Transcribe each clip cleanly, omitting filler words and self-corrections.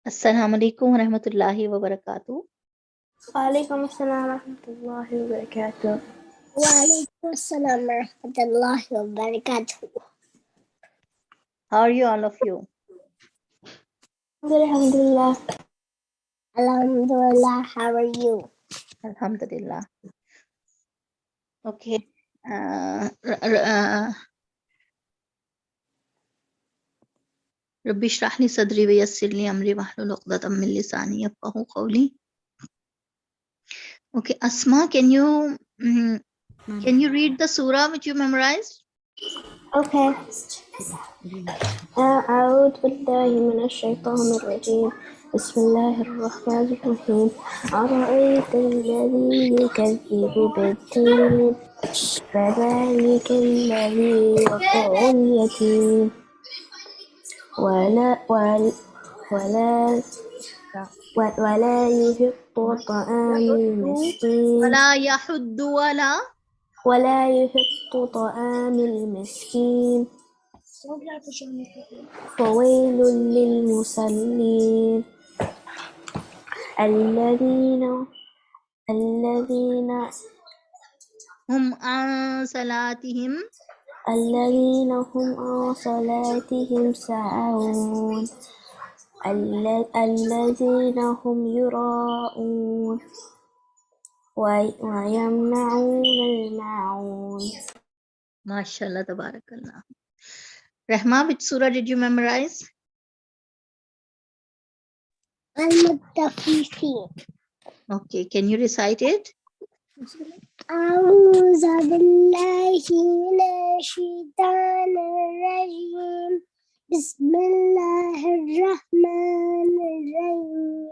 Assalamu alaikum wa rahmatullahi wa barakatuh. وعليكم السلام ورحمة الله وبركاته. وعليكم السلام ورحمة الله وبركاته. How are you, all of you? Alhamdulillah. Alhamdulillah, how are you? Alhamdulillah. Okay. ربي اشرح لي صدري ويسر لي أمري واحلل عقدة من لساني يفقهوا قولي. Okay, Asma, can you read the surah which you memorized? Okay. أعوذ بالله من الشيطان الرجيم. بسم الله الرحمن الرحيم. أرأيت الذي يكذب بالدين فذلك الذي يدع اليتيم ولا يحض طعام المسكين ولا يحض طعام المسكين فويل للمصلين الذين هم عن صلاتهم ساهون الذين هم يراءون ويمنعون الماعون. MashaAllah, tabarakallah. Rahma, which surah did you memorize? المتففين. Okay, can you recite it? أعوذ بالله من الشيطان الرجيم. بسم الله الرحمن الرحيم.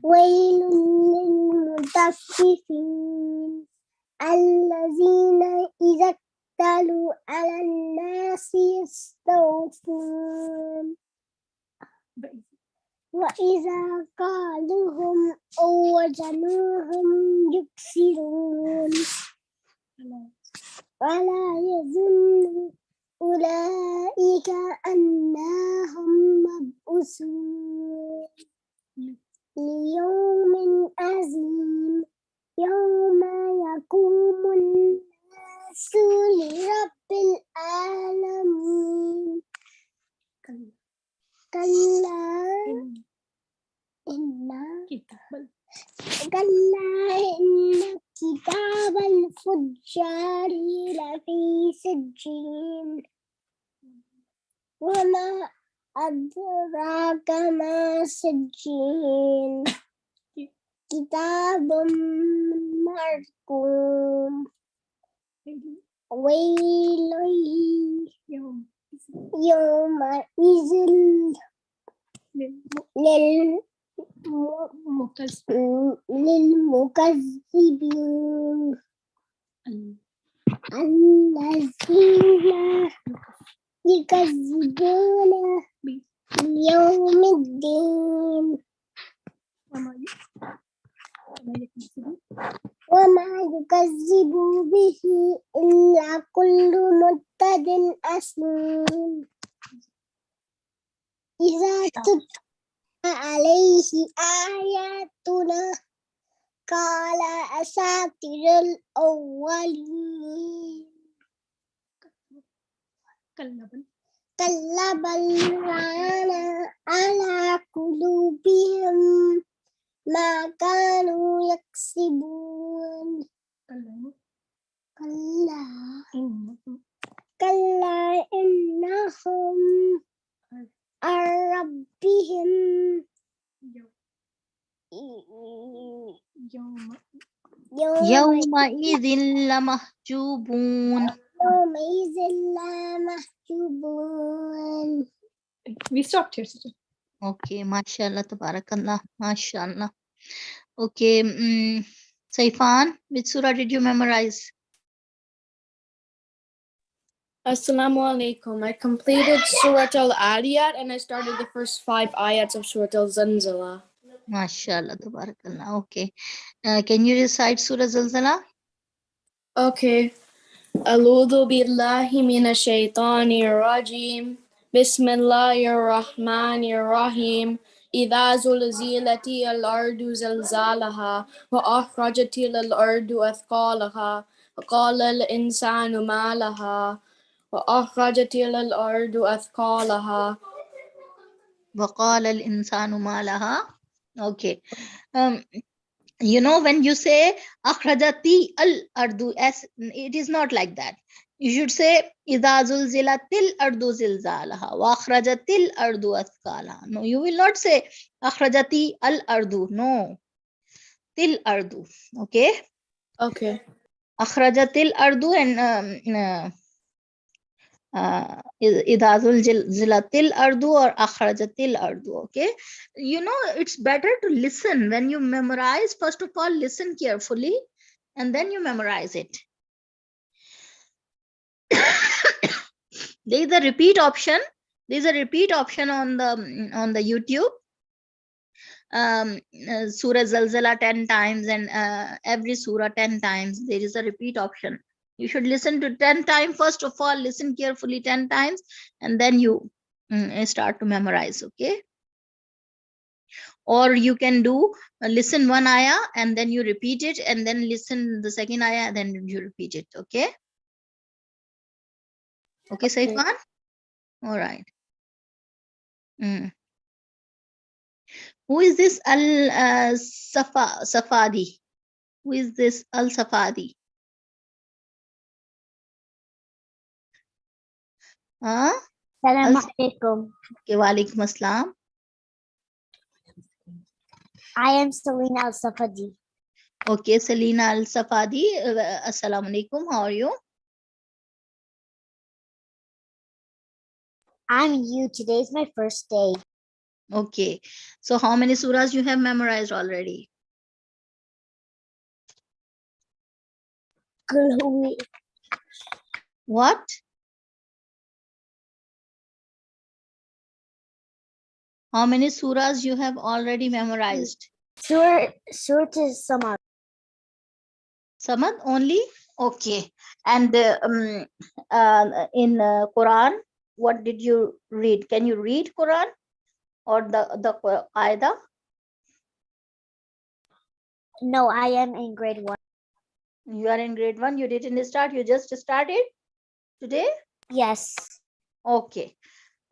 ويل للمطففين الذين إذا اكتالوا على الناس يستوفون وإذا قالوهم أو وزنوهم يكسرون ولا يظن أولئك أنهم مبعوثون ليوم عظيم يوم يقوم الناس لرب العالمين. كلا إن كتاب الفجار لفي سجين وما أدراك ما سجين كتاب مرقوم ويل يومئذ للمكذبين الذين يكذبون بيوم الدين وما يكذب به إلا كل معتد أثيم إذا تتلى عليه آياتنا قال أساطير الأولين كلا بل ران على قلوبهم ما كانوا يكسبون كلا إنهم عن ربهم يومئذ لمحجوبون. We stopped here, sister. Okay, MashaAllah, tabarakallah, MashaAllah. Okay, Saifan, which surah did you memorize? Assalamu alaikum. I completed Surah Al-Adiyat and I started the first 5 ayats of Surah Al-Zanzala. MashaAllah, tabarakallah. Okay. Can you recite Surah Zalzala? Okay. أعوذ بالله من الشيطان الرجيم بسم الله الرحمن الرحيم إذا زلزلت الأرض زلزالها وأخرجت الأرض أثقالها وقال الإنسان ما لها وأخرجت الأرض أثقالها وقال الإنسان ما لها. Okay. You know, when you say akhrajati al ardu, as it is not like that. You should say idha zulzilatil ardu zilzalaha wa akhrajatil ardu athqalaha. No, you will not say akhrajati al ardu. No, til ardu. Okay. Okay. Akhrajatil ardu and idha zulzilatil ardu or akhrajatil ardu. Okay. You know, it's better to listen. When you memorize, first of all, listen carefully and then you memorize it. There is a repeat option. There is a repeat option on the YouTube. Surah Zalzala 10 times and every surah 10 times. There is a repeat option. You should listen to 10 times. First of all, listen carefully 10 times and then you start to memorize. Okay. Or you can do listen one ayah and then you repeat it and then listen the second ayah and then you repeat it. Okay. Okay, Saifan? All right. Who is this Safadi? Who is this Al Safadi? Huh? Assalamu alaikum. Okay, walaikum assalam. I am Selena Al Safadi. Okay, Selina Al Safadi. Assalamu alaikum. How are you? I'm you. Today is my first day. Okay. So how many surahs you have memorized already? What? How many surahs you have already memorized? Surah Samad. Samad only? Okay. And in Quran, what did you read? Can you read Quran or the Qaida? No, I am in grade 1. You are in grade 1. You didn't start. You just started today? Yes. Okay.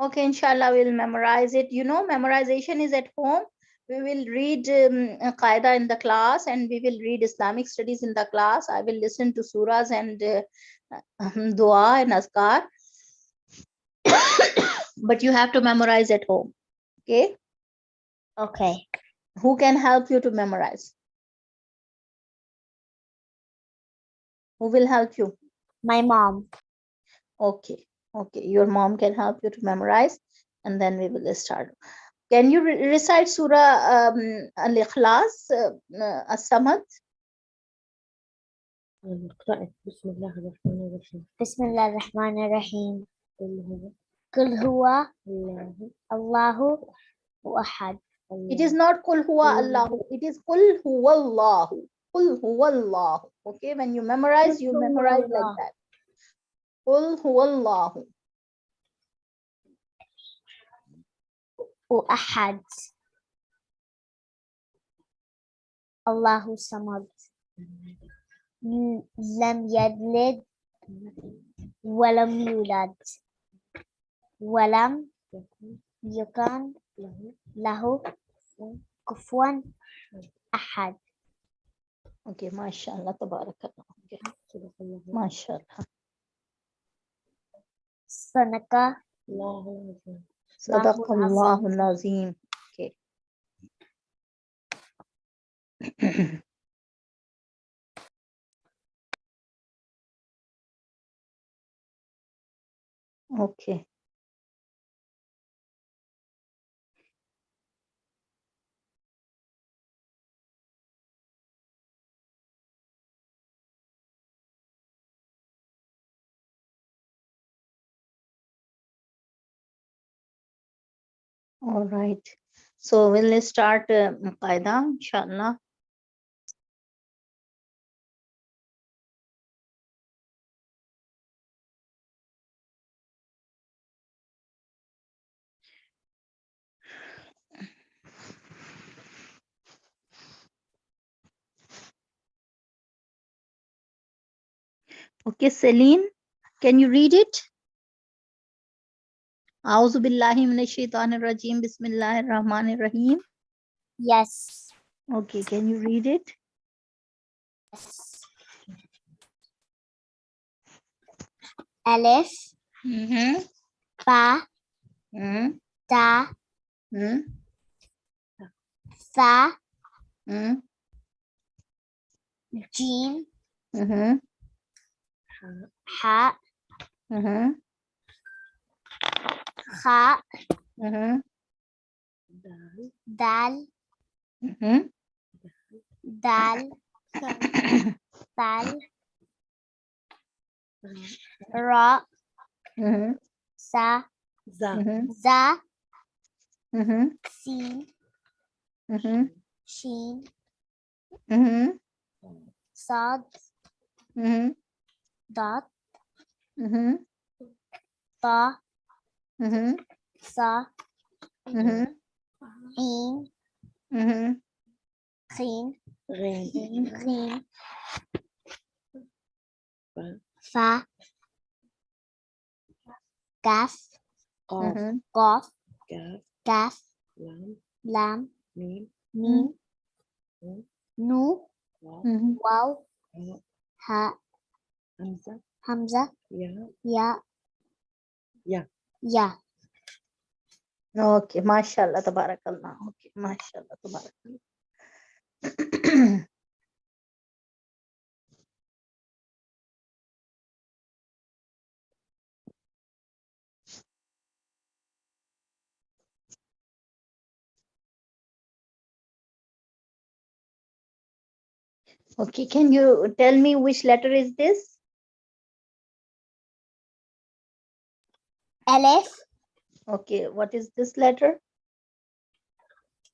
Okay, inshallah, we'll memorize it. You know, memorization is at home. We will read Qaida in the class and we will read Islamic studies in the class. I will listen to surahs and dua and azkar. But you have to memorize at home. Okay. Okay. Who can help you to memorize? Who will help you? My mom. Okay. Okay. Your mom can help you to memorize and then we will start. Can you recite Surah Al-Ikhlas, As-Samad? Bismillah ar-Rahman ar-Rahim. Kul huwa Allahu ahad. It is not Kul Huwa Allahu. It is Kul Huwa Allahu. Kul Huwa Allahu. Okay, when you memorize, you memorize like that. Kul Huwa Allahu. Ahad. Allahu samad. Lam yalid walam yulad. Walam yukan lahu kufuwan ahad. Okay, mashallah, tabarakallah. Okay. Mashallah. Sanaka Sadaqallahu al-Azim. Okay. Okay. All right. So we'll start Qaida, inshallah. Okay, Celine, can you read it? A'udhu billahi minash shaitanir rajim. Bismillahir rahmanir rahim. Yes. Okay, can you read it? Alif, Mm-hmm. Ba, Mm-hmm. Da, Fa, Mm-hmm. Jim, Mm-hmm. Ha, Mm-hmm. Kha, Mm-hmm. Dal, Mm-hmm. Dal, Dal, Ra, Mm-hmm. Sa, Mm-hmm. Za, Mm-hmm. Sin, Mm-hmm. Shin, Mm-hmm. Sad, Mm-hmm. Dot, Mm-hmm. Ta, Mm-hmm. Sa, Mm-hmm. Ain, Mm-hmm. Khin, Khin, Fa, Kaf, Mm-hmm. Qaf, Kaf, Lam, Mim, Nu, Mm-hmm. Waw, Ha, Hamza, Ya, Ya. Okay, mashallah, tabarakallah. Okay, mashallah, tabarakallah. Okay, can you tell me which letter is this? Alif, Okay, what is this letter?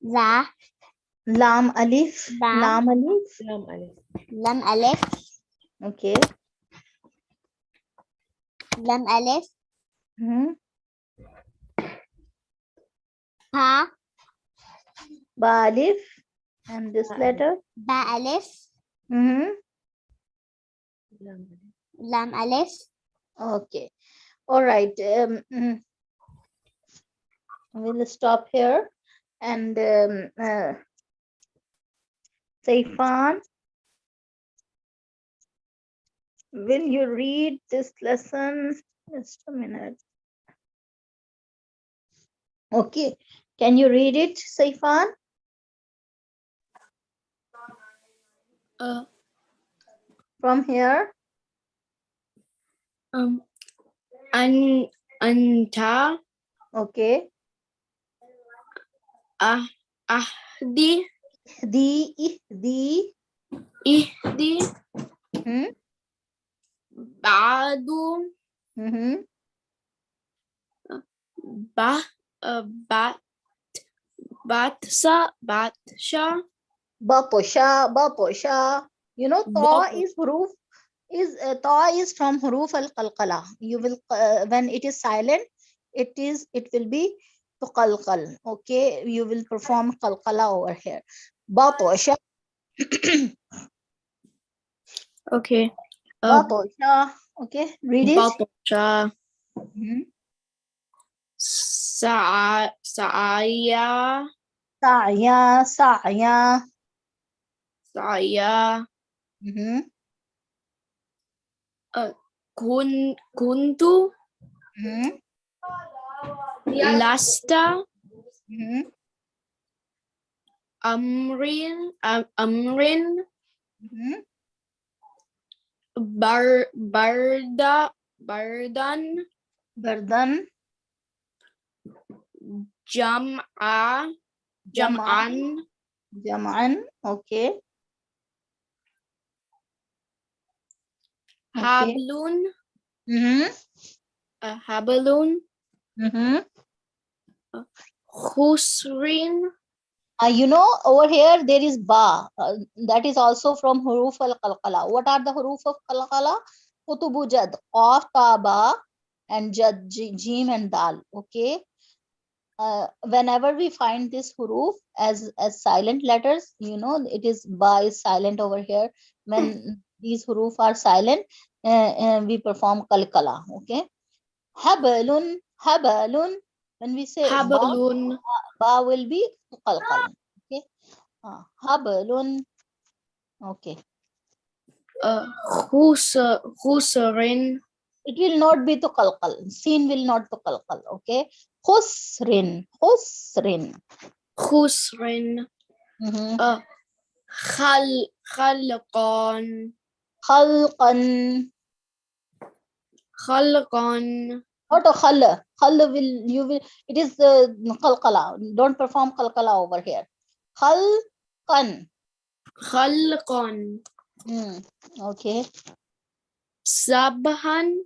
Za, Lam alif. Lam. Lam alif. Lam Alif, Okay. Lam Alif, Mm-hmm. Ha, Ba alif. And this letter? Ba Alif, Mm-hmm. Lam Alif, Okay. All right. We'll stop here. And Saifan, will you read this lesson? Just a minute. Okay. Can you read it, Saifan? Uh, From here? Anta Okay. ahdi The ihdi hmm? ba'du Mm-hmm. bah batsha Baposha. You know, Bapo. ta is from huruf al qalqala. You will when it is silent, it will be tuqalqal. Okay, you will perform qalqala over here. Baposha. Okay. Baposha. Okay, read it. Baposha Mhm. Sa'aya Sa'ya. saya Mhm. kuntu Mhm. lasta Mhm. amrin Mhm. bardan Bardan. jam'an Jam'an. Okay. Okay. hablun Mhm. hablun Mhm. khusrin You know, over here there is ba. That is also from huruf al qalqala. What are the huruf of qalqala? Kutubu jad, qaf, ta, ba, and jad, jim, and dal. Okay. Whenever we find this huruf as silent letters, you know, it is ba is silent over here. When these huruf are silent, we perform kalkala. Okay. Habalun, habalun. When we say ba, Habalun. ba will be kalkal. Okay. Habalun. Okay. Husarin. It will not be to kalkal. Sin will not to kalkal. Okay. Husrin, husrin. Husrin. Khalqan. Khalqan. Khalqan. Not a khal. Khal will, you will, it is kalkala. Don't perform kalkala over here. Khalqan. Khalqan. Okay. Sabhan.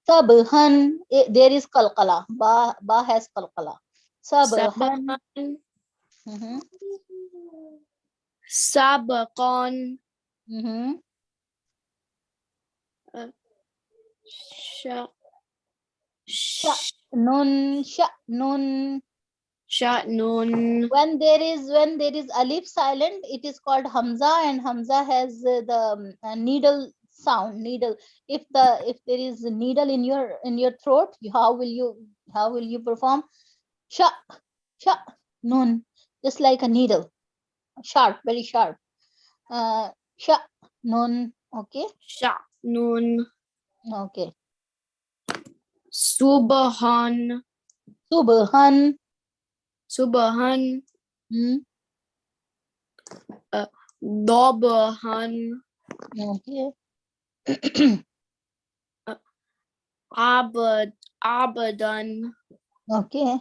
Sabhan. There is kalkala. Ba has kalkala. Sabhan. Sabhan. Mm-hmm. Sabaqan. Mm-hmm. Sha'nun. Sha'nun. Sha'nun. When there is alif silent, it is called hamza, and hamza has the needle sound. Needle. If there is a needle in your throat, how will you perform? Sha, sha, nun. Just like a needle, sharp, very sharp. Sha, nun. Okay. Sha'nun. Okay. Subhan. Subhan. Subhan. Dobhan. Okay. Abadan. Okay.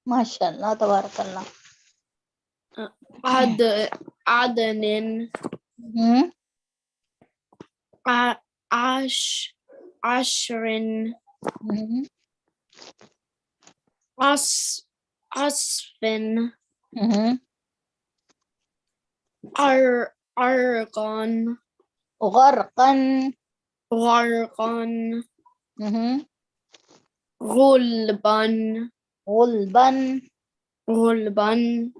Mashallah, tabarakallah. Adanin. Ashrin. Asfin. Argon. Gharqan. Gharqan. Gulban. Gulban. Gulban.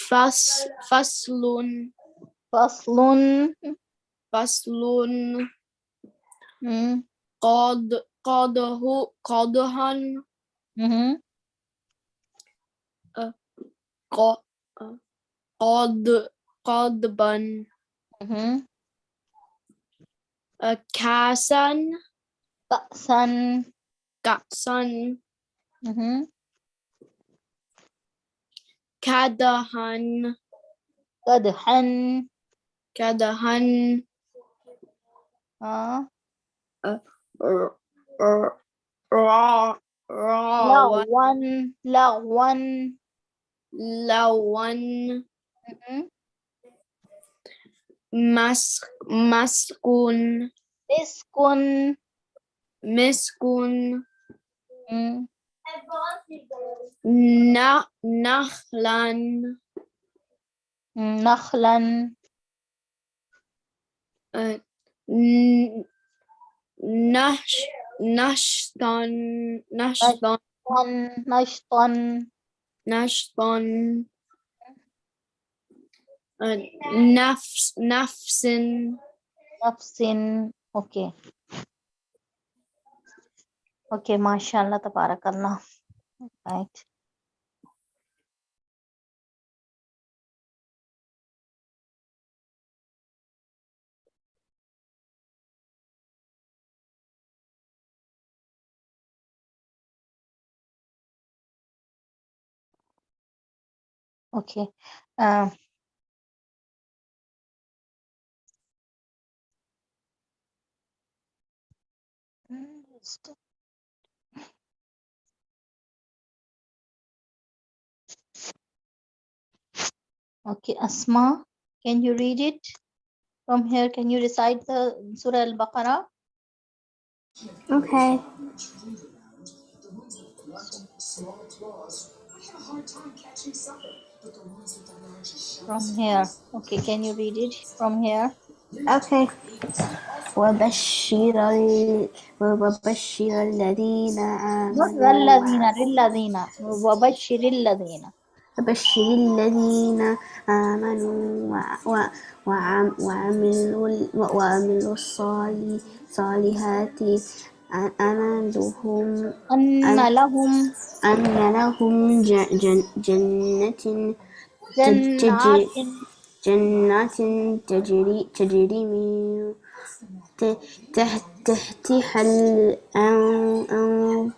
Faslun. Faslun. Faslun. Qadhan. Qadban. Kasan. Ka'san. Ka'san. Kadahan. Kadhan. Kadahan. Rawan. Lawan. Lawan. Maskun. Miskun. Miskun. Nahlan. Nakhlan. Nashtan. Nashtan. Nafsin. Nafsin. Okay. Okay, mashallah, tabarakallah. Right. Okay. Okay, Asma, can you read it from here? Can you recite the Surah Al-Baqarah? Okay. From here. Okay, can you read it from here? Okay. وبشر الذين Not آمنوا Ralladina, Rilladina. Wabashiril Ladina. فبشر الذين آمنوا وعملوا الصالحات أن أن لهم جنة جنات جنات تجري من تحتها أنهار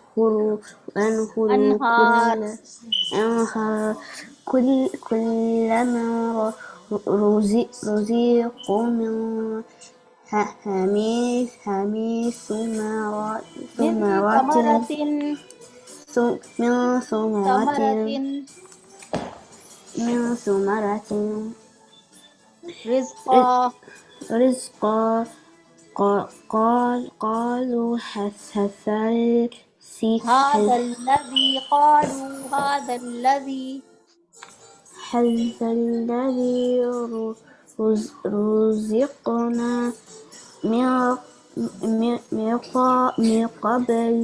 أنهار كلما رزقوا من حميم من ثمرات ثمرة من ثمرة ثمرات رزقا رزقا قالوا هذا الذي قالوا هذا الذي هذا الذي رزقنا من قبل قبل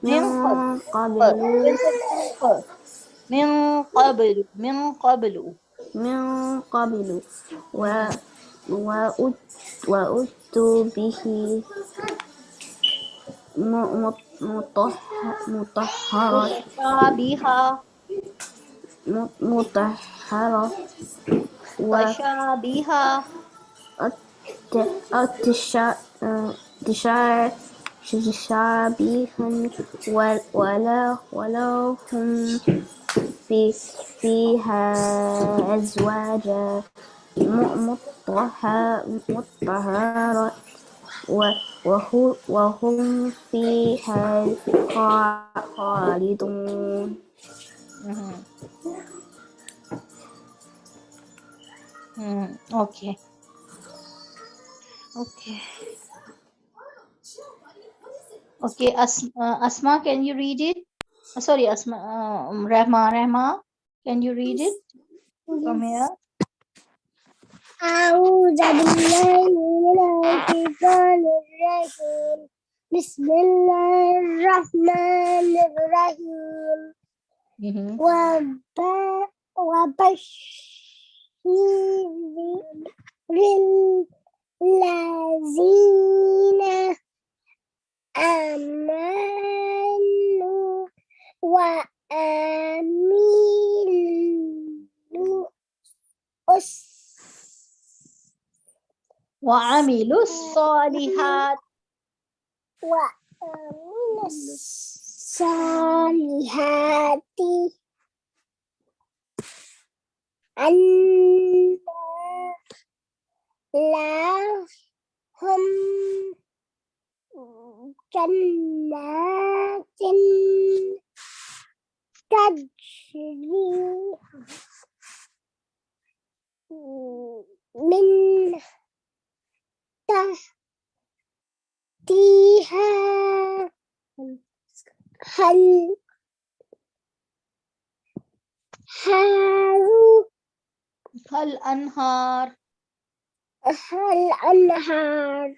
من من قبل قبل من قبل من قبل من قبل وأتوا به مطهرة متشابها مطهرة متشابها وتشابها ولا هم فيها أزواج مطهرة وهم فيها خالدون. Mhm. Okay. Okay. Okay. Asma, can you read it? Sorry, Asma. Rahma, can you read it from here? أعوذ بالله من الشيطان الرجيم بسم الله الرحمن الرحيم وبشر الذين آمنوا وعملوا الصالحات وعملوا الصالحات أن لهم جنات تجري من تحتها الأنهار الأنهار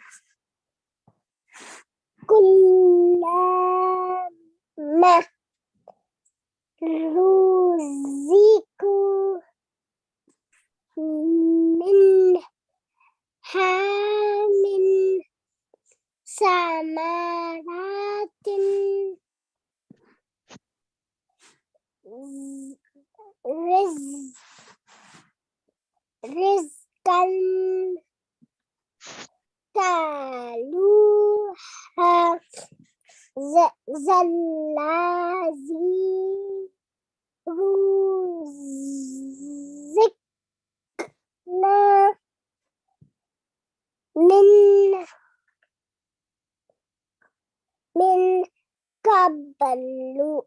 كلما رزقوا منها من ثمرات رزقا قالوا هذا الذي رزقنا من قبل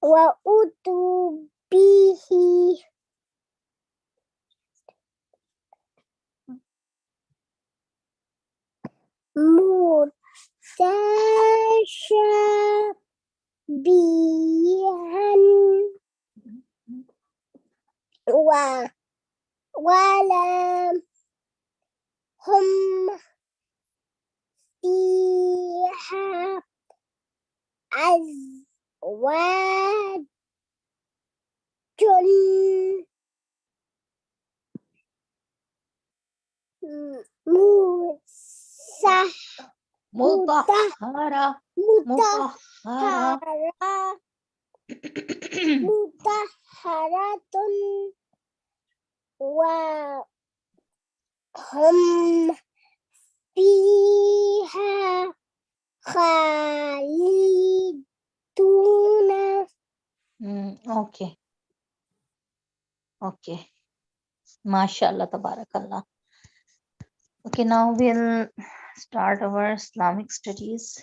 وأتوا به متشابها ولم هم فيها أزواج مطهرة مطهرة مطهرة وهم فيها خالدون. Okay. Okay. MashaAllah, Tabarakallah. Okay, now we'll start our Islamic studies.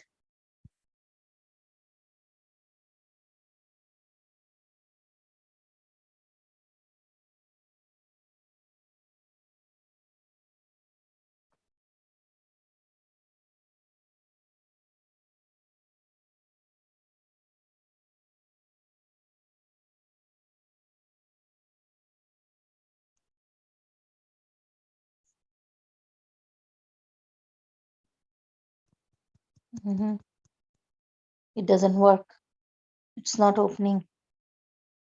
It doesn't work. It's not opening.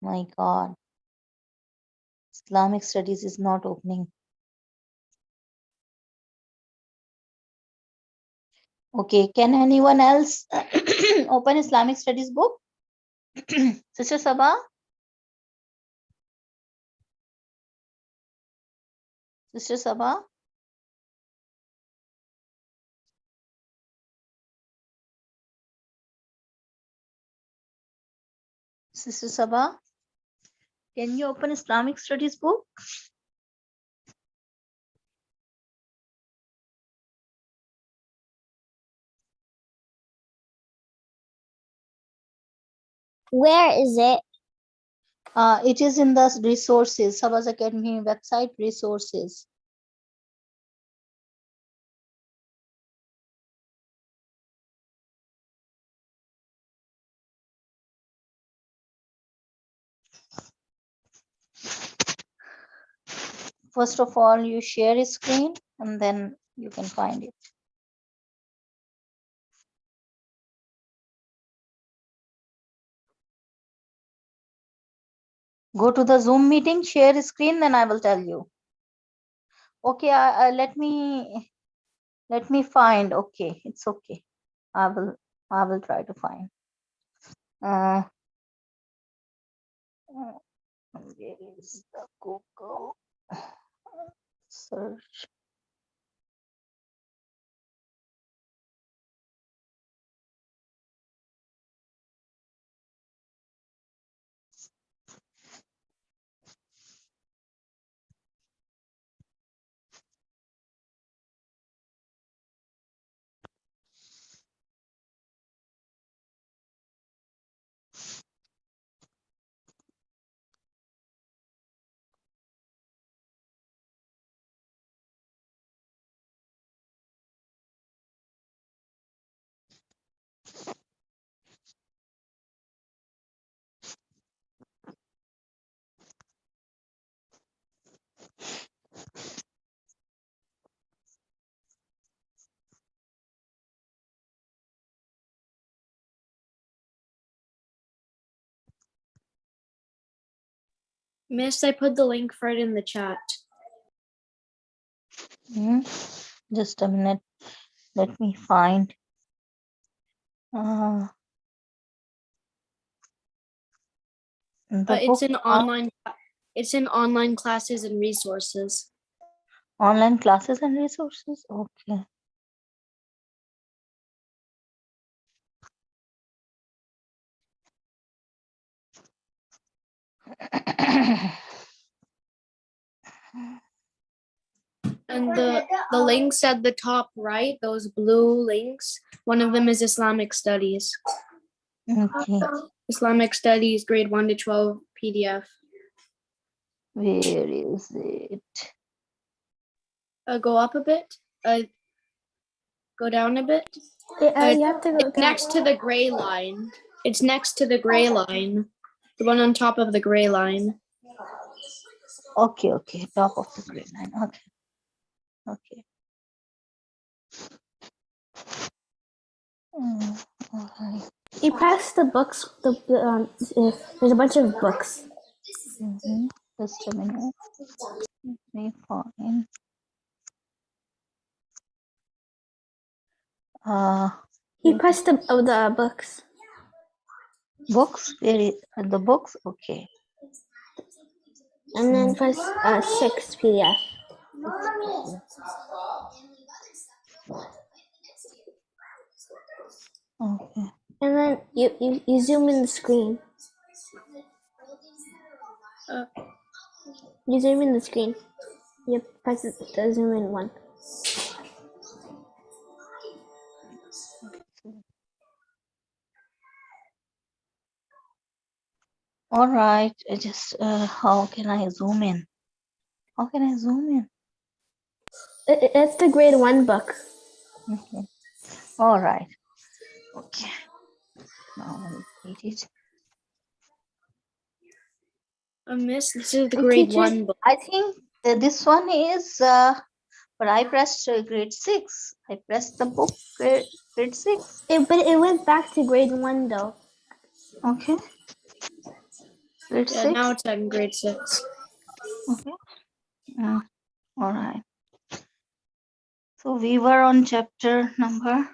My God. Islamic studies is not opening. Okay, can anyone else open Islamic studies book? Sister Sabah? Sister Sabah? Sister Sabah? Can you open Islamic studies book? Where is it? It is in the resources, Sabah's Academy website resources. First of all, you share a screen and then you can find it. Go to the Zoom meeting, share a screen, then I will tell you. Okay, let me find. Okay, it's okay. I will try to find. Where is the Google search? Miss, I put the link for it in the chat. Just a minute. Let me find. The It's book in online. It's in online classes and resources. online classes and resources. Okay. And the links at the top right, those blue links, one of them is Islamic Studies. Okay. Islamic Studies, grade 1 to 12 PDF. Where is it? Go up a bit. Go down a bit. You have to go Next to the gray line. It's next to the gray line. The one on top of the gray line. Okay, okay. Top of the grid line. Okay. Okay. Alright. You press the books. There's a bunch of books. Just a minute. Let me find. You press the books. Books. Where is the books? Okay. And then press 6 PDF. Okay. And then you zoom in the screen. You zoom in the screen. You press the zoom in one. All right. How can I zoom in? How can I zoom in? It's the grade 1 book. Okay. All right. Okay. Now I'll read it. Miss, this is the And grade teacher- 1 book. I think this one is, but I pressed grade 6. I pressed the book grade 6. But it went back to grade 1 though. Okay. Grade Yeah, 6. now it's in grade 6. Okay. All right. So we were on chapter number.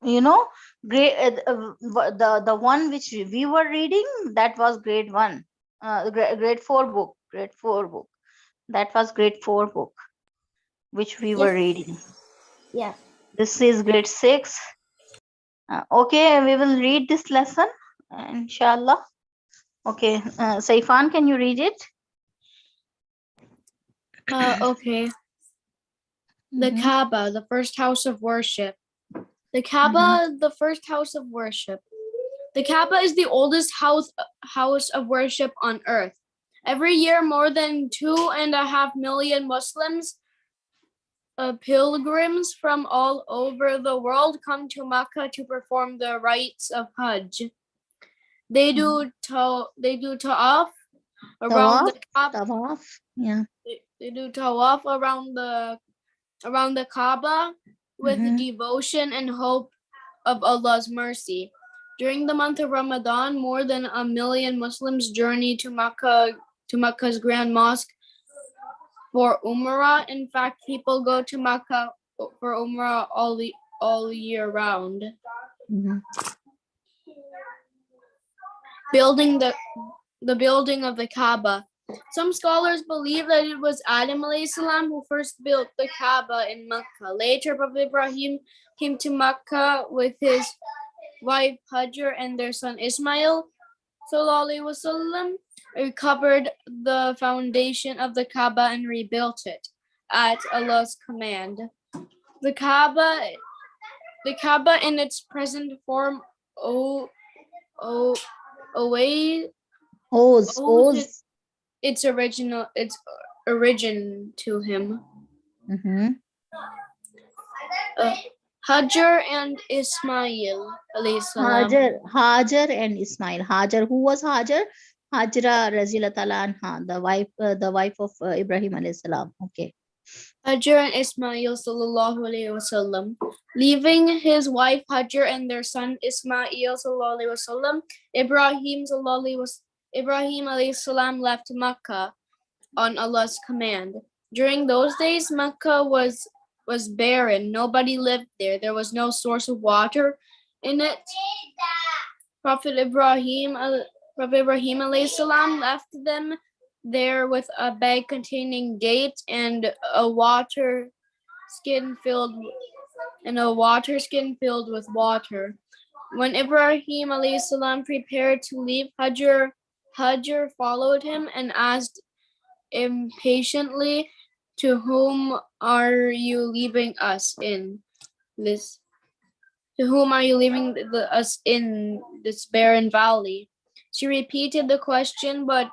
You know, grade the one which we were reading, that was grade 1, grade 4 book, grade 4 book. That was grade 4 book, which we were reading. Yeah. This is grade 6. Okay, we will read this lesson, inshallah. Okay, Saifan, can you read it? Okay. The Mhm. Kaaba, the first house of worship. The Kaaba, the first house of worship. The Kaaba is the oldest house of worship on earth. Every year, more than 2.5 million Muslims, pilgrims from all over the world, come to Mecca to perform the rites of Hajj. They do tawaf around the Kaaba. Tawaf. Yeah. They do tawaf around the Kaaba with devotion and hope of Allah's mercy. During the month of Ramadan, more than 1 million Muslims journey to Makkah's Grand Mosque for Umrah. In fact, people go to Makkah for Umrah all year round. Building the building of the Kaaba. Some scholars believe that it was Adam alayhi salam who first built the Kaaba in Mecca. Later, Prophet Ibrahim came to Mecca with his wife Hajar and their son Ismail. Sallallahu Alaihi Wasallam recovered the foundation of the Kaaba and rebuilt it at Allah's command. The Kaaba in its present form owes its origin to him. Hajar and Ismail alayhi salam. Hajar and Ismail. Hajar, who was Hajar? Hajra Razila Anha, the wife of Ibrahim alayhi salam. Okay. Hajar and Ismail sallallahu alayhi wasallam. Leaving his wife Hajar and their son Ismail sallallahu alayhi wasallam, Ibrahim alayhi salam left Makkah on Allah's command. During those days, Makkah was barren. Nobody lived there. There was no source of water in it. Prophet Ibrahim alayhi salam left them there with a bag containing dates and a water skin filled with water. When Ibrahim alayhi salam prepared to leave, Hajar followed him and asked impatiently, "To whom are you leaving us in this? To whom are you leaving us in this barren valley?" She repeated the question, but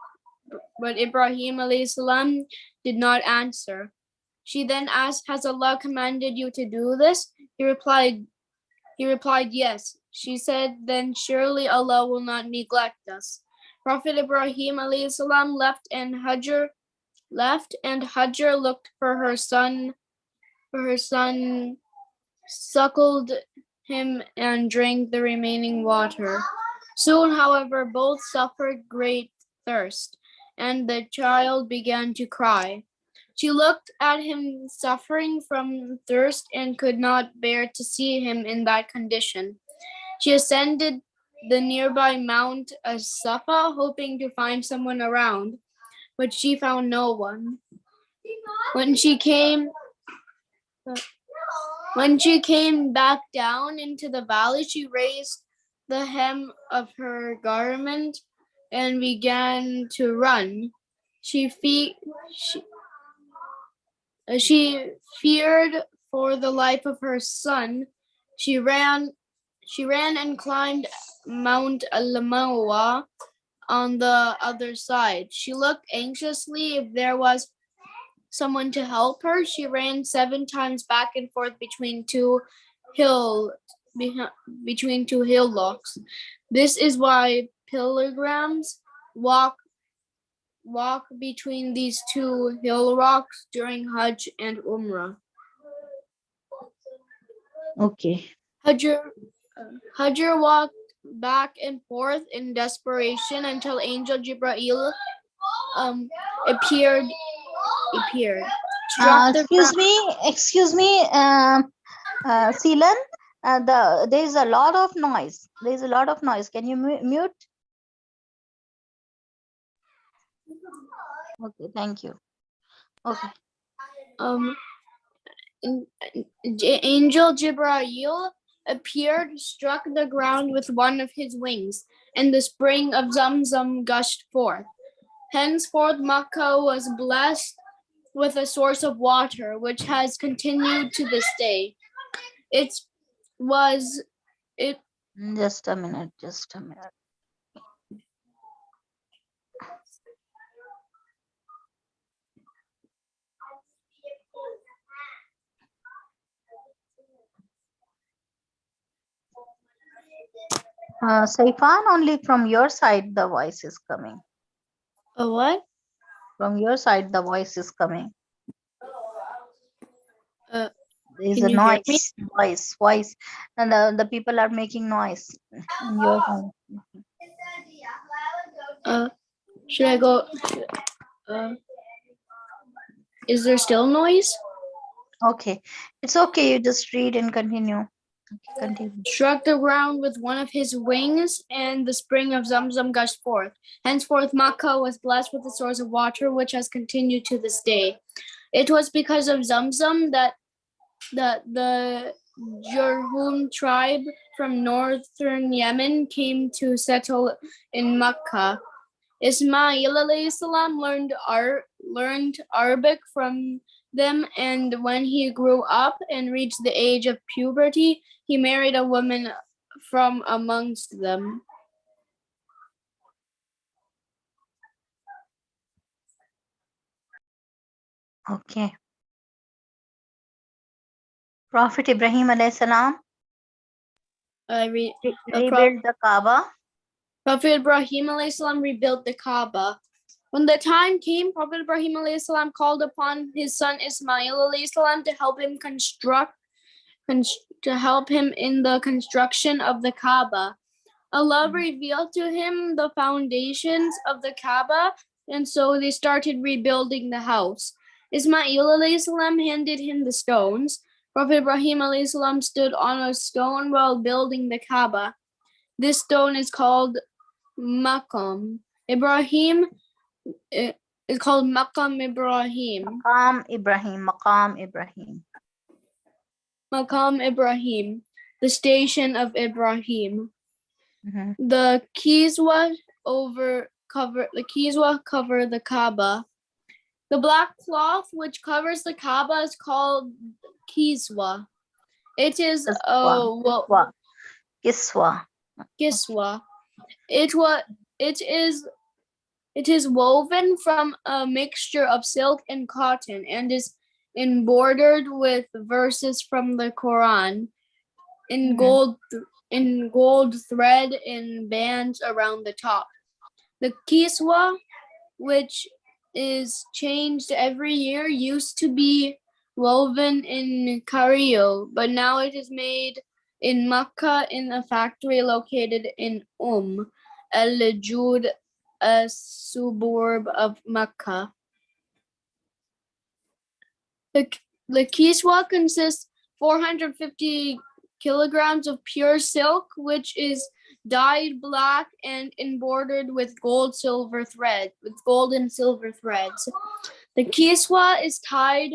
Ibrahim alayhi salam did not answer. She then asked, "Has Allah commanded you to do this?" He replied, "Yes." She said, "Then surely Allah will not neglect us." Prophet Ibrahim alayhi salam left, and Hajar looked for her son. Her son suckled him and drank the remaining water. Soon, however, both suffered great thirst, and the child began to cry. She looked at him suffering from thirst and could not bear to see him in that condition. She ascended the nearby Mount Safa, hoping to find someone around, but she found no one. When she came back down into the valley, she raised the hem of her garment and began to run. She feared for the life of her son. She ran and climbed Mount Al-Mawa on the other side. She looked anxiously if there was someone to help her. She ran 7 times back and forth between two hillocks. This is why pilgrims walk between these two hill rocks during Hajj and Umrah. Okay. Hajar walked back and forth in desperation until Angel Jibreel appeared. Excuse me, Seelan. There is a lot of noise. There is a lot of noise. Can you mute? Okay, thank you. Okay. Angel Jibreel appeared, struck the ground with one of his wings, and the spring of Zamzam gushed forth. Henceforth, Makkah was blessed with a source of water, which has continued to this day. Just a minute. Saifan, only from your side the voice is coming. A what? From your side the voice is coming. There is a Can you hear me? voice, and the people are making noise in your home. Should I go? Is there still noise? Okay, it's okay. You just read and continue. Okay, continue. Struck the ground with one of his wings, and the spring of Zamzam gushed forth. Henceforth, Makkah was blessed with a source of water, which has continued to this day. It was because of Zamzam that the Jurhum tribe from northern Yemen came to settle in Makkah. Ismail alayhi salam learned Arabic from them, and when he grew up and reached the age of puberty, he married a woman from amongst them. Okay. Prophet Ibrahim alayhi salam rebuilt the Kaaba. Prophet Ibrahim alayhi salam rebuilt the Kaaba. When the time came, Prophet Ibrahim alayhi salam called upon his son Ismail alayhi salam to help him in the construction of the Kaaba. Allah revealed to him the foundations of the Kaaba, and so they started rebuilding the house. Ismail alayhi salam handed him the stones. Prophet Ibrahim alayhi salam stood on a stone while building the Kaaba. This stone is called Maqam Ibrahim. It's called Maqam Ibrahim. Maqam Ibrahim, the station of Ibrahim. Mm-hmm. The Kiswa cover the Kaaba. The black cloth which covers the Kaaba is called Kiswa. It is Kiswa. It is woven from a mixture of silk and cotton and is embroidered with verses from the Quran in gold thread in bands around the top. The kiswa, which is changed every year, used to be woven in Cairo, but now it is made in Makkah in a factory located in al-Jud, a suburb of Makkah. The kiswa consists 450 kilograms of pure silk, which is dyed black and embroidered with gold and silver threads. The kiswa is tied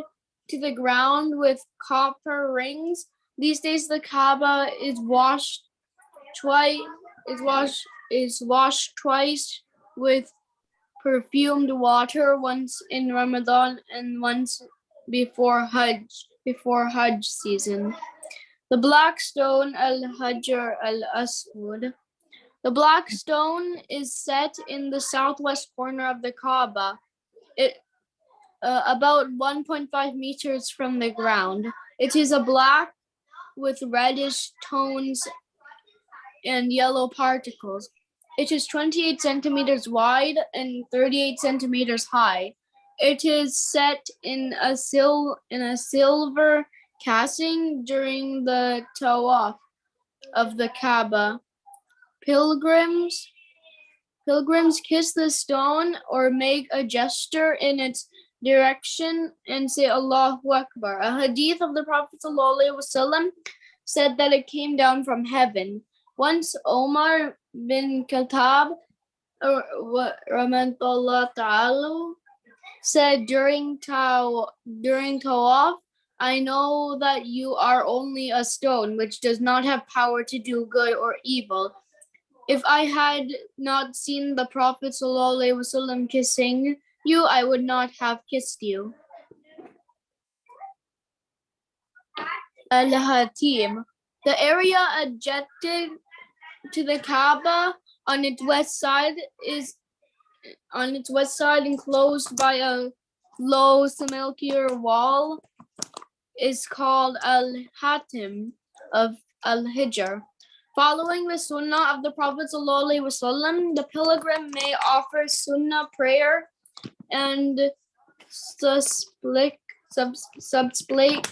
to the ground with copper rings. These days, the Kaaba is washed twice with perfumed water, once in Ramadan and once before Hajj season. The black stone, Al-Hajar al-Aswad. The black stone is set in the southwest corner of the Kaaba, about 1.5 meters from the ground. It is a black with reddish tones and yellow particles. It is 28 centimeters wide and 38 centimeters high. It is set in a silver casing during the tawaf of the Kaaba. Pilgrims kiss the stone or make a gesture in its direction and say Allahu Akbar. A hadith of the Prophet ﷺ said that it came down from heaven. Once Omar bin Khattab said during tawaf, I know that you are only a stone which does not have power to do good or evil. If I had not seen the Prophet ﷺ kissing you, I would not have kissed you. Al-Hatim. The area adjacent to the Kaaba on its west side enclosed by a low circular wall is called Al-Hatim of Al-Hijr. Following the Sunnah of the Prophet ﷺ, the pilgrim may offer Sunnah prayer and supplicate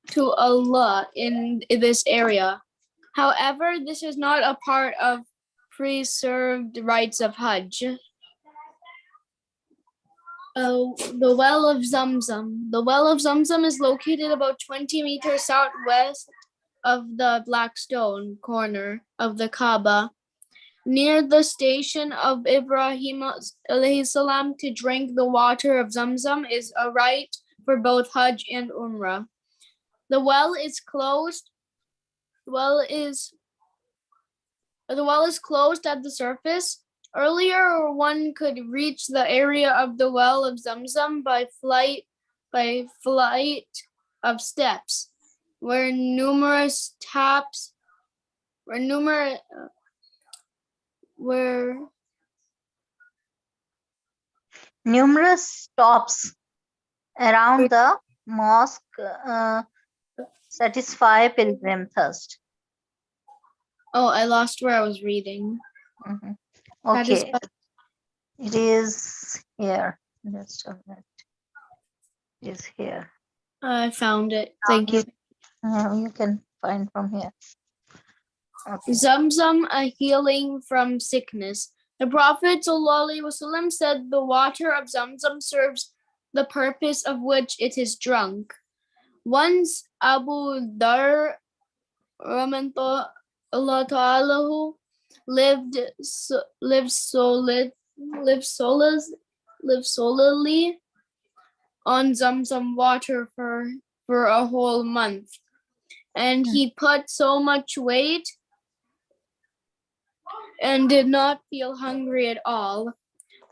to Allah in this area. However, this is not a part of preserved rites of Hajj. The Well of Zamzam. The Well of Zamzam is located about 20 meters southwest of the Black Stone corner of the Kaaba. Near the station of Ibrahim alayhi salam to drink the water of Zamzam is a rite for both Hajj and Umrah. The well is closed. The well is closed at the surface. Earlier, one could reach the area of the well of Zamzam by flight of steps, where numerous stops around the mosque satisfy pilgrim thirst. Oh, I lost where I was reading. Mhm. Okay, it is here. Just a minute. It is here. I found it. Thank you. You can find from here. Okay. Zamzam, a healing from sickness. The Prophet ﷺ said the water of Zamzam serves the purpose of which it is drunk. Once Abu Dhar lived solely on Zamzam water for a whole month, and he put so much weight and did not feel hungry at all.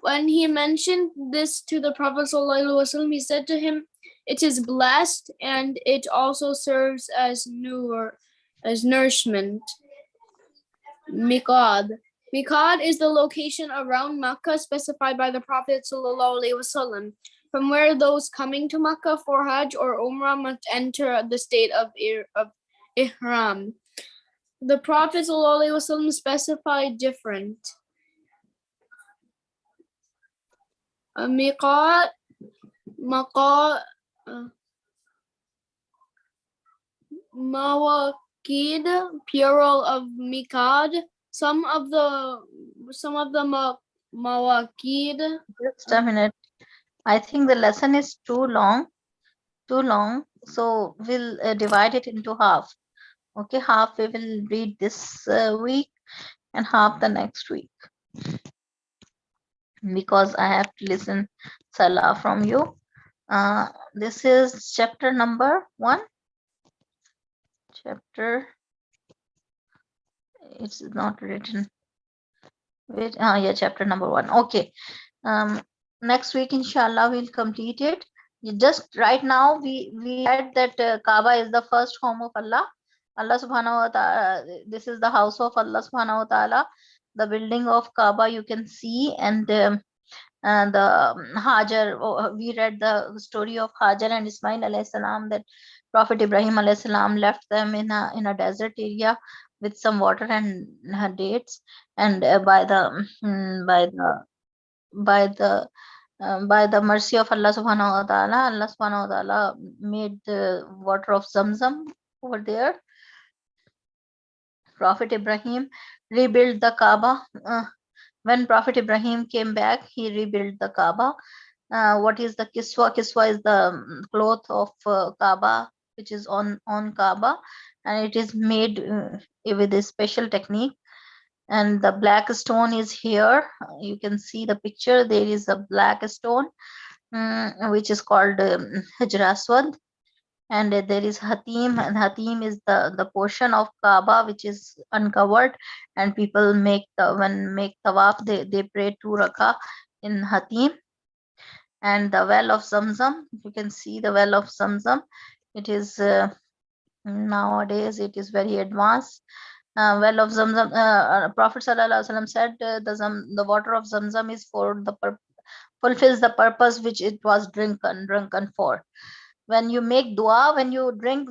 When he mentioned this to the Prophet ﷺ, he said to him, "It is blessed, and it also serves as nourishment." Miqad. Miqad is the location around Makkah specified by the Prophet ﷺ. from where those coming to Makkah for Hajj or Umrah must enter the state of Ihram. The Prophet ﷺ specified different miqat, maqat, mawaqid, plural of miqad. Some of the mawaqid. Just a minute. I think the lesson is too long. So we'll divide it into half. Okay, half we will read this week and half the next week, because I have to listen Salah from you. This is chapter number 1. It's not written. Wait, yeah, chapter number 1. Okay. Next week, inshallah, we'll complete it. Just right now, we read that Kaaba is the first home of Allah. Allah subhanahu wa ta'ala, this is the house of Allah subhanahu wa ta'ala. The building of Kaaba you can see, and the Hajar, we read the story of Hajar and Ismail alayhi salam, that Prophet Ibrahim alayhi salam left them in a desert area with some water and dates, and by the mercy of Allah subhanahu wa ta'ala, Allah subhanahu wa ta'ala made the water of Zamzam over there. Prophet Ibrahim rebuilt the Kaaba. When Prophet Ibrahim came back, he rebuilt the Kaaba. What is the kiswa? Kiswa is the cloth of Kaaba, which is on Kaaba, and it is made with a special technique. And the black stone is here. You can see the picture. There is a black stone, which is called Hajr Aswad. And there is Hatim, and Hatim is the portion of Kaaba which is uncovered, and people make tawaf, they pray 2 rakah in Hatim. And the well of Zamzam, you can see the well of Zamzam. It is nowadays it is very advanced. Well of Zamzam, Prophet sallallahu alaihi wasallam said the water of Zamzam is for fulfills the purpose which it was drunken for. When you make dua, when you drink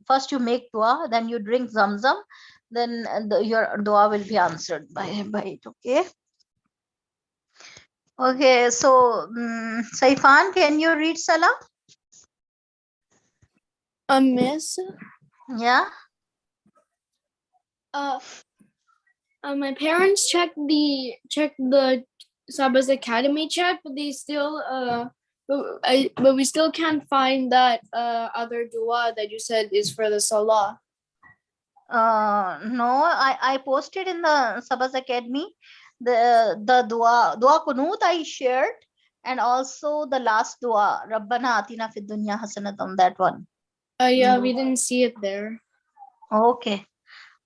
first you make dua, then you drink Zamzam, then your dua will be answered by it. Okay, so Saifan, can you read Salah? Miss. Yeah. My parents checked the Sabba's Academy check, but they still but we still can't find that other dua that you said is for the salah. No, I posted in the Sabba's Academy the dua kunut I shared, and also the last dua, Rabbana Atina Fid Dunya Hasanatam, that one. Yeah, we didn't see it there. Okay,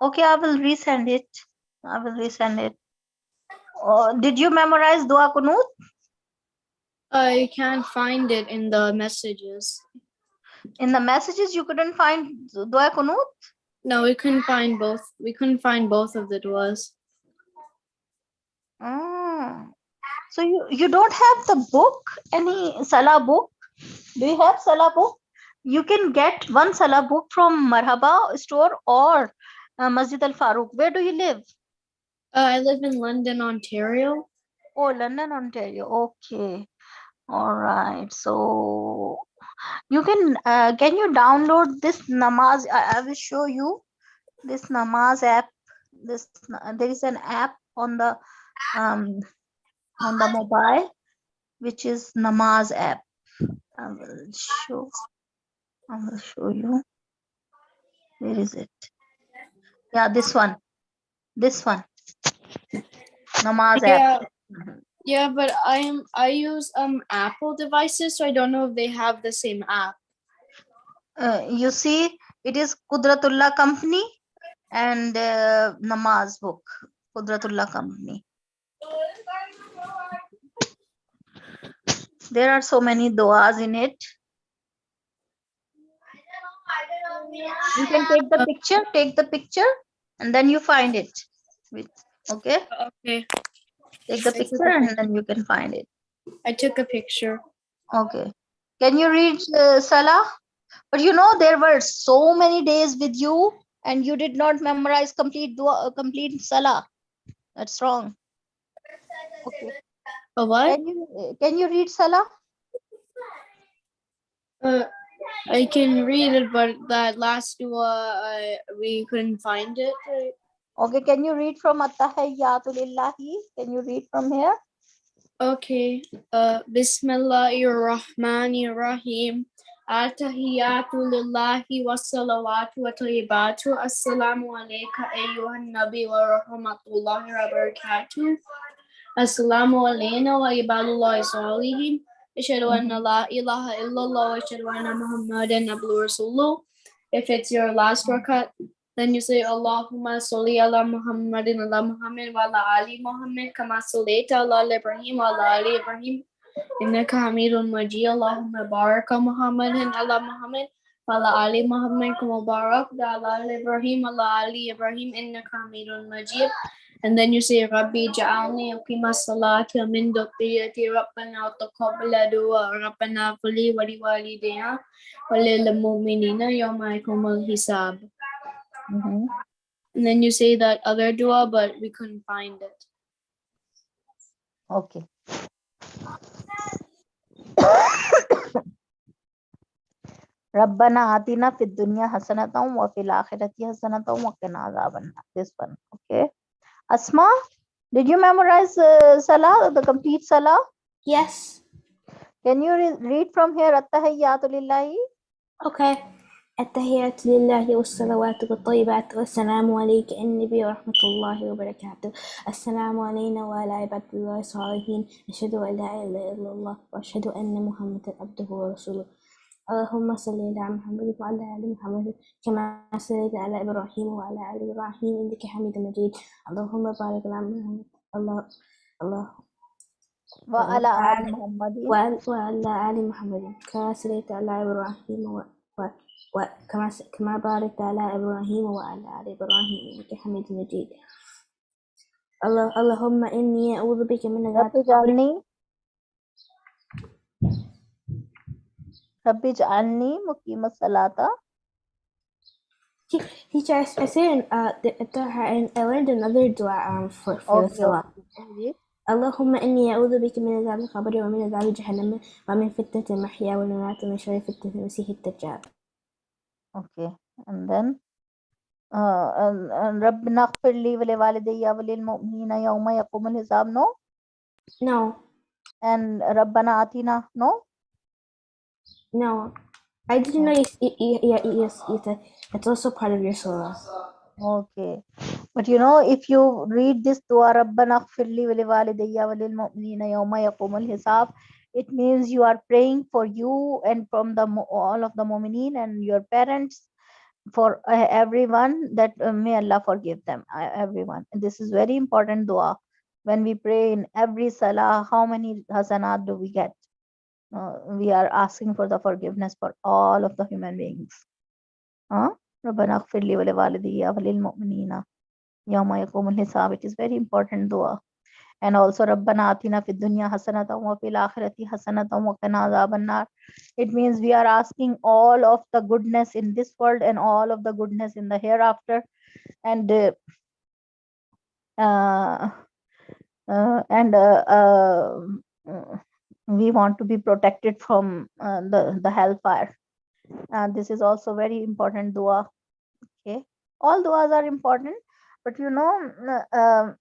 I will resend it. Did you memorize dua kunut? I can't find it in the messages. In the messages you couldn't find dua kunut? No, we couldn't find both. We couldn't find both of the duas. So you don't have the book, any Salah book? Do you have Salah book? You can get one Salah book from Marhaba store or Masjid Al Farouk. Where do you live? I live in London, Ontario. Oh, London, Ontario. Okay. All right. So you can you download this namaz? I will show you this namaz app. There is an app on the mobile, which is namaz app. I will show you. Where is it? Yeah, this one. Namaz app. Yeah, but I use Apple devices, so I don't know if they have the same app. You see, it is Qudratullah Company and Namaz book. Qudratullah Company. There are so many duas in it. You can take the picture, and then you find it. Okay? Okay. Take the picture and then you can find it. I took a picture. Okay. Can you read Salah? But you know, there were so many days with you, and you did not memorize complete dua, complete Salah. That's wrong. Okay. A what? Can you read Salah? I can read it, but that last dua, we couldn't find it. Right? Okay. Can you read from At-Tahiyyatu Lillahi? Can you read from here? Okay. Bismillahirrahmanirrahim. At-tahiyatu lillahi wassalawatu wa tayyibatu. Assalamu alayka ayyuhan nabi wa rahmatullahi wa barakatuh. Assalamu alayna wa ibadullahi salihin. Ashhadu anna la ilaha illallah wa ashhadu anna Muhammadan abduhu wa rasuluh. If it's your last rakat, then you say Allahumma salli ala Muhammadin ala Muhammad wa ala ali Muhammad kama sallaita ala Ibrahim wa ala ali Ibrahim innaka Hamidun Majid. Allahumma barik ala Muhammadin ala Muhammad wa ala ali Muhammad kama barakta ala Ibrahim wa ala ali Ibrahim innaka Hamidun Majid. And then you say Rabbi ja'alni uqima salati min dhurriyyati Rabbana taqabbal dua Rabbana fili wa liwalidayna wa lil mu'minina yawma yaqumul hisab. Mhm. And then you say that other dua, but we couldn't find it. Okay. Rabbana atina fid dunya hasanatan wa fil akhirati hasanatan wa qina adhaban nar. This one. Okay. Asma, did you memorize Salah, the complete Salah? Yes. Can you read from here? At-Tahiyyatu Lillahi. Okay. التحيات لله والصلوات والطيبات والسلام عليك النبي ورحمة الله وبركاته. السلام علينا وعلى عباد الله الصالحين. أشهد أن لا إله إلا الله وأشهد أن محمدا عبده ورسوله. اللهم صل على محمد وعلى آل محمد كما صليت على إبراهيم وعلى آل إبراهيم إنك حميد مجيد. اللهم بارك على محمد الله وعلى آل محمد وعلى آل محمد كما صليت على إبراهيم كما باركت على إبراهيم وعلى آل إبراهيم إنك حميد مجيد. اللهم إني أعوذ بك من عذاب القبر. رب اجعلني مقيم الصلاة. Teacher, I said I learned another dua for the salah. Okay. اللهم إني أعوذ بك من عذاب القبر ومن عذاب جهنم ومن فتنة المحيا والممات ومن شر فتنة المسيح الدجال. Okay. And then ربنا اغفر لي ولوالدي وللمؤمنين يوم يقوم الحساب. No. No. And ربنا آتنا. No. No. I didn't know yes, it's also part of your salah. Okay. But you know, if you read this dua ربنا اغفر لي ولوالدي وللمؤمنين يوم يقوم الحساب, it means you are praying for you and from all of the mu'mineen and your parents, for everyone, that may Allah forgive them, everyone. And this is very important dua. When we pray in every salah, how many hasanat do we get? We are asking for the forgiveness for all of the human beings. ربنا اغفر لي ولوالدي وللمؤمنين يوم يقوم الحساب. It is very important dua. And also ربنا آتنا في الدنيا حسنة وفي الآخرة حسنة وقنا عذاب النار. It means we are asking all of the goodness in this world and all of the goodness in the hereafter. And we want to be protected from the hellfire. This is also very important dua. Okay, all duas are important, but you know,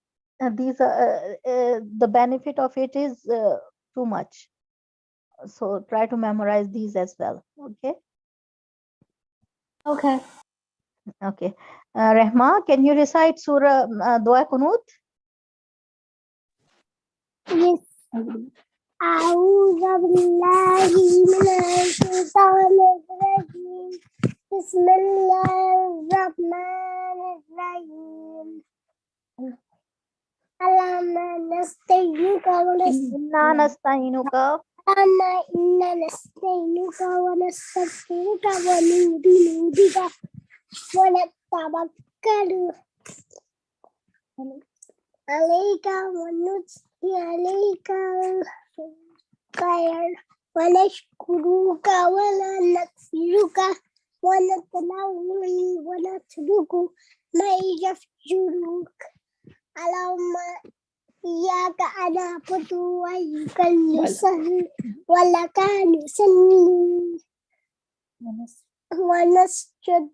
these are the benefit of it is too much. So try to memorize these as well. Okay. Okay. Okay. Rehma, can you recite Surah Dua Kunut? Yes. أعوذ بالله من الشيطان الرجيم. بسم الله الرحمن الرحيم. اللهم نستعينك إنا نستعينك اللهم إنا نستعينك ونستغفرك ونؤمن بك ونتوكل عليك ونثني عليك الخير ونشكرك ولا نكفرك ونترك ما يفجرك اللهم إياك نعبد وإياك نستعين ولك نصلي ونسجد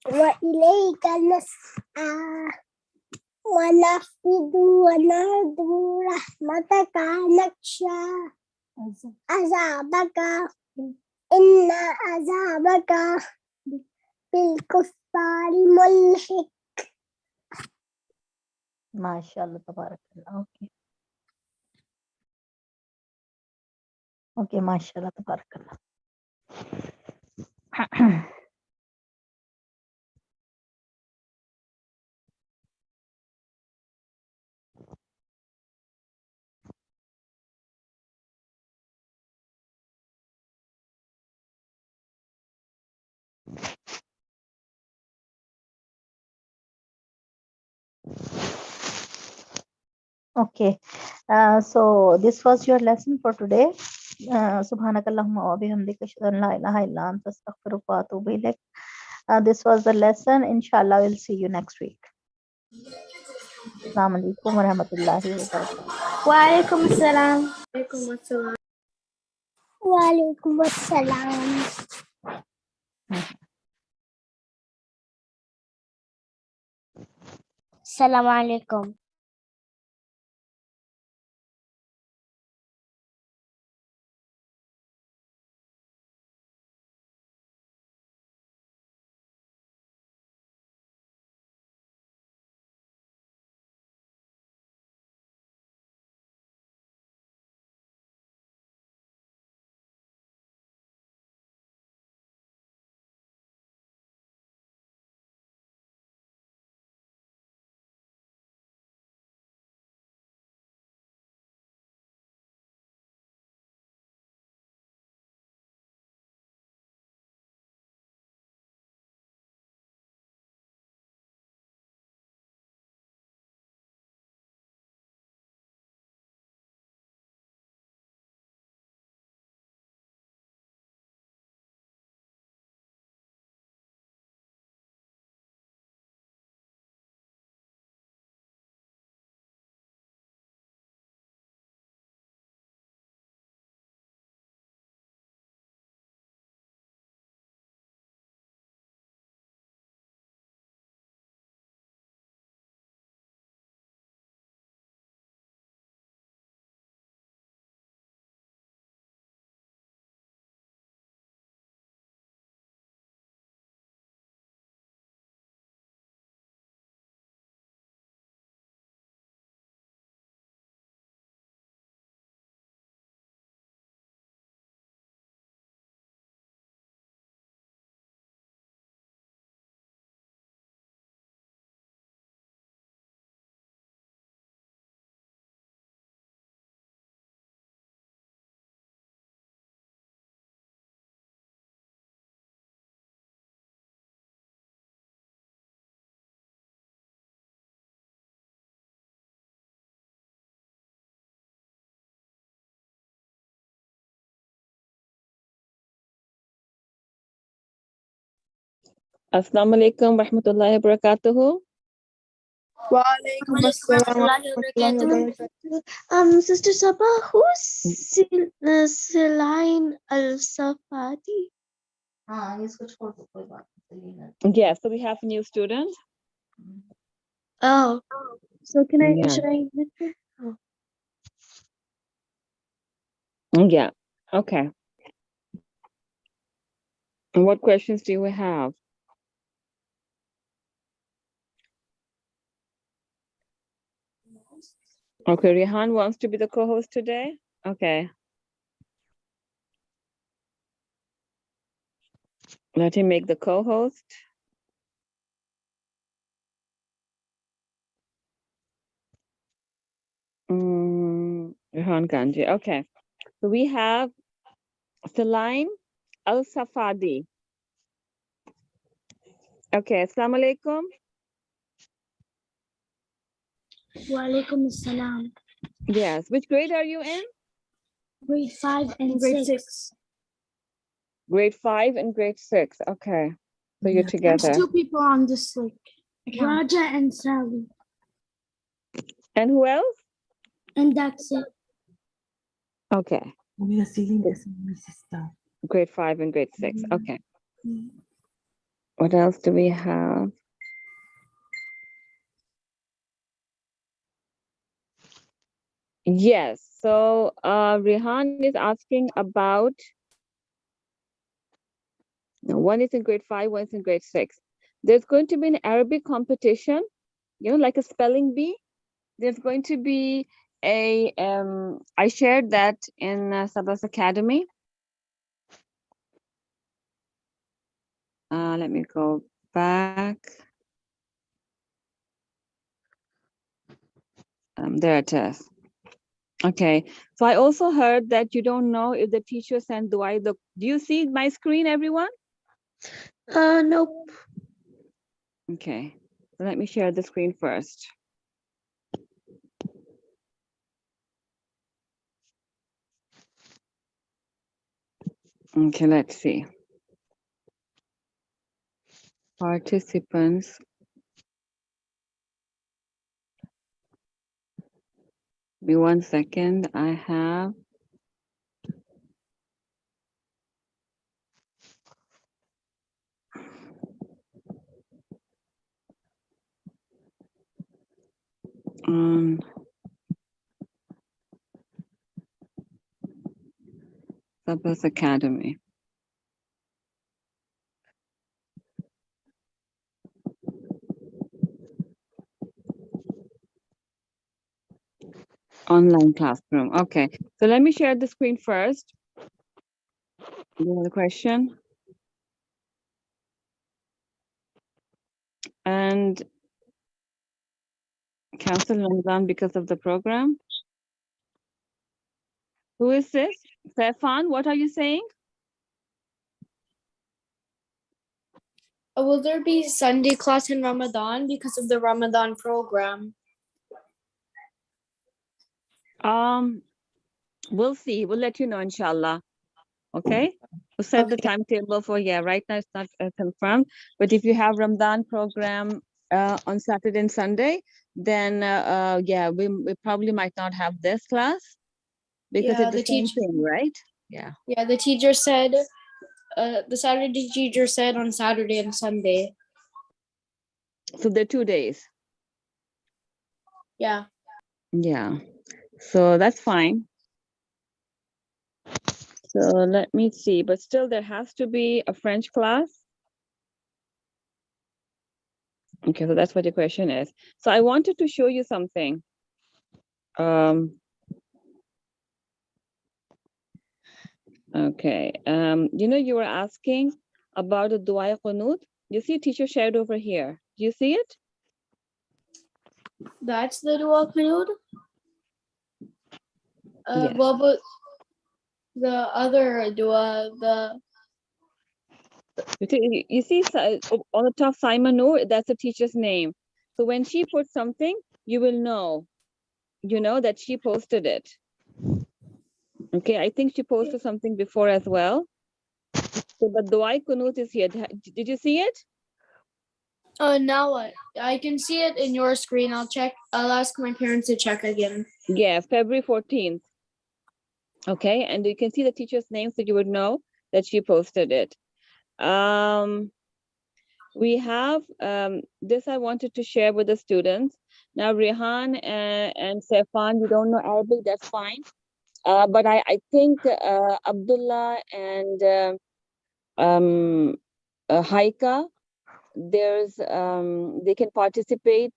وإليك نسعى ونفد ونرجو رحمتك نخشى عذابك إن عذابك بالكفار ملحق. MashaAllah, tabarakallah. Okay. Okay, MashaAllah, tabarakallah. Okay, so this was your lesson for today. Subhanakallahumma wa bihamdika ashhadu an la ilaha illa anta astaghfiruka wa atubu ilaik. This was the lesson. Inshallah, we'll see you next week. Assalamu alaikum wa rahmatullahi wa barakatuh. وعليكم السلام. وعليكم السلام. السلام عليكم. Assalamu alaikum warahmatullahi wabarakatuh. وعليكم السلام ورحمة الله وبركاته. Sister Sabah, who's Celine Al-Safadi? Yes, so we have a new student. Oh, so can I, Yeah. should I admit her? Oh. Yeah, okay. And what questions do you have? Okay, Rihan wants to be the co-host today. Okay. Let him make the co-host. Rihan Ganji. Okay. So we have Celine Al-Safadi. Okay, Assalamu alaikum. وعليكم السلام. Yes. Which grade are you in? Grade 5 and Grade 6. 6. Grade 5 and grade 6. Okay. So you're There's together. 2 people on this like account. Raja and Sally. And who else? And that's it. Okay. Grade 5 and grade 6. Okay. What else do we have? Yes. So Rehan is asking about, one is in grade 5, one is in grade 6. There's going to be an Arabic competition, like a spelling bee. There's going to be I shared that in Sabas Academy. Let me go back. There it is. Okay. So I also heard that you don't know if the teacher sent dua. Do you see my screen, everyone? Nope. Okay. So let me share the screen first. Okay, let's see. Participants. Give me 1 second. I have Sabas Academy. Online classroom. Okay. So let me share the screen first. You have a question? And cancel Ramadan because of the program. Who is this? Stefan, what are you saying? Will there be Sunday class in Ramadan because of the Ramadan program? We'll see. We'll let you know, inshallah. Okay. We'll set the timetable for, right now it's not confirmed. But if you have Ramadan program on Saturday and Sunday, then we probably might not have this class because Yeah, it's the same thing, right? Yeah. Yeah, the teacher said, the Saturday teacher said on Saturday and Sunday. So they're 2 days. Yeah. Yeah. So that's fine. So let me see, but still there has to be a French class. Okay, so that's what the question is. So I wanted to show you something. Okay, you were asking about the Dua Qunut. You see teacher shared over here. Do you see it? That's the dua qunut? Yes. What about the other dua, You see on the top Simon Noor, that's the teacher's name. So when she puts something, you will know, that she posted it. Okay, I think she posted something before as well. So the Dua Qunut is here. Did you see it? now what? I can see it in your screen. I'll ask my parents to check again. Yeah, February 14th. Okay, and you can see the teacher's name, so you would know that she posted it. We have this I wanted to share with the students. Now, Rehan and Saifan, you don't know Arabic, that's fine. But I think Abdullah and Haika, they can participate.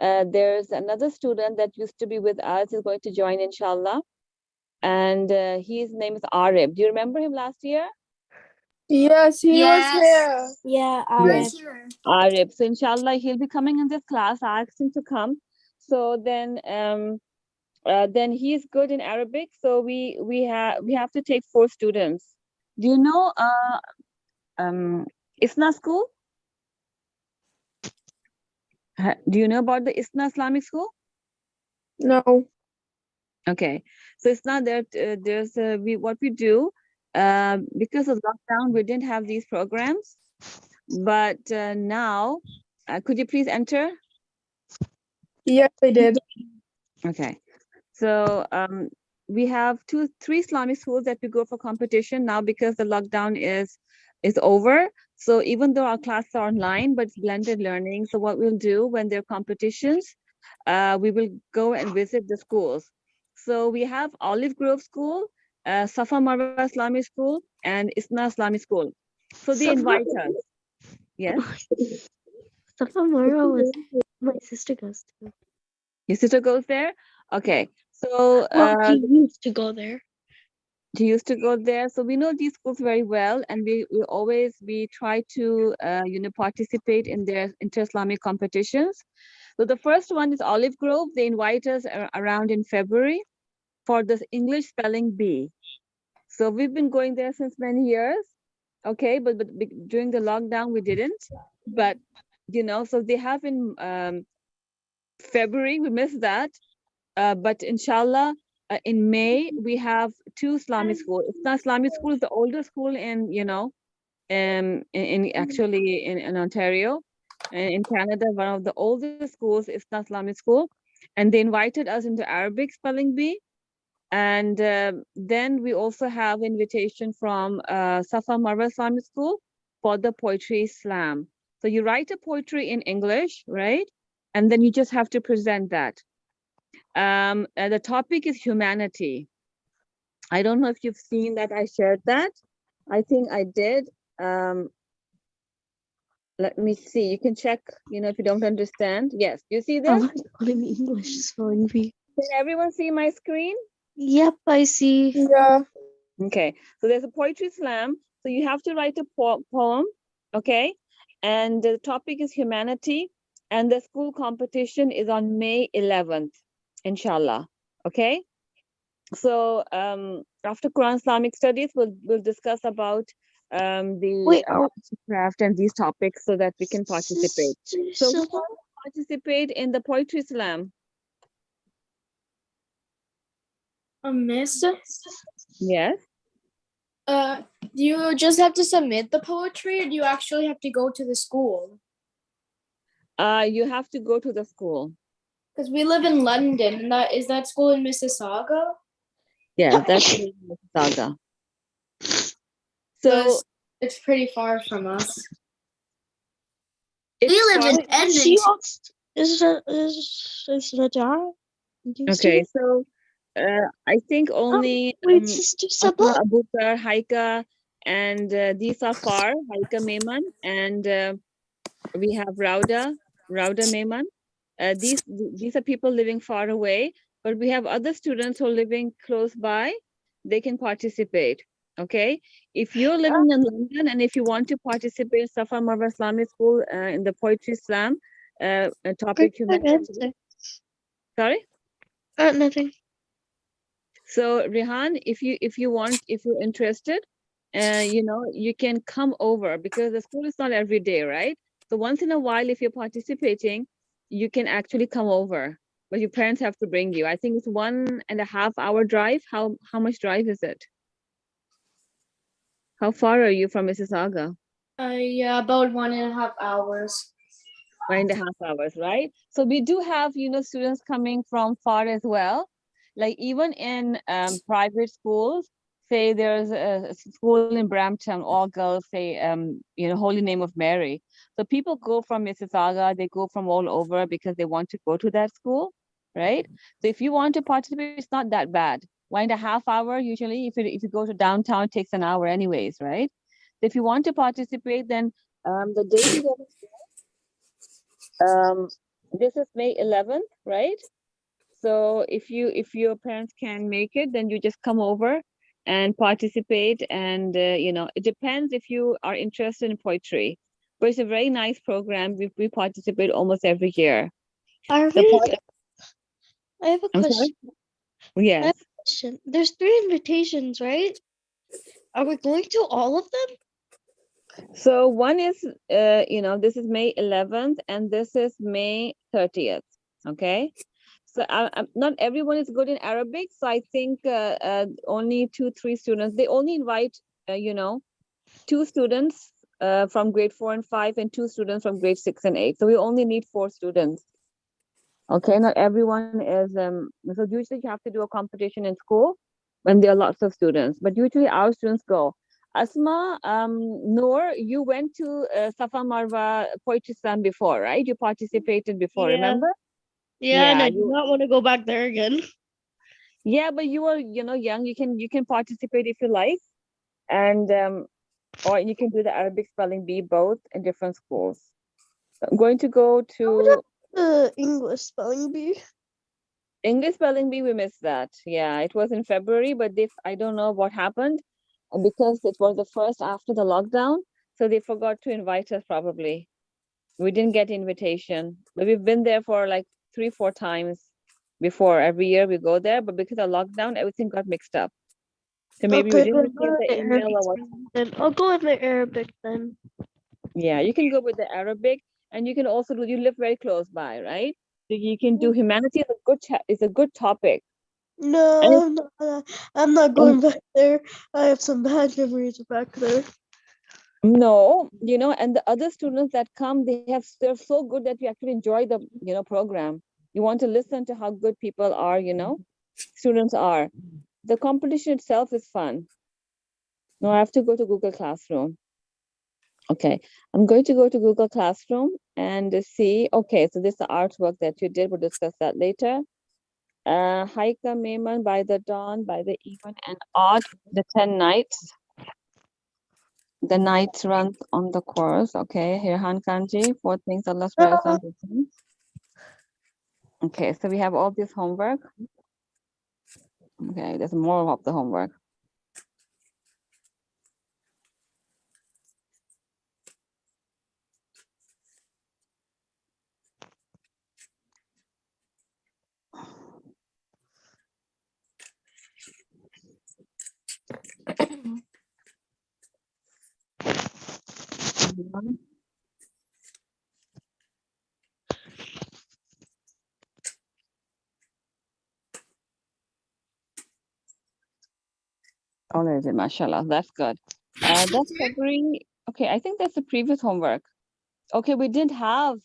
There's another student that used to be with us, is going to join, inshallah. And his name is Arif. Do you remember him last year? Yes, he was here. Yeah, Yes. Arif. So inshallah, he'll be coming in this class. I asked him to come. So then he is good in Arabic. So we have to take 4 students. Do you know ISNA school? Do you know about the ISNA Islamic school? No. Okay, so it's not that there's what we do because of lockdown we didn't have these programs, but now could you please enter? Yes, I did. Okay, so we have three Islamic schools that we go for competition now because the lockdown is over. So even though our classes are online, but it's blended learning. So what we'll do when there are competitions, we will go and visit the schools. So we have Olive Grove School, Safa Marwa Islamic School, and Isna Islamic School. So they invite us. Yes. Safa Mara was my sister goes to. Your sister goes there? Okay. So Well, he used to go there. she used to go there. So we know these schools very well, and we try to participate in their inter-Islamic competitions. So the first one is Olive Grove. They invite us around in February for the English spelling bee. So we've been going there since many years. Okay, but during the lockdown we didn't. But so they have in February. We missed that. But inshallah, in May we have two Islamic schools. It's Islamic school is the older school in actually in Ontario, in Canada. One of the oldest schools is Islamic school, and they invited us into Arabic spelling bee. And then we also have invitation from Safa Marwa Islamic School for the poetry slam. So you write a poetry in English, right? And then you just have to present that. The topic is humanity. I don't know if you've seen that I shared that. I think I did. Let me see. You can check, if you don't understand. Yes, you see I this? want to put in English spelling bee. Can everyone see my screen? Yep, I see. Yeah. Okay, so there's a poetry slam. So you have to write a poem, okay? And the topic is humanity. And the school competition is on May 11th, inshallah. Okay? So after Quran Islamic studies, we'll discuss about the Wait, craft and these topics so that we can participate. So who Sister, wants to participate in the poetry slam? Miss, Yes. do you just have to submit the poetry, or do you actually have to go to the school? You have to go to the school. Because we live in London, and that school in Mississauga? Yes, that's Mississauga. So it's pretty far from us. it's We live in far- she Edmonton. wants is Rajar? Okay, so I think only Wait, Sister Asma, Sabah. Abukar, Haika, and these are far, Haika Mehman, and we have Rauda Mehman. These are people living far away, but we have other students who are living close by. They can participate. Okay, if you're living in London and if you want to participate, Safa Marwa Islamic School in the poetry slam topic humanity. Sorry. Nothing. So Rehan, if you're interested, you can come over because the school is not every day, right? So once in a while, if you're participating, you can actually come over, but your parents have to bring you. I think it's 1.5 hour drive. How much drive is it? How far are you from Mississauga? Yeah, about 1.5 hours. 1.5 hours, right? So we do have, students coming from far as well. Like even in private schools, say there's a school in Brampton, all girls, say, Holy Name of Mary. So people go from Mississauga, they go from all over because they want to go to that school, right? So if you want to participate, it's not that bad. 1.5 hour usually, if you go to downtown, it takes an hour anyways, right? So if you want to participate, then the date this is May 11th, right? So if your parents can make it, then you just come over and participate. And it depends if you are interested in poetry. But it's a very nice program. We participate almost every year. I have a I'm question. sorry? Yes. There's 3 invitations, right? Are we going to all of them? So one is, this is May 11th and this is May 30th. Okay. So not everyone is good in Arabic. So I think only 2-3 students. They only invite, 2 students from grade 4 and 5 and 2 students from grade 6 and 8. So we only need 4 students. Okay, not everyone is. So usually you have to do a competition in school when there are lots of students. But usually our students go. Asma, Noor, you went to Safa Marwa Poetry Slam before, right? You participated before, Yeah. remember? Yeah, and Yeah, I do not want to go back there again. Yeah, but you are, young. You can participate if you like, and or you can do the Arabic spelling bee both in different schools. So I'm going to go to The English spelling bee. English spelling bee. We missed that. Yeah, it was in February, but I don't know what happened, because it was the first after the lockdown, so they forgot to invite us probably. We didn't get invitation, but we've been there for like 3-4 times before. Every year we go there, but because of lockdown, everything got mixed up. So maybe we Okay, didn't we'll go receive with the the email Arabic or what. spelling then. I'll go with the Arabic then. Yeah, you can go with the Arabic, and you can also do. You live very close by, right? So you can do humanity. Is a good is a good topic. No, And, I'm not and going back there. I have some bad memories back there. no, and the other students that come, they're so good that you actually enjoy the program. You want to listen to how good people are. Students are. The competition itself is fun. No, I have to go to Google Classroom. Okay, I'm going to go to Google Classroom and see. Okay, so this is the artwork that you did. We'll discuss that later. Haika Maiman, by the dawn, by the even and odd, the 10 nights. The night runs on the course. Okay, Hirhan Kanji, 4 things Allah swears on the things. Okay, so we have all this homework. Okay, there's more of the homework. Oh, there's it, mashallah. That's good. That's February. Okay, I think that's the previous homework. Okay, we didn't have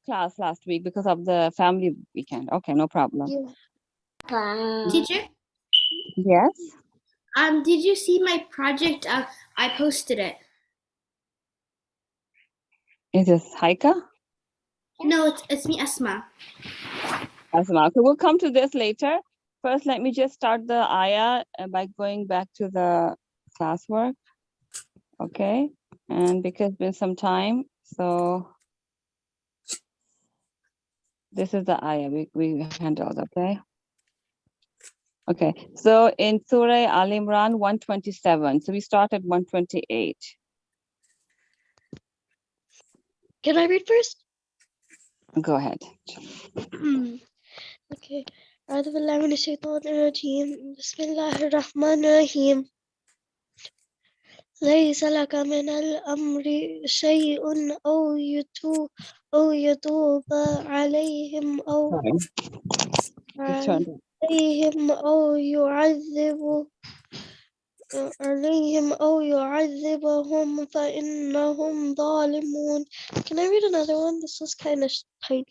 class last week because of the family weekend. Okay, no problem. Yeah. Teacher, Yes, did you see my project? I posted it. is this Haika? No, it's me, Asma. Asma. Okay, we'll come to this later. First, let me just start the ayah by going back to the classwork. Okay, and because it's been some time, so this is the ayah we handled. Okay. Okay, so in Surah Al Imran 127, so we start at 128. Can I read first? Go ahead. Okay. أعوذ بالله من الشيطان الرجيم. بسم الله الرحمن الرحيم. ليس لك من الأمر شيء أو يتوب عليهم Sorry, just turned it. أو يعذبهم فإنهم ظالمون. Can I read another one? This is kind of tiny.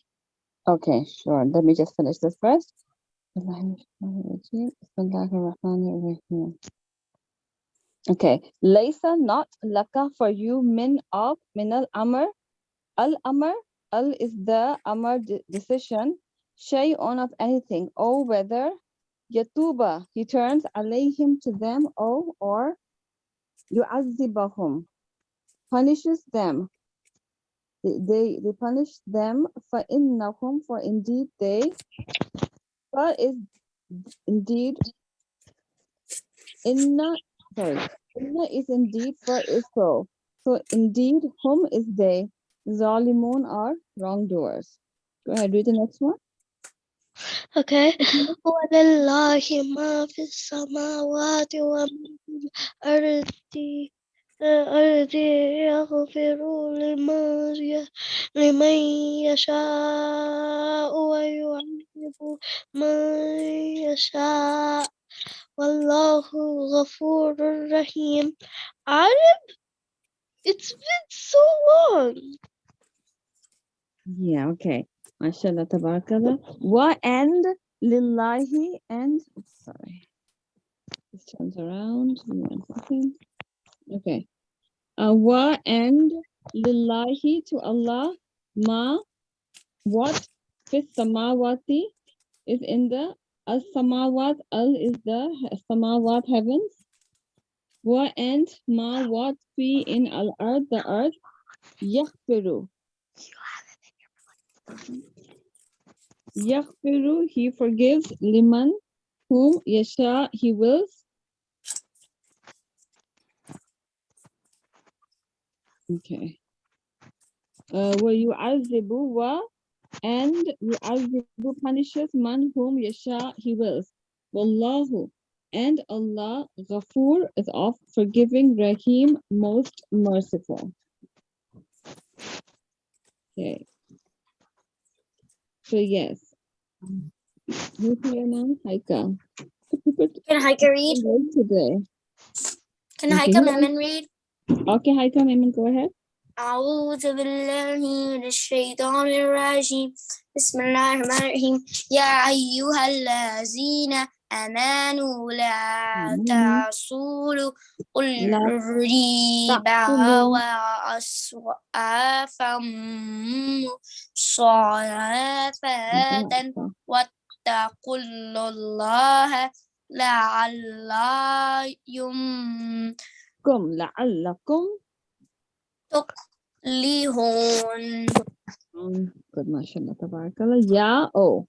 Okay, sure. Let me just finish this first. Okay, Laysa, not laka for you, min al amr. Al amr, al is the amr decision. Shay'un of anything. Oh, whether yatuba, he turns alayhim to them. Oh, or yu'azzibahum, punishes them. They punish them for innahum, for indeed they, for is indeed inna, sorry, inna is indeed, for is so. So indeed, whom is they? Zalimun are wrongdoers. Go ahead, read the next one. Okay. ولله ما في السماوات وما في الأرض يغفر لمن يشاء من يشاء والله غفور رحيم. Arab, it's been so long. Yeah, okay. MashaAllah, tabarakallah. Wa and lillahi and sorry. This turns around. Give me 1 second. Okay. Wa and lillahi to Allah. Ma what fis samawati is in the al samawat. Al is the samawat heavens. Wa and ma what fi in al earth the earth. Yaghfiru. Yaghfiru, he forgives. Liman, whom yasha, he wills. Okay. Wa yu'azibu wa and yu'azibu punishes man whom yasha, he wills. Wallahu, and Allah Ghafoor is of forgiving, Rahim, most merciful. Okay. So yes. Who's here now? Haika. Can Haika read? Today. Can Okay, Haika who else? Maiman read? Okay, Haika, Maiman, go ahead. أعوذ بالله من الشيطان الرجيم بسم الله الرحمن الرحيم يا أيها الذين آمنوا لا تعصوا الربا وأصحابا صلاة واتقوا الله لعلكم تفلحون. Good, mashallah, tabarakallah. Ya, oh.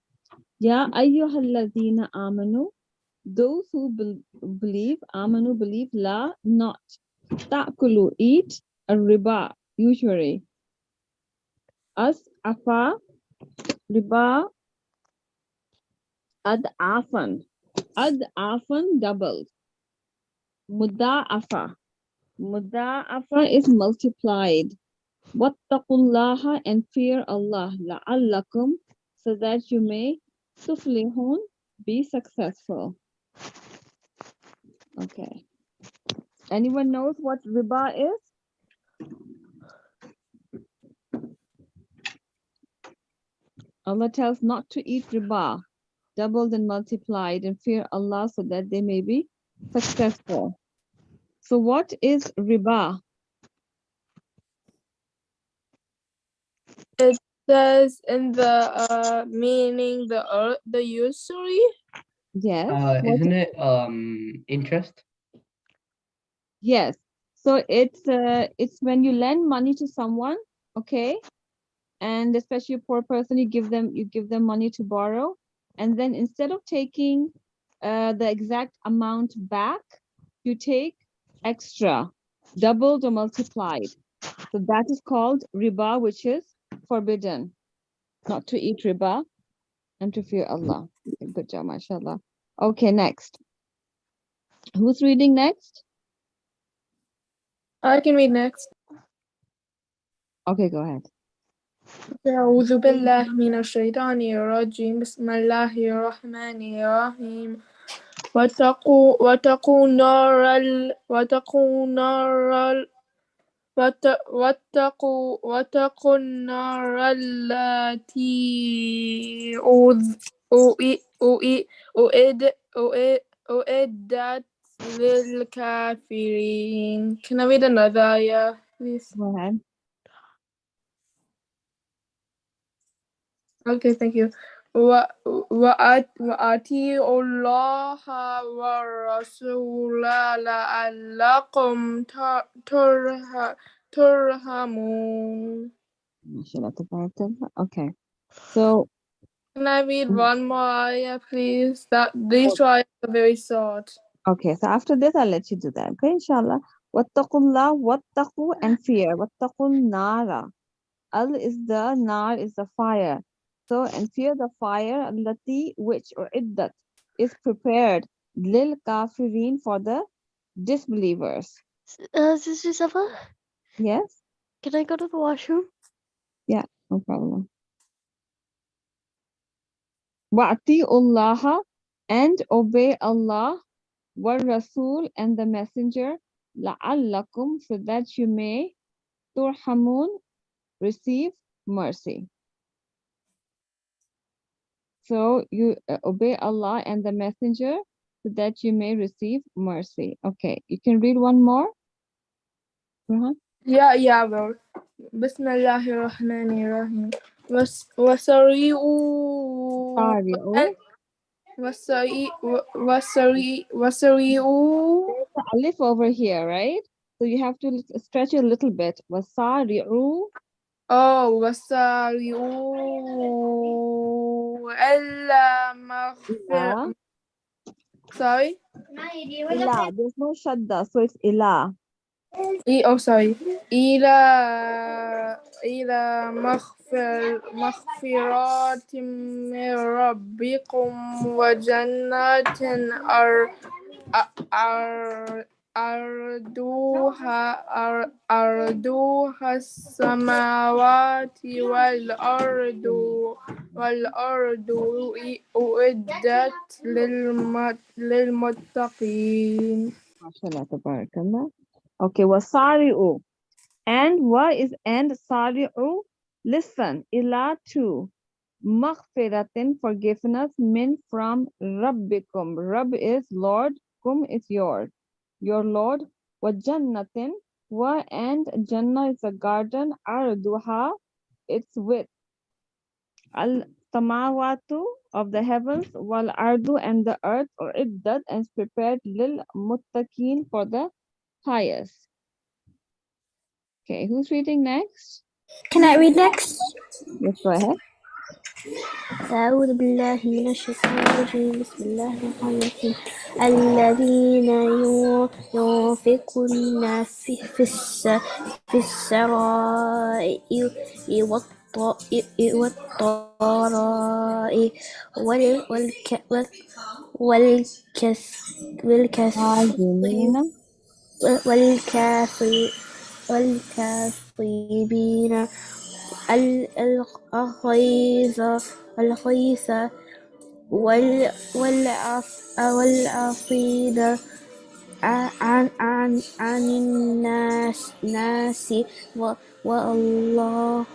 Ya ayyuhalladhina amanu. Those who believe, amanu, believe, la, not. Ta'kulu, eat, riba, usury. As, afa, riba, ad, afan. Ad, afan, doubled. Muda'afa. Muda'afa is multiplied. Wattaqullaha and fear Allah. La'allakum, so that you may tuflihun, be successful. Okay. Anyone knows what riba is? Allah tells not to eat riba, doubled and multiplied, and fear Allah so that they may be successful. So what is riba? It says in the meaning the usury. Yes. Isn't it interest? Yes. So it's when you lend money to someone, okay? And especially a poor person, you give them money to borrow, and then instead of taking the exact amount back, you take extra, doubled or multiplied. So that is called riba, which is forbidden. Not to eat riba and to fear Allah. Okay, good job, mashallah. Okay, next. Who's reading next? I can read next. Okay, go ahead. أعوذ بالله من الشيطان الرجيم بسم الله الرحمن الرحيم واتقوا النار التي أعدت للكافرين. Can I read another ayah, please? Go ahead. Okay, thank you. وأطيعوا الله والرسول لعلكم ترحمون. Mashallah, tabarakallah. Okay. So Can I read one more ayah, please? These two ayahs are very short. okay, so after this, I'll let you do that. Okay, inshallah. Wattaqullah, wattaqu and fear. Wattaqun nara. Al is the nar is the fire. So and fear the fire allati which or iddat is prepared lil kafirin for the disbelievers. Sister Safa, Yes? can I go to the washroom? Yeah, no problem. وَأَطِيعُوا and obey Allah, وَالرَّسُولَ and the messenger, لَعَلَّكُمْ so that you may تُرْحَمُونَ receive mercy. So you obey Allah and the messenger so that you may receive mercy. Okay, you can read one more. Yeah, bro. Bismillahirrahmanirrahim. وسريعوا سارعوا. وسريعوا There's an alif over here, right? So you have to stretch it a little bit. وسارعوا. وسارعوا إلا مغفر. إلى. Sorry. إلى. There's no shadda, so it's إلى. Sorry. إلى مغفرات من ربكم وجنات أرضها السماوات والأرض أعدت للمتقين. MashaAllah, tabarakallah. Okay, wasari'u. And what is and sari'u? Listen, ila to. Maghfiratin, forgiveness, min from Rabbikum. Rabb is Lord, kum is your Lord. Wa jannatin, wa and Jannah is a garden, arduha, its width. Al samawatu of the heavens, wal ardu and the earth, or iddat and is prepared lil muttaqin for the pious. Okay, who's reading next? Can I read next? Yes, go ahead. أعوذ بالله من الشيطان الرجيم بسم الله الرحمن الرحيم الذين ينفقون في السراء والضراء والكاظمين Azimina. والكاظمين الغيظ والعافين عن الناس والله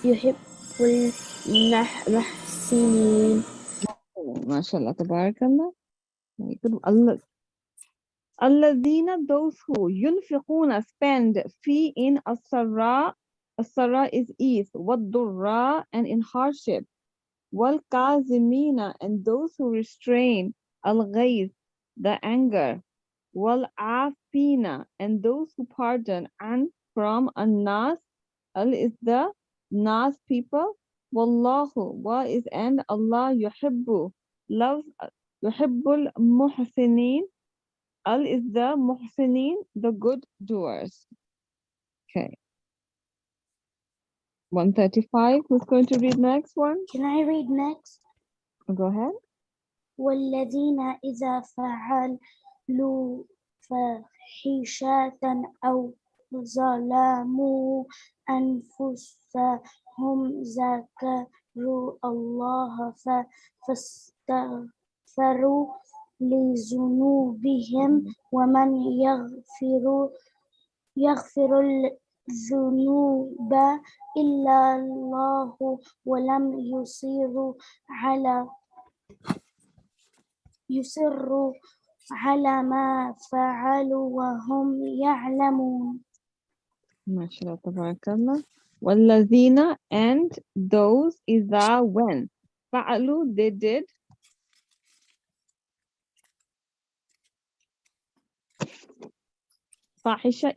يحب يحب المحسنين. MashaAllah, tabarakallah. Very good. Allah. Alladina, those who yunfiquna spend fi in asara. Asara is ease. Waddurra and in hardship. Wal kazimina and those who restrain. Al ghayz, the anger. Wal afina and those who pardon. And from an-nas, al is the nas people. Wallahu, wa is and Allah yuhibbu, loves, yuhibbul muhsinin. Al is the muhsinin, the good doers. Okay. 135. Who's going to read next one? Can I read next? Go ahead. والذين إذا فعلوا فاحشة أو ظلموا أنفسهم ذكروا الله فاستغفروا لذنوبهم ومن يغفر الذنوب إلا الله ولم يصروا على ما فعلوا وهم يعلمون. MashaAllah, tabarakallah. Wallazina and those إذا when. Fa'alu, they did. Fahisha,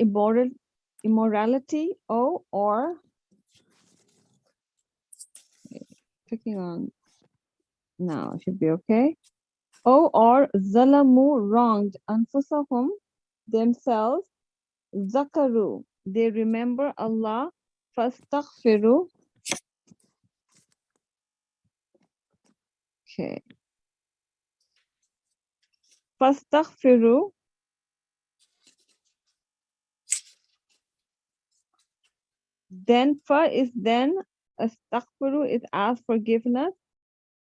immorality, or clicking on now should be okay. Or zalamu, wronged, anfusahum, themselves, zakaru, they remember Allah, fastaghfiru. Okay. Fastaghfiru. Then fa is then, astaghfiru is ask forgiveness,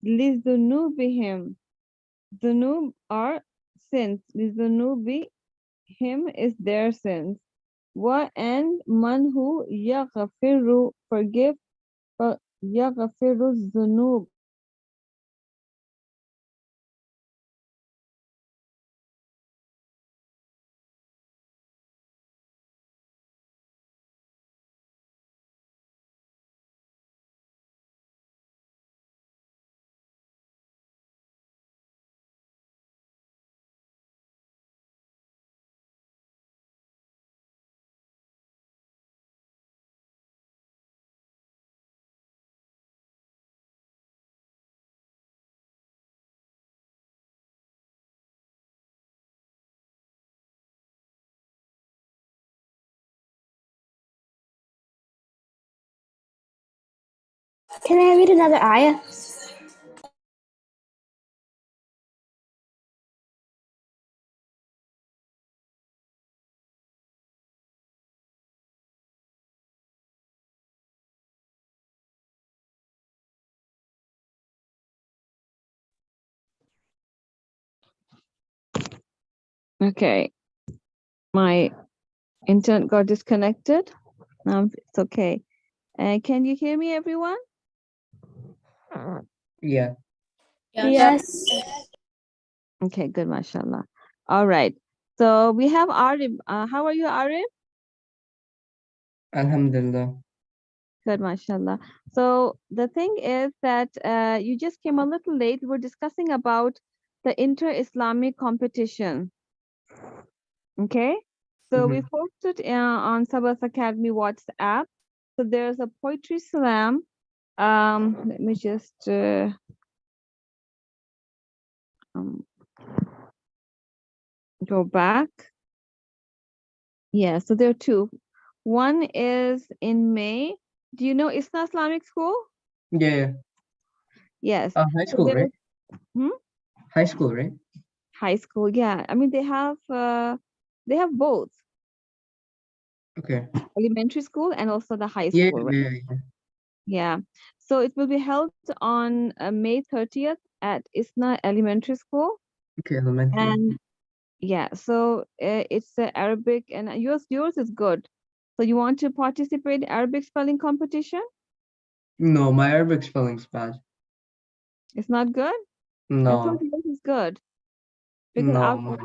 lizunubihim. Zunub are sins. Lizunubi him is their sins. Wa and man who yaghfiru forgive, yaghfiru zunub. Can I read another ayah? Okay, my internet got disconnected. It's okay. Can you hear me, everyone? Yeah. Yes. Okay, good, mashallah. All right. So we have Arif. How are you, Arif? Alhamdulillah. Good, mashallah. So the thing is that you just came a little late. We're discussing about the inter-Islamic competition. Okay. So we posted on Sabbath Academy WhatsApp. So there's a poetry slam. Let me just go back. Yeah, so there are two. One is in May. Do you know Isna Islamic School? Yeah. Yes. High So school, there's right? High school, right? high school. Yeah. I mean, they have both Okay. elementary school and also the high Yeah, school, right? yeah. Yeah. So it will be held on May 30th at Isna Elementary School. Okay, elementary. And yeah, so it's Arabic, and yours is good. So you want to participate in Arabic spelling competition? No, my Arabic spelling's bad. It's not good? I thought No, yours is good. Because no.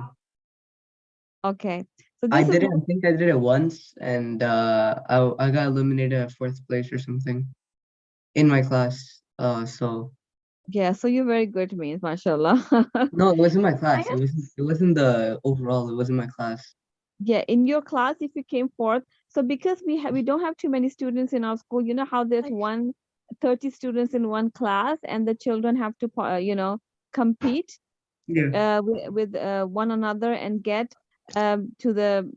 okay. So I this is did it. I think I did it once, and I got eliminated at 4th place or something in my class. So yeah, so you're very good, means mashallah. no, it was in my class. It wasn't the overall. It was in my class. Yeah, in your class, if you came forth, so because we don't have too many students in our school, you know how there's 30 students in one class and the children have to compete Yeah. with one another and get to the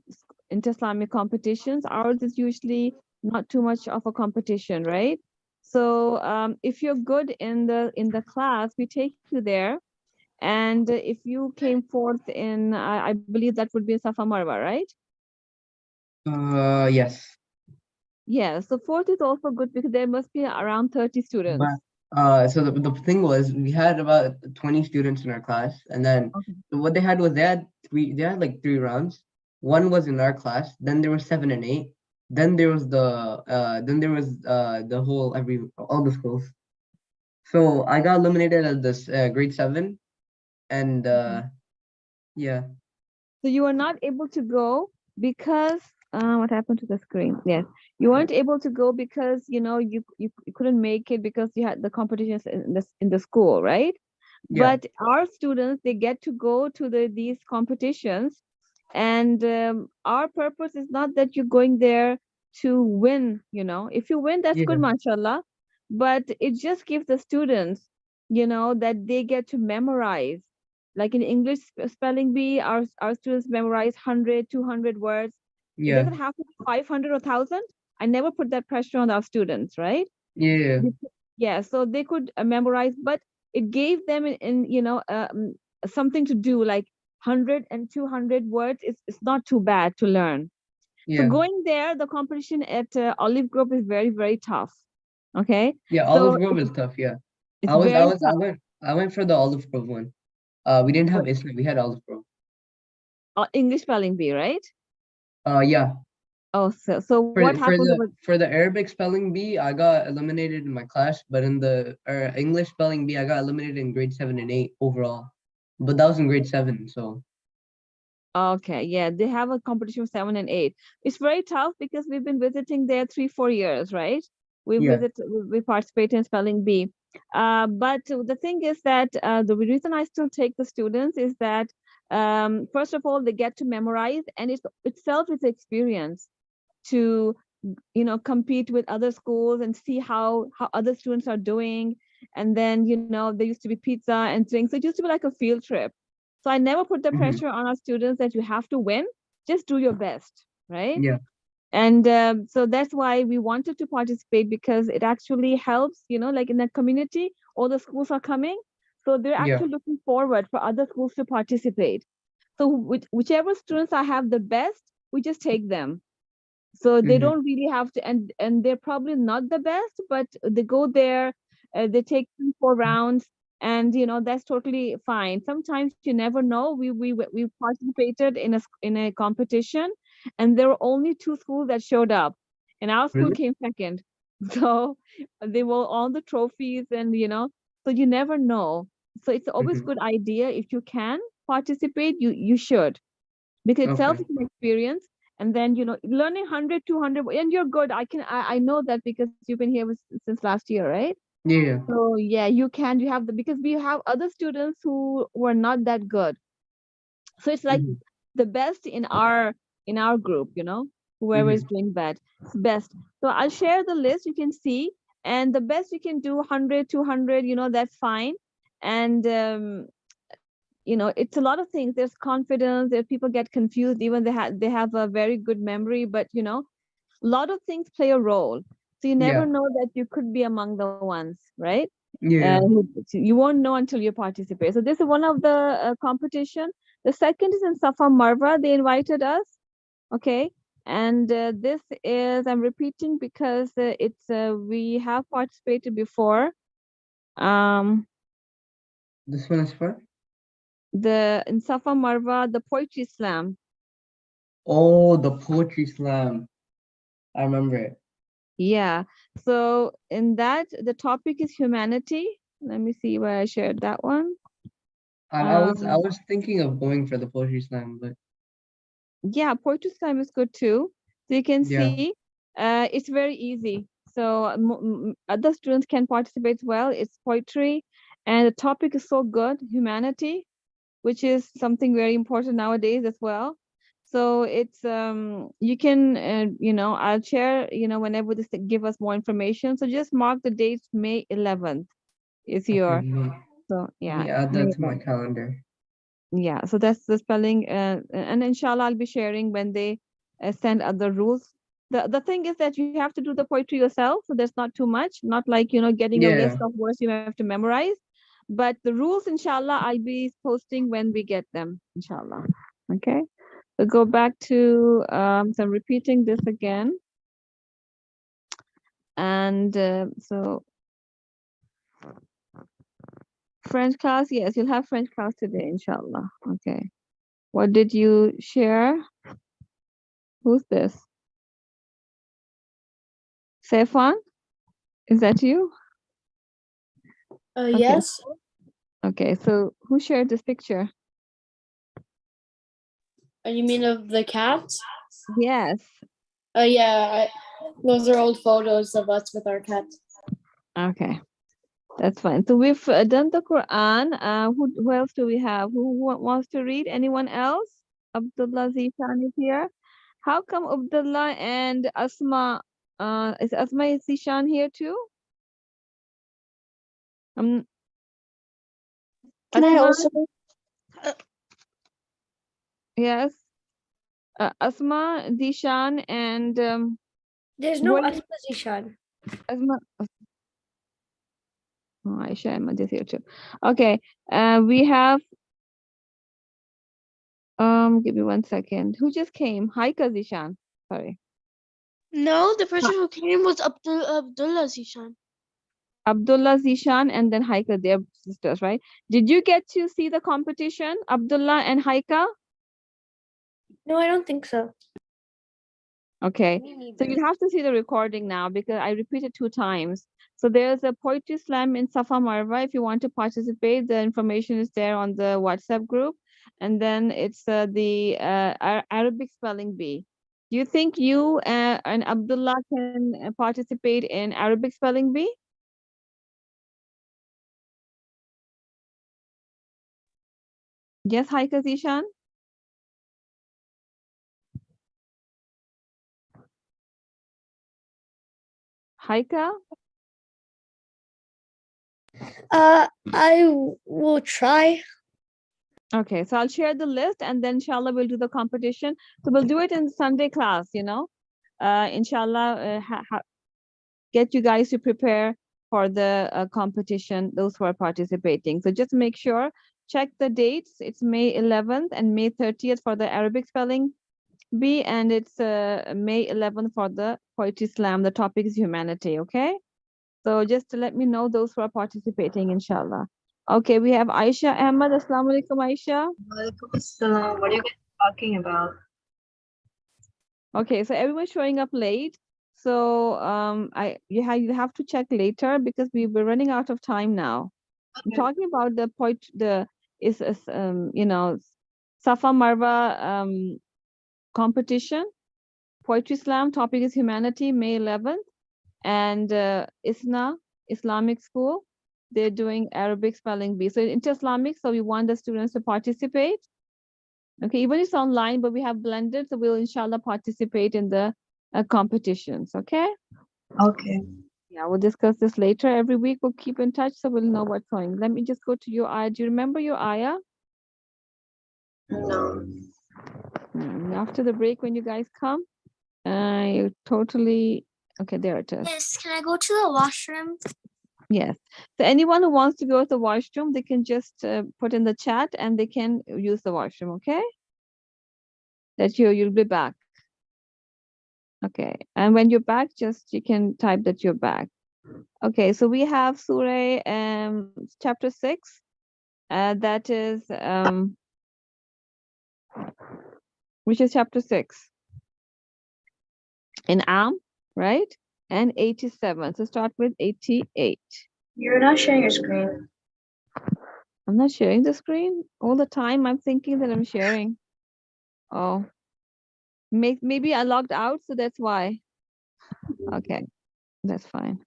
inter-Islamic competitions. Ours is usually not too much of a competition, right? So if you're good in the class, we take you there. And if you came forth in, I believe that would be Safa Marwa, right? Yes. Yeah, so fourth is also good because there must be around 30 students. But so the thing was we had about 20 students in our class, and then Okay. what they had was they had like 3 rounds. One was in our class, then there was 7 and 8, then there was the whole all the schools. So I got eliminated at this grade 7, and yeah. So you were not able to go because what happened to the screen? Yes, you weren't able to go because you couldn't make it because you had the competitions in the school, right? Yeah. But our students, they get to go to these competitions, and our purpose is not that you're going there to win. If you win, that's good, Yeah. mashallah. But it just gives the students, that they get to memorize. Like in English spelling bee, our students memorize 100, 200 words. It Yeah. doesn't have to be 500 or 1,000. I never put that pressure on our students, right? Yeah. Yeah, so they could memorize, but it gave them something to do, like 100 and 200 words. It's not too bad to learn. So Yeah. going there, the competition at Olive Grove is very, very tough. Okay. Yeah, So Olive Grove is tough. Yeah. it's I was, I very was, tough. I went for the Olive Grove one. We didn't have Islam. We had Olive Grove. English spelling bee, right? Yeah. Oh, so what For happened the over? for the Arabic spelling bee, I got eliminated in my class, but in the English spelling bee, I got eliminated in grade 7 and 8 overall. But that was in grade 7, so Okay, yeah, they have a competition of 7 and 8. It's very tough because we've been visiting there 3, 4 years, right? yeah. We participate in spelling bee. But the thing is that the reason I still take the students is that first of all, they get to memorize, and it's itself is experience to compete with other schools and see how other students are doing. And then there used to be pizza and drinks, so it used to be like a field trip. So I never put the Hmm. pressure on our students that you have to win, just do your best, right? Yeah. And so that's why we wanted to participate, because it actually helps, like in the community, all the schools are coming, so they're Yeah. actually looking forward for other schools to participate. So whichever students I have the best, we just take them. So they Hmm. don't really have to, and they're probably not the best, but they go there, they take 3, 4 rounds, and that's totally fine. Sometimes you never know. We participated in a competition, and there were only 2 schools that showed up, and our school Really? came second. So they were all the trophies, and so you never know. So it's always Hmm. good idea, if you can participate, you should, because itself Okay. is an experience. And then learning 100, 200, and you're good. I know that because you've been here since last year, right? Yeah. So yeah, you have because we have other students who were not that good. So it's like Hmm. the best in our group, whoever is Hmm. doing bad, it's best. So I'll share the list, you can see, and the best you can do 100, 200, that's fine. And it's a lot of things. There's confidence, there people get confused, even they have a very good memory, but a lot of things play a role. So you never Yeah. know that you could be among the ones, right? Yeah. You won't know until you participate. So this is one of the competition. The second is in Safa Marwa. They invited us. Okay. And this is, I'm repeating because it's we have participated before. Um, This one is for? the in Safa Marwa, the poetry slam. Oh, the poetry slam. I remember it. Yeah. So in that, the topic is humanity. Let me see where I shared that one. I was thinking of going for the poetry slam, but Yeah, poetry slam is good too. So you can yeah. see, it's very easy. So other students can participate well. It's poetry, and the topic is so good, humanity, which is something very important nowadays as well. So it's you can I'll share whenever this give us more information. So just mark the dates. May 11th is Okay, your, let so me yeah, add that May to my 11th. calendar. Yeah, so that's the spelling, and inshallah I'll be sharing when they send other rules. The thing is that you have to do the poetry yourself, so there's not too much, not like getting a list Yeah. of words you have to memorize. But the rules, inshallah, I'll be posting when we get them, inshallah. Okay, so go back to so I'm repeating this again. And so French class, yes, you'll have French class today, inshallah. Okay, what did you share? Who's this? Stefan? Is that you? Okay. Yes. Okay. So who shared this picture? You mean of the cat? Yes. Yeah. Those are old photos of us with our cat. Okay. That's fine. So we've done the Quran. Who else do we have? Who wants to read? Anyone else? Abdullah Zishan is here. How come Abdullah and Asma? Is Asma Zishan here too? Um, Can I Asma? also? Yes. Asma Zishan and There's no what? position. Asma. Oh, Aisha Ahmad is here too. Okay. We have. Give me 1 second. Who just came? Hi, Kazishan. Sorry. No, the person who came was Abdullah Zishan. Abdullah, Zishan, and then Haika, they're sisters, right? Did you get to see the competition, Abdullah and Haika? No, I don't think so. Okay, so you'll have to see the recording now because I repeated 2 times. So there's a poetry slam in Safa Marwa. If you want to participate, the information is there on the WhatsApp group. And then it's the Arabic spelling bee. Do you think you and Abdullah can participate in Arabic spelling bee? Yes, Haika, Zishan? Haika? I will try. Okay, so I'll share the list and then inshallah we'll do the competition. So we'll do it in Sunday class, you know. Inshallah, get you guys to prepare for the competition, those who are participating. So just make sure, check the dates. It's May 11th and May 30th for the Arabic spelling bee, and it's May 11th for the poetry slam. The topic is humanity, okay? So just to let me know those who are participating, inshallah. Okay, we have Aisha Ahmad. Assalamu alaikum, Aisha. Walaikum assalam. What are you guys talking about? Okay, so everyone's showing up late. So you have to check later because we're running out of time now. I'm talking about the you know, Safa Marwa competition. Poetry slam topic is humanity, May 11th, and ISNA Islamic School. They're doing Arabic spelling bee. So inter-Islamic, so we want the students to participate. Okay, even if it's online, but we have blended, so we'll inshallah participate in the competitions, okay? Okay. Yeah, we'll discuss this later. Every week we'll keep in touch so we'll know what's going. Let me just go to your ayah. Do you remember your ayah? No. After the break when you guys come, you totally, okay, there it is. Yes, can I go to the washroom? Yes. So anyone who wants to go to the washroom, they can just put in the chat and they can use the washroom, okay? That you'll be back. Okay. And when you're back, just you can type that you're back. Okay, so we have Surah chapter 6. That is which is chapter 6 in right? And 87. So start with 88. You're not sharing your screen. I'm not sharing the screen all the time. I'm thinking that I'm sharing. Oh, maybe I logged out, so that's why. Okay, that's fine.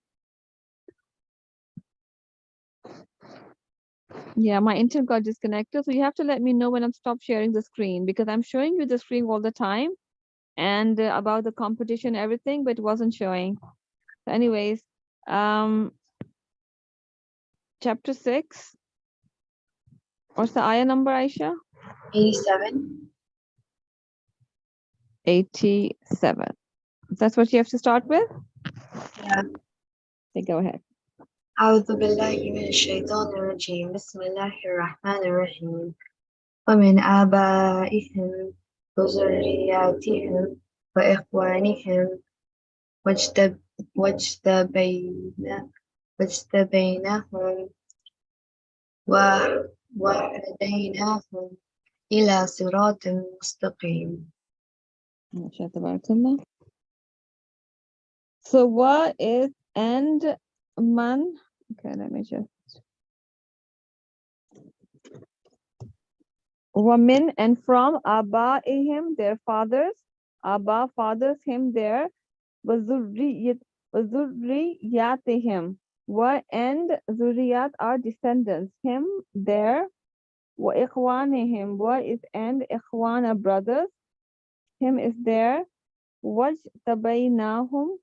Yeah, my internet got disconnected, so you have to let me know when I'm stopped sharing the screen because I'm showing you the screen all the time and about the competition, everything, but it wasn't showing. So anyways, chapter 6. What's the ayah number, Aisha? 87. 87. That's what you have to start with? Yeah. Okay, go ahead. أعوذ بالله من الشيطان الرجيم. بسم الله الرحمن الرحيم. ومن آبائهم وذرياتهم وإخوانهم واجتبيناهم وهديناهم إلى صراط مستقيم. So what is and man? Okay, let me just. Women and from Aba'ihim, their fathers. Abba, fathers, him, their. Wazurriyatihim. Wa and zuriyat are descendants. Him, their. Wa ikhwanihim. Wa is and ikhwana brothers. Him is their. Wajtabainahum.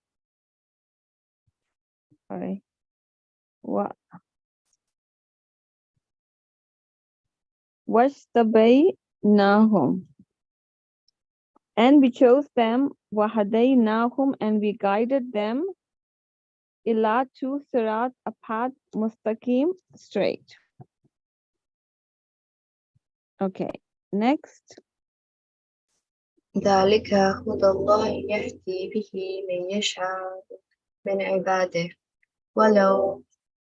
Sorry. Wajtabainahum. And we chose them, wahadaynahum, and we guided them, ila to sirat, a path, mustaqim, straight. Okay, next. ذلك هدى الله يهدي به من يشاء من عباده ولو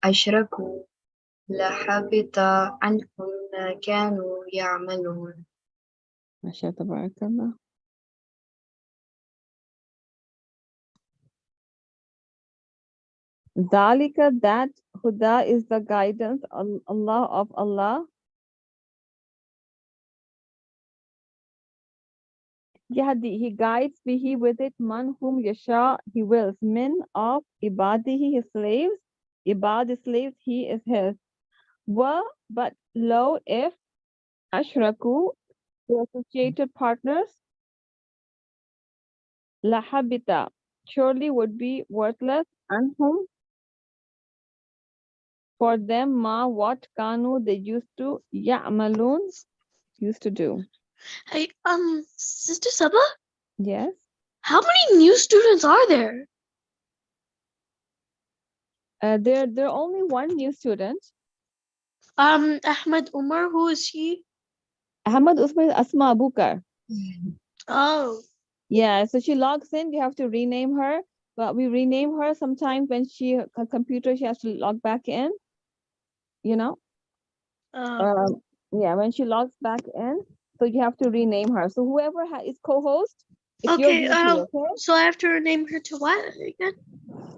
أشركوا لحبط عنهم ما كانوا يعملون. ما شاء الله تبارك الله. Dalika, that Huda is the guidance Allah of Allah. Yahdi, he guides bihi with it man whom yasha, he wills. Min of ibadihi, his slaves. Ibad is slaves, he is his. Wa, but lo, if ashraku, the associated partners, lahabita, surely would be worthless. Anhum, for them, ma, what kanu, they used to, ya'malun, used to do. Hey, Sister Saba, Yes. how many new students are there? There are only one new student. Ahmed Umar, who is he? Ahmad Usman Asma Abukar. Oh, Yeah, so she logs in, you have to rename her. But we rename her sometimes when her computer, she has to log back in, you know? Yeah, when she logs back in, so you have to rename her. So whoever is co-host, it's your okay. duty, okay? So I have to rename her to what again?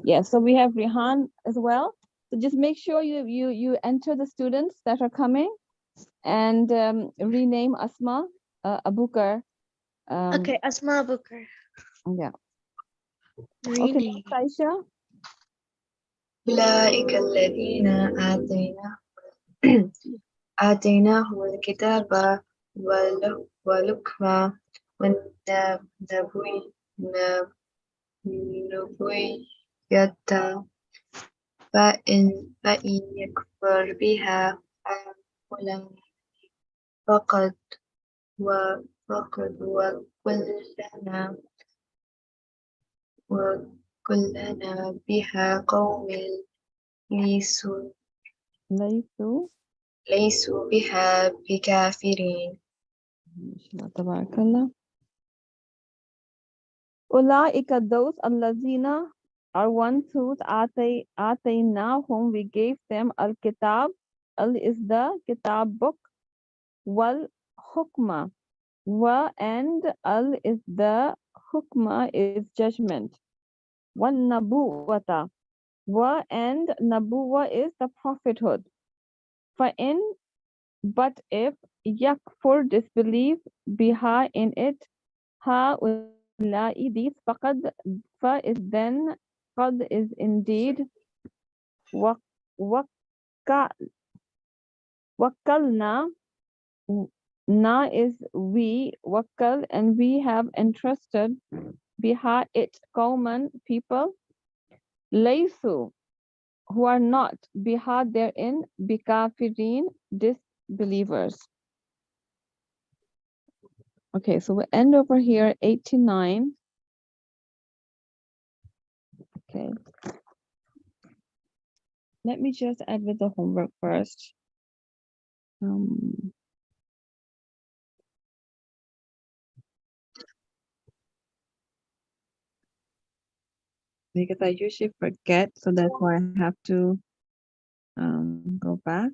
Yeah, so we have Rihan as well. So just make sure you enter the students that are coming and rename Asma Abukar. Okay, Asma Booker. Yeah. Okay, Rename. next, Aisha. أولئك الذين آتيناهم الكتاب والحكمة والنبوية فإن يكفر بها هؤلاء فقد وكلنا بها قوم ليسوا بها بكافرين. تبارك الله. Ulaika, those allazina are ones whose ataynahum, we gave them al-kitab. Al is the kitab book. Wal hukma. Wa and al is the hukma is judgment. Wan nabuwata. Wa and nabuwa is the prophethood. Fa in, but if yakfur disbelieve biha in it, هؤلاء these فقد fa is then قد is indeed وكلنا na is we wakal and we have entrusted biha it common people laysu who are not biha therein bikafirin disbelievers. Okay, so we end over here 89. Okay. Let me just add with the homework first. Because I usually forget, so that's why I have to go back.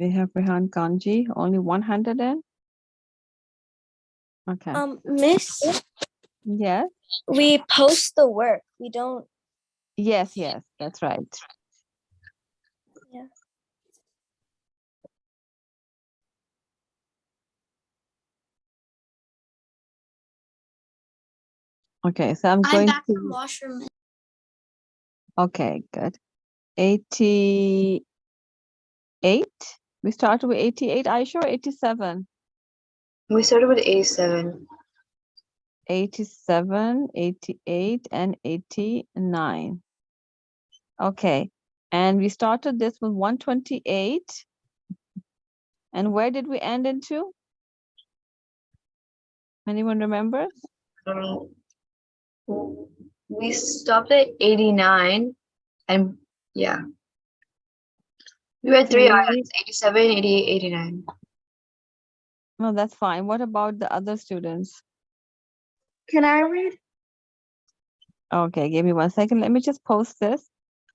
We have Rehan Kanji, only 100 in. Okay. Miss, Yes. we post the work. We don't. Yes, that's right. Yeah. Okay, so I'm going back to from washroom. Okay, good. 88. We started with 88, Aisha, or 87? We started with 87. 87, 88, and 89. Okay, and we started this with 128. And where did we end into? Anyone remembers? We stopped at 89 and yeah. We had three ayats, 87, 88, 89. No, that's fine. What about the other students? Can I read? Okay, give me 1 second. Let me just post this.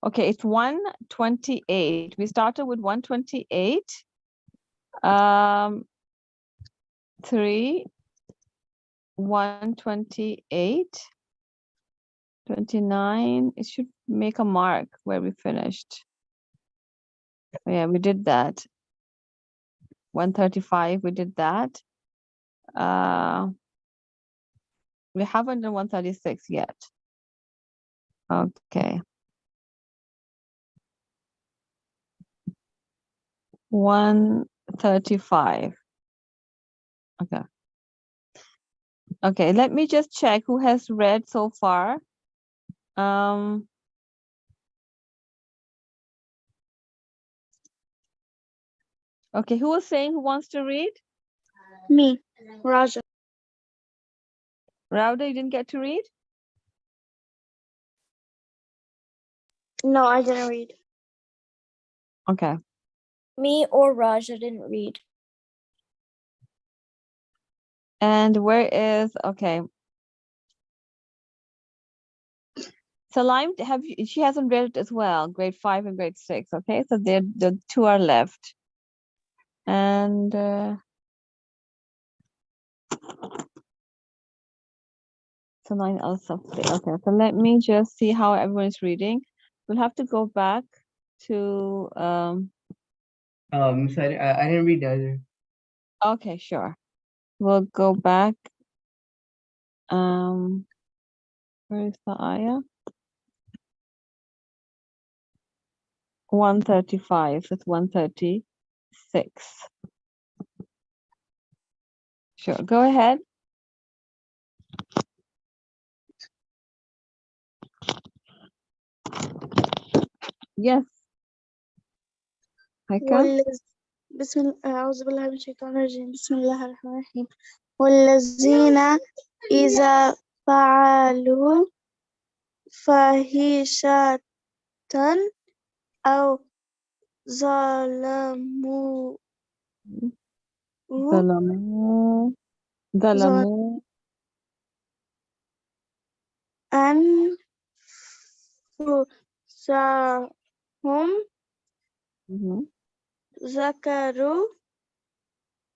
Okay, it's 128. We started with 128. 3, 128, 29. It should make a mark where we finished. Yeah, we did that. 135, we did that. We haven't done 136 yet. Okay. 135. Okay. Okay, let me just check who has read so far. Okay, who was saying who wants to read? Me, Raja. Rauda, you didn't get to read? No, I didn't read. Okay. Me or Raja didn't read. And where is, okay. Salim, she hasn't read it as well, grade 5 and grade 6, okay? So the 2 are left. And Salim also, okay, so let me just see how everyone is reading. We'll have to go back to, So I didn't read either. okay, sure. We'll go back. Where is the ayah? 135. It's 136. Sure. Go ahead. Yes. Haika? أعوذ بالله من الشيطان الرجيم. بسم الله الرحمن الرحيم. والذين إذا فعلوا فاحشة أو ظلموا ظلموا ظلموا أنفسهم Mhm. ذكروا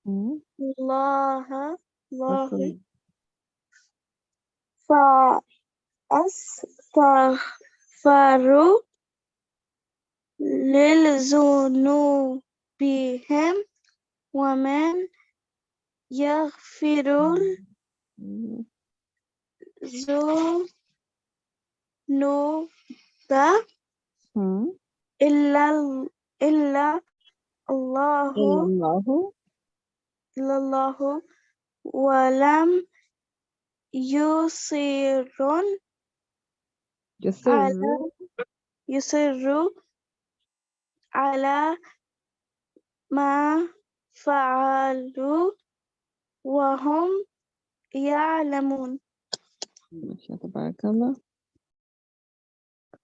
Mhm. الله Okay. فاستغفروا لذنوبهم ومن يغفر Mhm. الذنوب Mhm. إلا الله Illallahu إلا الله ولم يصروا على yusirru يصروا على ما فعلوا وهم يعلمون. Masha tabarakallah.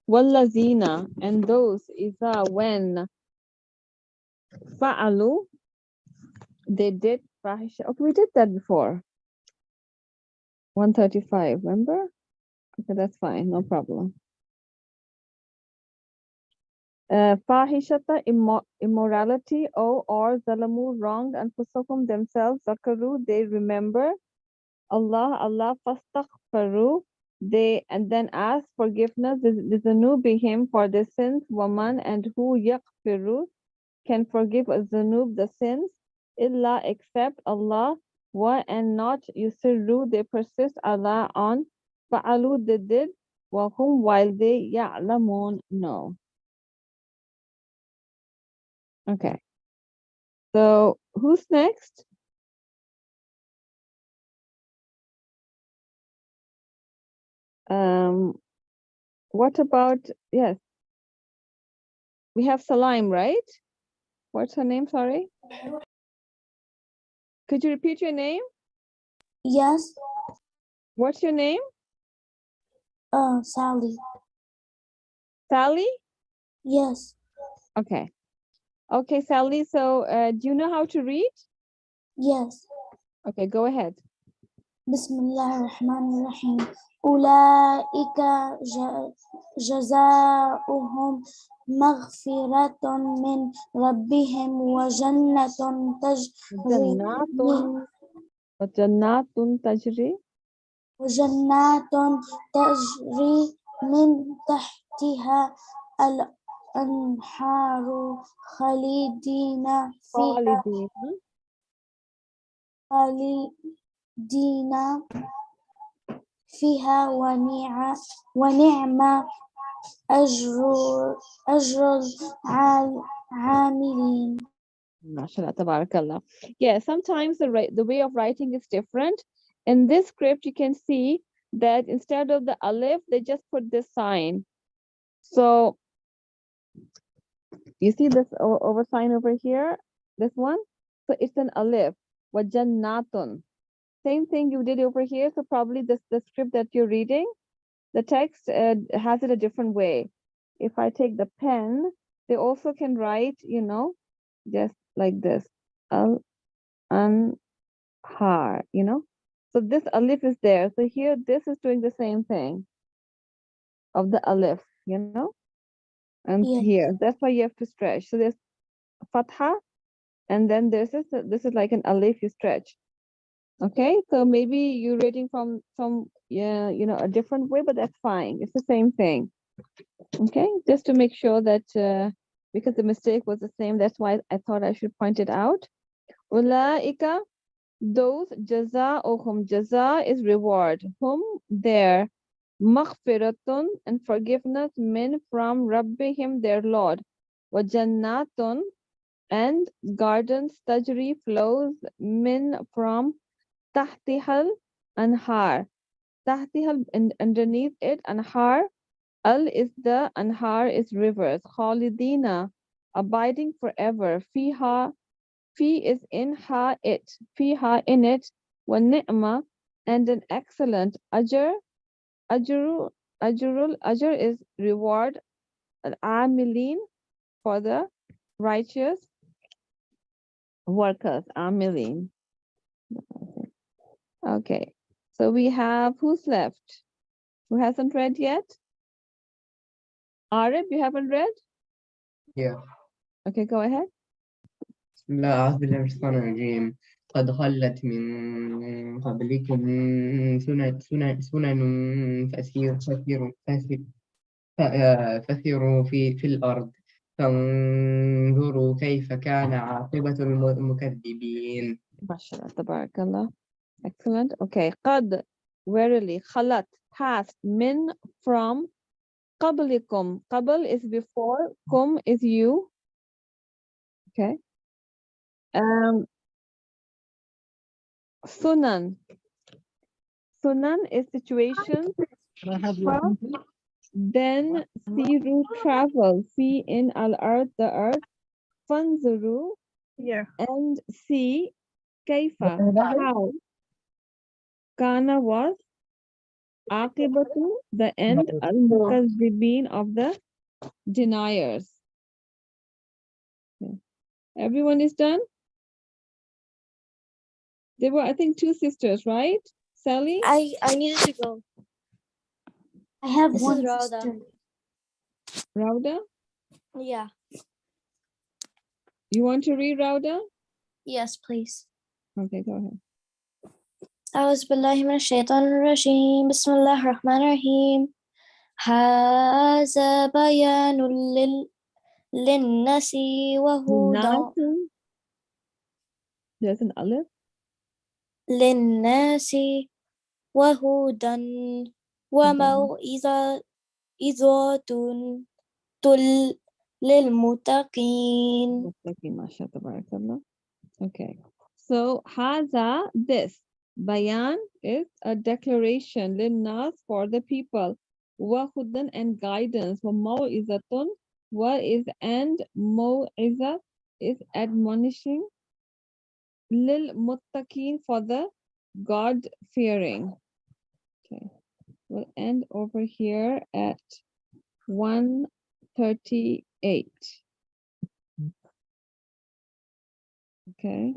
Wallazina, and those iza when fa'alu, they did fahisha. Okay, we did that before. 135, remember? Okay, that's fine, no problem. Fahishata, immorality, or zalamu, wronged anfusakum, themselves, zakaru, they remember Allah fastaghfaru, they and then ask forgiveness, him for their sins, waman, and who yaghfiru, can forgive zunub, the sins, illa, except Allah, wa, and not yusirru, they persist Allah on, fa'alu, they did, wa hum, while they ya'lamun, know. Okay. So who's next? What about, yes, we have Salim, right? What's her name? Sorry. Could you repeat your name? Yes, What's your name? Sally. Sally? Yes, Okay. Okay, Sally. So do you know how to read? Yes. Okay, go ahead. بسم الله الرحمن الرحيم أولئك جزاؤهم مغفرة من ربهم وجنة تجري من وجنات تجري وجنات تجري من تحتها الأنهار خالدين فيها خالدين خالدين فيها ونعم أجر العاملين. MashaAllah, tabarakallah. Yeah, sometimes the way of writing is different. In this script, you can see that instead of the alif, they just put this sign. So you see this over sign over here, this one? So it's an alif. Wajannatun. Same thing you did over here. So probably the script that you're reading, the text has it a different way. If I take the pen, they also can write, you know, just like this. Har, you know. So this alif is there. So here, this is doing the same thing of the alif, you know. And Yes. here, that's why you have to stretch. So there's fatha, and then this is like an alif you stretch. Okay, so maybe you're reading from some, yeah, you know, a different way, but that's fine. It's the same thing. Okay, just to make sure that because the mistake was the same, that's why I thought I should point it out. Ulaika, those, jaza is reward, whom their maghfiratun and forgiveness min from rabbihim their Lord, wa jannatun and gardens tajri flows min from tahtihal anhar, tahtihal and underneath it anhar, al is the anhar is rivers, khalidina abiding forever, fiha fi is in ha it, fiha in it, wa ni'ma and an excellent ajr, ajr is reward, al amilin for the righteous workers, amilin. Okay, so we have who's left? Who hasn't read yet? Arif, you haven't read? Yeah. Okay, go ahead. بسم الله أعوذ بالله من الشيطان الرجيم قد خلت من قبلكم سنن فسيروا في الأرض فانظروا كيف كان عاقبة المكذبين. MashaAllah, tabarakallah. Excellent. Okay, qad, verily, khalat, past, min, from, qablikum. Qabl is before, kum is you. Okay. Sunan. Sunan is situation. Then siru, travel. Fi in al-ard, the earth. Fanzuru, Here. and see. Kaifa, how. Kana was. Aqibatu, the end. Al-mukazzibin, of the deniers. Okay. Everyone is done? There were, I think, two sisters, right? Sally? I needed to go. I have This one is Rhoda. sister. Rauda? Yeah. You want to read, Rauda? Yes, please. Okay, go ahead. أعوذ بالله من الشيطان الرجيم بسم الله الرحمن الرحيم هذا بيان للناس وهدى Nasu. There's an alif. للناس وهدى وموعظة للمتقين. Masha tabarakallah. Okay. So haza, this. Bayan is a declaration. Linnas, for the people. Wahudan, and guidance. Wa mau'izatun. Wa is and mau'izah is admonishing. Lil muttaqin, for the God fearing. Okay. We'll end over here at 138. Okay.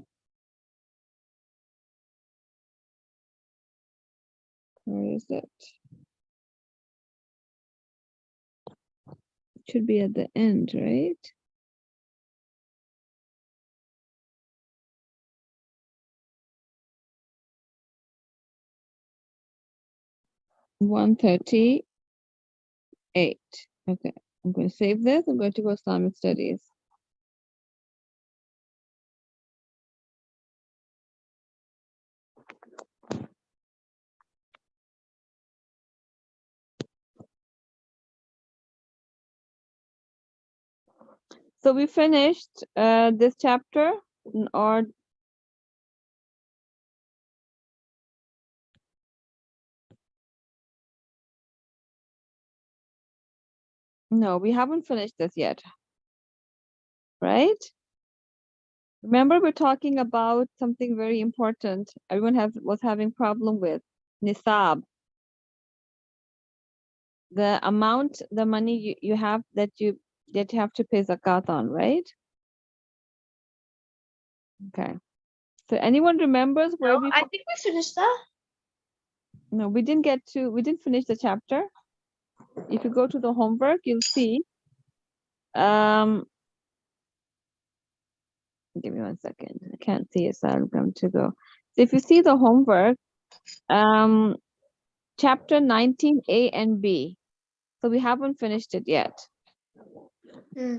Where is it? It should be at the end, right? $138. Okay, I'm going to save this. I'm going to go Islamic Studies. So we finished this chapter, or no, we haven't finished this yet, right? Remember, we're talking about something very important. Everyone was having problem with nisab, the amount, the money you have that you have to pay zakat on, right? Okay. So anyone remembers where No, we? I think we finished that. No, we didn't finish the chapter. If you go to the homework, you'll see. Give me 1 second. I can't see it, so I'm going to go. So if you see the homework, chapter 19A and B. So we haven't finished it yet. Hmm.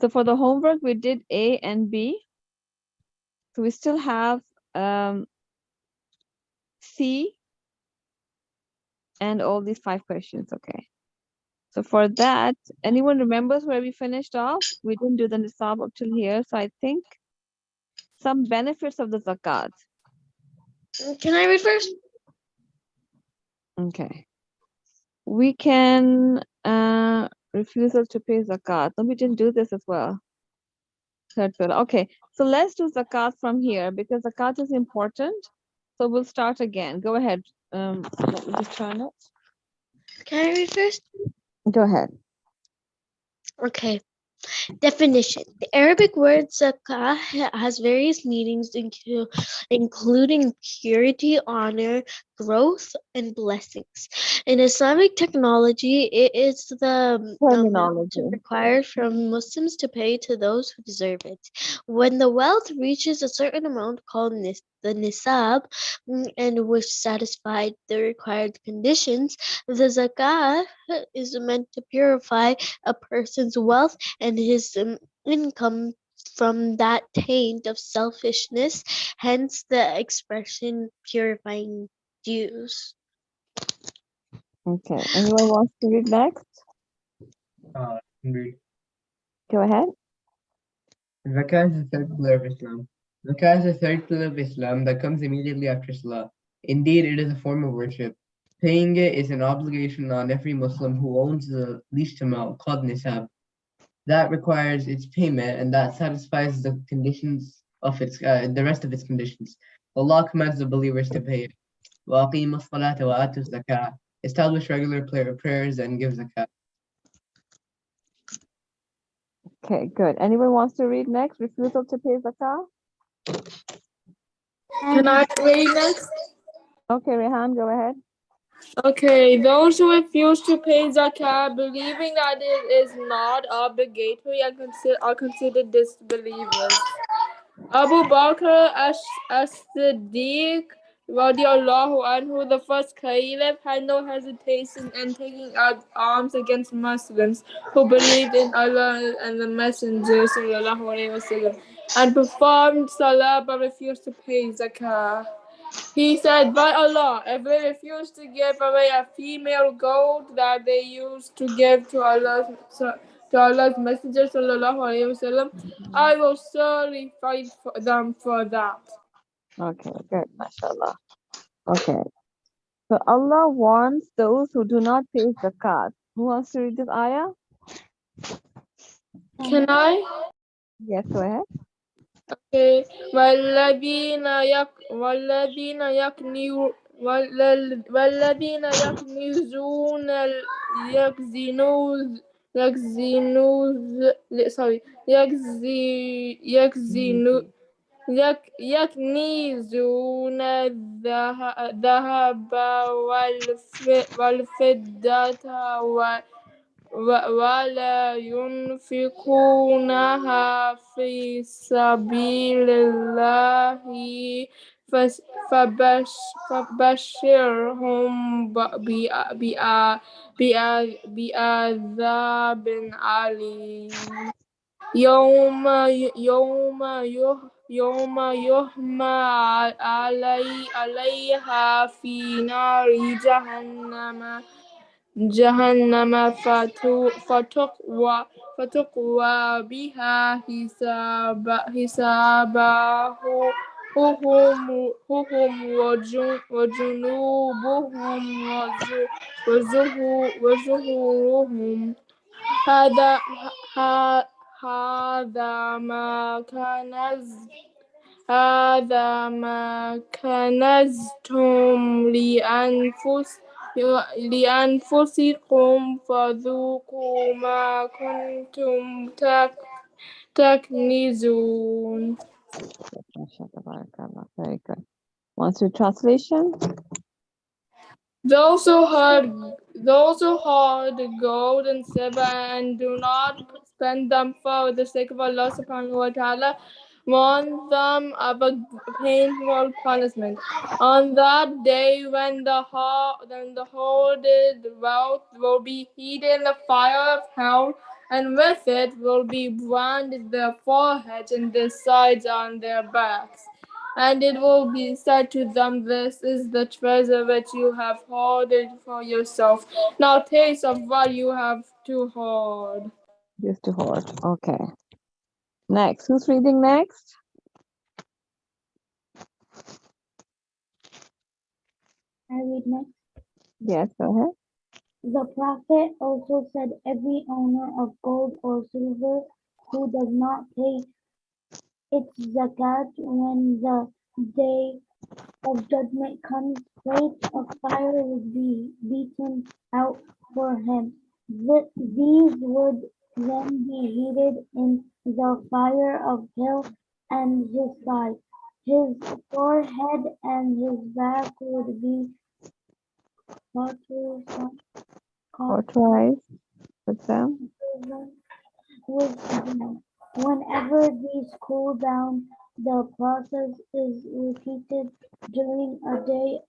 So for the homework, we did A and B. So we still have C and all these 5 questions, okay? So for that, anyone remembers where we finished off? We didn't do the nisab up till here, so I think some benefits of the zakat. Can I read first? Okay. We can refusal to pay zakat. No, we didn't do this as well. Third pillar. Okay, so let's do zakat from here because zakat is important. So we'll start again. Go ahead. Let me just turn it. Can I read first? Go ahead. Okay. Definition. The Arabic word zakah has various meanings, including purity, honor, growth, and blessings. In Islamic technology, it is the amount Terminology. required from Muslims to pay to those who deserve it. When the wealth reaches a certain amount called the nisab, and which satisfied the required conditions, the zakah is meant to purify a person's wealth and his income from that taint of selfishness, hence the expression purifying dues. Okay. Anyone wants to read next? Read. Go ahead. Zakah is the third pillar of Islam. Zakah is the third pillar of Islam that comes immediately after Salah. Indeed, it is a form of worship. Paying it is an obligation on every Muslim who owns the least amount called nisab. That requires its payment and that satisfies the conditions of the rest of its conditions. Allah commands the believers to pay it. وَأَقِيمُوا الصَّلَاةَ وَآتُوا الزَّكَاةَ. Establish regular prayers and give zakah. Okay, good. Anyone wants to read next? Refusal to pay zakat? Can I read next? Okay, Rehan, go ahead. Okay, those who refuse to pay zakat, believing that it is not obligatory, are considered disbelievers. Abu Bakr as-Siddiq radiallahu anhu, the first caliph, had no hesitation in taking out arms against Muslims who believed in Allah and the Messenger sallallahu alaihi wasallam and performed salah but refused to pay zakah. He said, by Allah, if they refuse to give away a female goat that they used to give to Allah's Messenger sallallahu alaihi wasallam, I will surely fight for them for that. Okay, good. MashaAllah. Okay. So Allah warns those who do not pay zakat. Who wants to read this ayah? Can I? Yes, go ahead. Okay. والذين يكنزون يكنزون الذهب والفضة ولا ينفقونها في سبيل الله فبشرهم بعذاب أليم يوم يحمى عليها في نار جهنم فتقوى بها حسابهم وجنوبهم وزهورهم هذا هذا ما كنزتم لأنفسكم فذوقوا ما كنتم تكنزون. MashaAllah, very good. Want to translation? Those who hoard gold and silver and do not spend them for the sake of Allah subhanahu wa ta'ala warn them of a painful punishment. On that day when the hoarded wealth will be heated in the fire of hell, and with it will be branded their foreheads and their sides on their backs. And it will be said to them, this is the treasure which you have hoarded for yourself. Now taste of what you have to hoard. Used to hoard. Okay. Next. Who's reading next? I read next. Yes, go ahead. The Prophet also said, every owner of gold or silver who does not pay its zakat when the day of judgment comes, plates of fire would be beaten out for him. These would then be heated in the fire of hell, and his side, his forehead, and his back would be Cauterized with them. with them. Whenever these cool down, the process is repeated during a day,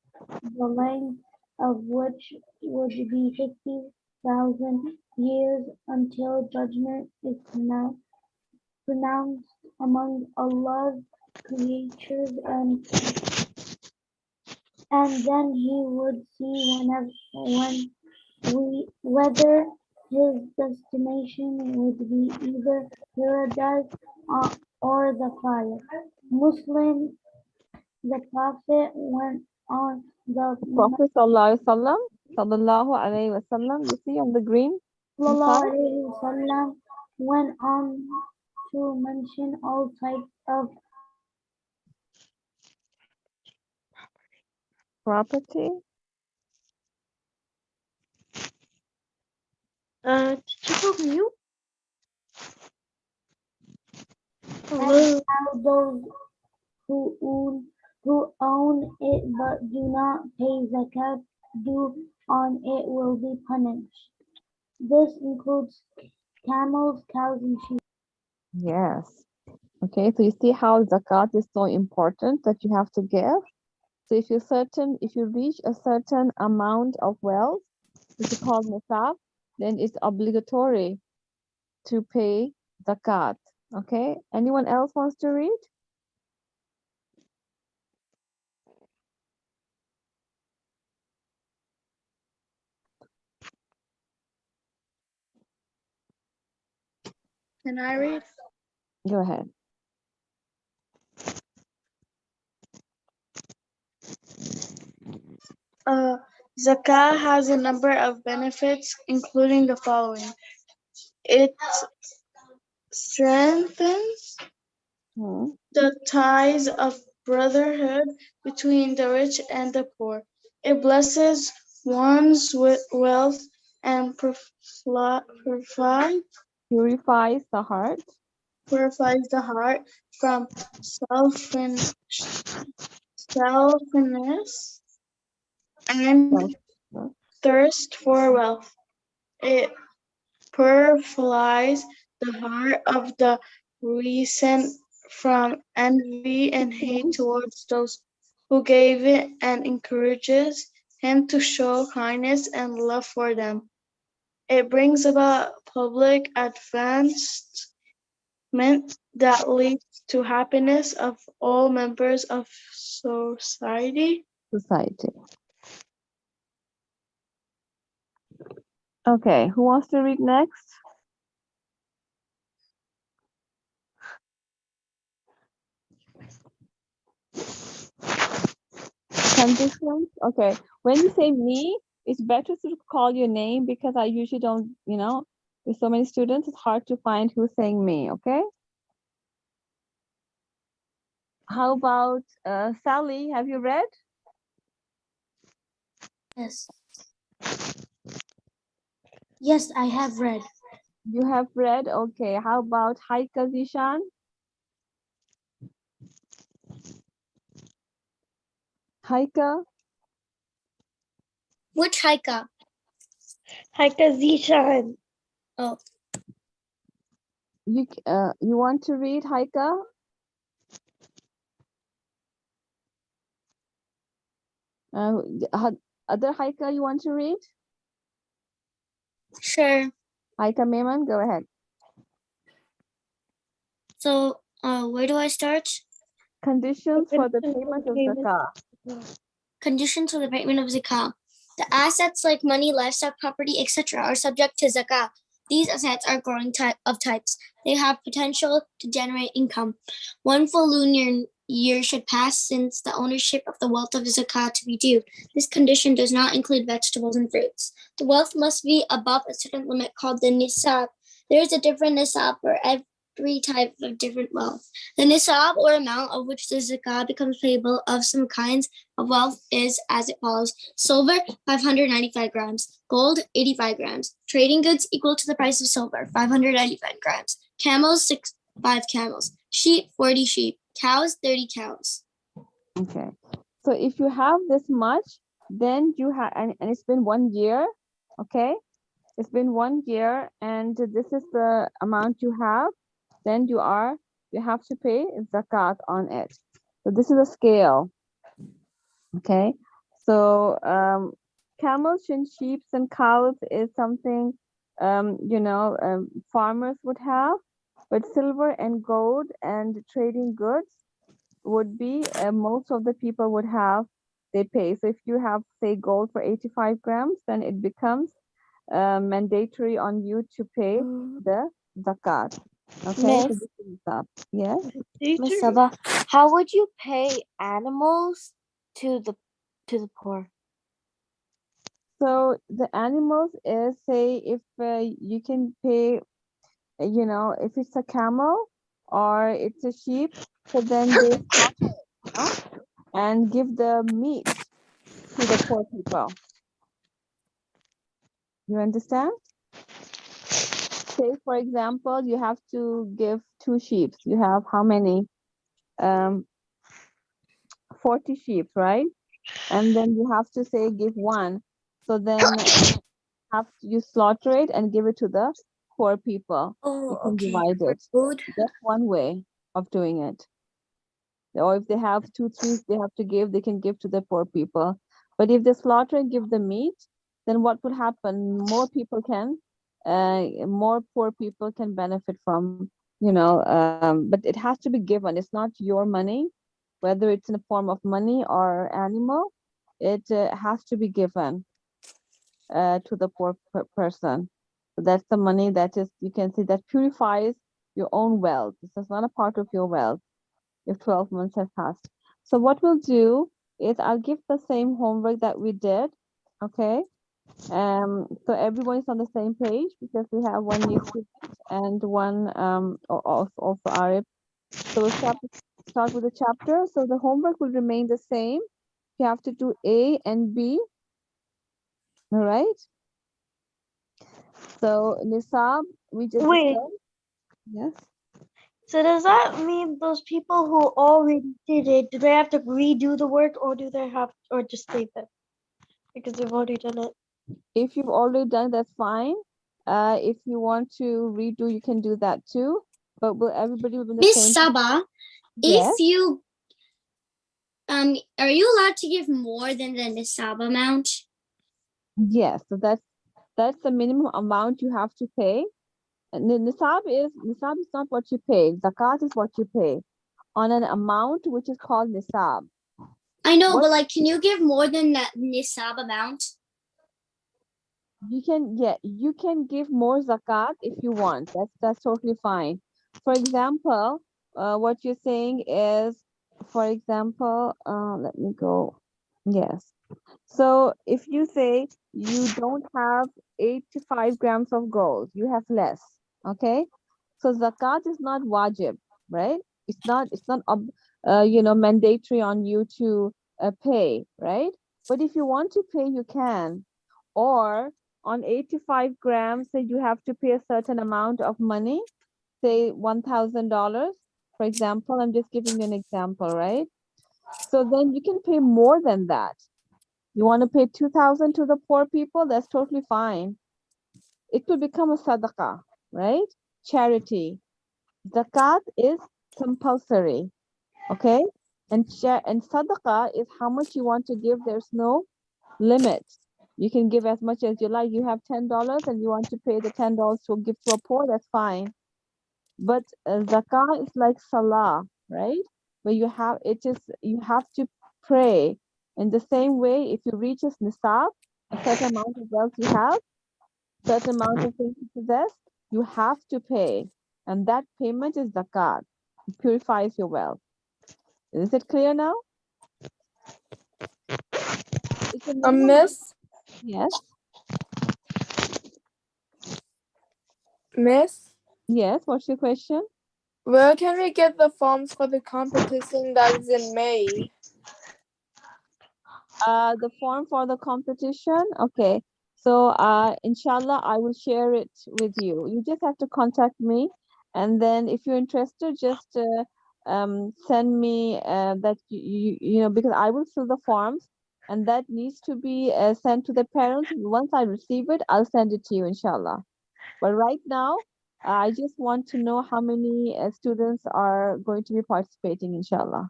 the length of which would be 50,000 years until judgment is pronounced among Allah's creatures, and then he would see whether his destination would be either paradise or the fire. Muslim, the Prophet went on the Prophet sallallahu alayhi wasallam, you see on the green Sallallahu inside? Alaihi Wasallam went on to mention all types of Property. Did you go mute? and Hello. how those who own it but do not pay zakat due on it will be punished. This includes camels, cows, and sheep. Yes. Okay, so you see how zakat is so important that you have to give. So if you reach a certain amount of wealth, which is called nisab, then it's obligatory to pay zakat. Okay, anyone else wants to read? Can I read? Go ahead. Zakah has a number of benefits, including the following. It strengthens the ties of brotherhood between the rich and the poor. It blesses one's wealth and Purifies the heart purifies the heart from selfishness, and thirst for wealth. It purifies the heart of the recent from envy and hate towards those who gave it and encourages him to show kindness and love for them. It brings about public advancement that leads to happiness of all members of society. Okay, who wants to read next? Conditions. Okay, when you say me, it's better to call your name because I usually don't, with so many students, it's hard to find who's saying me, okay? How about Sally? Have you read? Yes. Yes, I have read. You have read? Okay. How about Haika Zishan? Haika? Which Haika? Haika Zishan. Oh, You want to read Haika? Other Haika you want to read? sure. Haika Mehman, go ahead. So, where do I start? Conditions for the payment of zakah. Conditions for the payment of zakah. The assets like money, livestock, property, etc. are subject to zakah. These assets are growing types. They have potential to generate income. One full lunar year should pass since the ownership of the wealth of zakah to be due. This condition does not include vegetables and fruits. The wealth must be above a certain limit called the nisab. There is a different nisab for every type of different wealth. The nisab, or amount of which the zakah becomes payable of some kinds of wealth, is as it follows: silver, 595 grams, gold, 85 grams, trading goods equal to the price of silver, 595 grams, camels, 5 camels, sheep, 40 sheep, cows, 30 cows. Okay. So if you have this much, then you have, and it's been 1 year, okay? It's been 1 year and this is the amount you have, then you have to pay zakat on it. So this is a scale, okay? So camels and sheep and cows is something, farmers would have, but silver and gold and trading goods would be, most of the people would have, they pay. So if you have, say, gold for 85 grams, then it becomes mandatory on you to pay the zakat. Okay, so Miss, this is zakat. Yes. Miss Saba, how would you pay animals to the poor? So the animals is, say, if you can pay, if it's a camel or it's a sheep, so then they slaughter it, and give the meat to the poor people. You understand? Say, for example, you have to give 2 sheep. You have how many? 40 sheep, right? And then you have to say give 1. So then you slaughter it and give it to the poor people. You can divide it. Food. That's one way of doing it. Or if they have 2, 3, they can give to the poor people. But if they slaughter and give the meat, then what will happen? More poor people can benefit from, but it has to be given. It's not your money, whether it's in the form of money or animal, it has to be given to the poor person. So that's the money that is, you can see, that purifies your own wealth. This is not a part of your wealth if 12 months have passed. So what we'll do is I'll give the same homework that we did, okay? So everyone is on the same page because we have 1 new student and 1 of Arab. So we'll start with the chapter. So the homework will remain the same. You have to do A and B, all right? So Nisab, we just Wait. discussed. Yes. So does that mean those people who already did it, do they have to redo the work, or do they have, or just save it because they've already done it? If you've already done, that's fine. If you want to redo, you can do that too. But will everybody will be in the Miss same? Saba, Yes. if you are you allowed to give more than the nisab amount? Yes. So that's the minimum amount you have to pay. And the nisab is not what you pay. Zakat is what you pay on an amount which is called nisab. I know, What- but like, can you give more than that nisab amount? You can give more zakat if you want. That's totally fine. For example, what you're saying is, for example, let me go. Yes. So if you say you don't have 85 grams of gold, you have less. Okay. So zakat is not wajib, right? It's not mandatory on you to pay, right? But if you want to pay, you can. Or on 85 grams, say you have to pay a certain amount of money, say $1,000, for example. I'm just giving you an example, right? So then you can pay more than that. You want to pay 2,000 to the poor people? That's totally fine. It will become a sadaqah, right? Charity. Zakat is compulsory, okay? And sadaqah is how much you want to give. There's no limit. You can give as much as you like. You have $10 and you want to pay the $10 to give to a poor, that's fine. But zakah is like salah, right? Where you have to pray. In the same way, if you reach a nisab, a certain amount of wealth you have, certain amount of things you possess, you have to pay. And that payment is zakat. It purifies your wealth. Is it clear now? It's a minimum. Miss, Yes. Miss, Yes. What's your question? where can we get the forms for the competition that is in May? The form for the competition. Okay. So, inshallah, I will share it with you. You just have to contact me, and then if you're interested, just send me that because I will fill the forms, and that needs to be sent to the parents. Once I receive it, I'll send it to you, inshallah. But right now, I just want to know how many students are going to be participating, inshallah.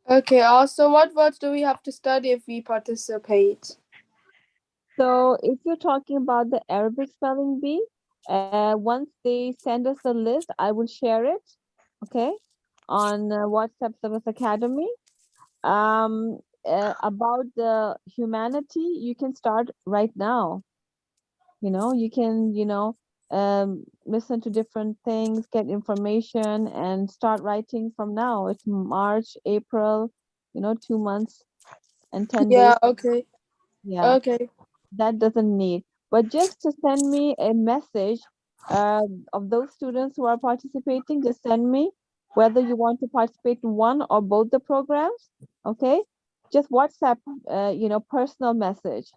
Okay, also, what words do we have to study if we participate? So if you're talking about the Arabic spelling bee, once they send us the list, I will share it, okay, on WhatsApp Service Academy. About the humanity, you can start right now. You can, listen to different things, get information, and start writing from now. It's March, April, 2 months and 10 days. Yeah, okay. Yeah. Okay. That doesn't need, but just to send me a message of those students who are participating, just send me whether you want to participate in one or both the programs, okay? Just WhatsApp, personal message,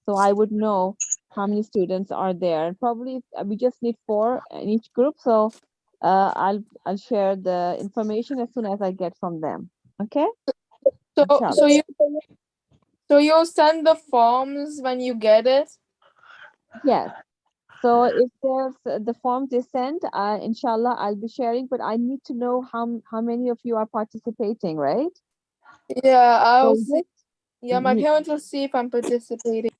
so I would know how many students are there. And probably we just need 4 in each group, so I'll share the information as soon as I get from them, okay? So Inshallah. you'll send the forms when you get it? Yes. So if there's the forms they sent, inshallah, I'll be sharing, but I need to know how many of you are participating, right? Yeah, I'll So see. Yeah, my Ye- parents will see if I'm participating.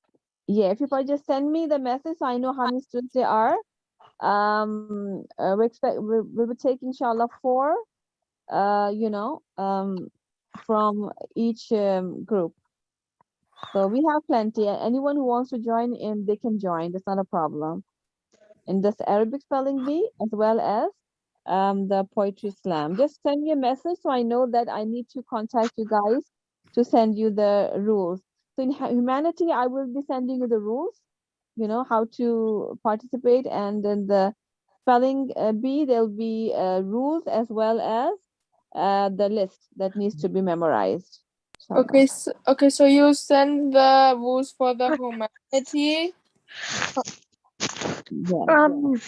yeah, if you could just send me the message so I know how many students there are. We'll be taking inshallah 4, from each group. So we have plenty. Anyone who wants to join in, they can join. That's not a problem. In this Arabic spelling bee as well as the poetry slam. Just send me a message so I know that I need to contact you guys to send you the rules. So in humanity, I will be sending you the rules, how to participate, and then the spelling bee, there'll be rules as well as the list that needs to be memorized. Inshallah. Okay, so you send the rules for the humanity. Yes. Um,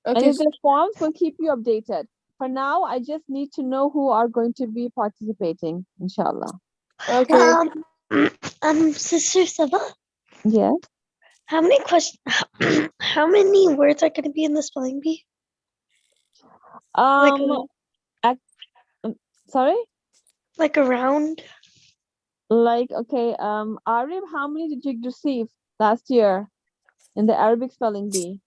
And Okay, if there's forms, we'll keep you updated. For now, I just need to know who are going to be participating, inshallah. Okay. Sister Saba, Yes. how many questions? How many words are going to be in the spelling bee? Like Um, sorry? like a round? Like, okay, Arif, how many did you receive last year in the Arabic spelling bee?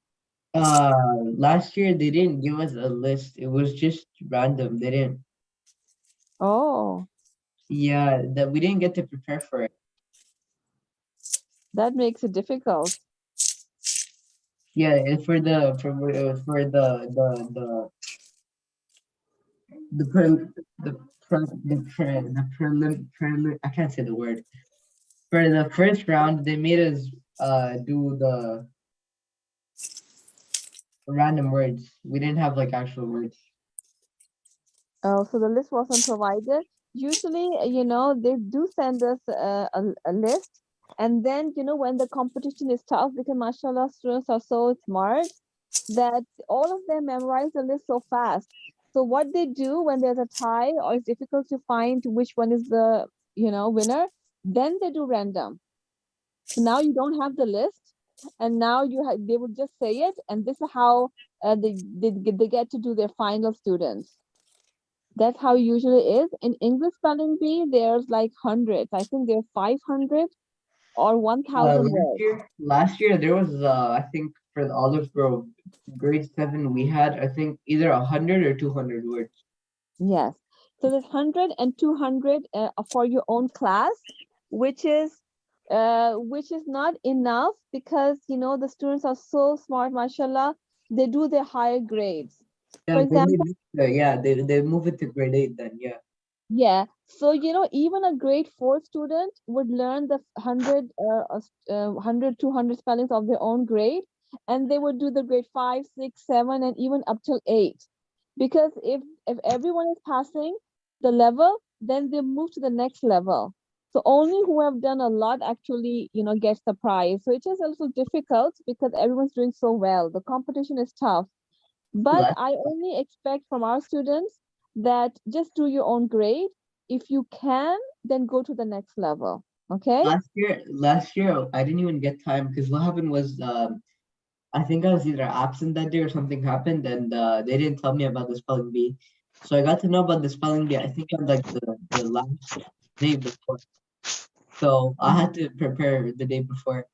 Last year they didn't give us a list. It was just random. They didn't. Oh, Yeah, that we didn't get to prepare for it. that makes it difficult. Yeah, and for the the per the prelim I can't say the word. For the first round, they made us do the random words. We didn't have like actual words. Oh, so the list wasn't provided. Usually, they do send us a list. And then, when the competition is tough, because mashallah, students are so smart that all of them memorize the list so fast. So what they do when there's a tie or it's difficult to find which one is the, winner, then they do random. So now you don't have the list, and now they would just say it, and this is how they get to do their final students. That's how it usually is. In English spelling bee, there's like hundreds. I think there's 500 or 1,000 words. Last year there was I think for the Olive Grove grade 7 we had I think either 100 or 200 words. Yes. So there's 100 and 200 for your own class, which is not enough because the students are so smart, mashallah. They do their higher grades. Yeah, For then example, they move it to grade 8 then, yeah. yeah. So, even a grade 4 student would learn the 100, 200 spellings of their own grade, and they would do the grade 5, 6, 7, and even up till 8. Because if everyone is passing the level, then they move to the next level. So only who have done a lot actually, gets the prize. So it is also difficult because everyone's doing so well. The competition is tough. But Last, I only expect from our students that just do your own grade. If you can, then go to the next level. Okay? last year I didn't even get time because what happened was I think I was either absent that day or something happened and they didn't tell me about the spelling bee. So I got to know about the spelling bee I think on like the last day before. So I had to prepare the day before.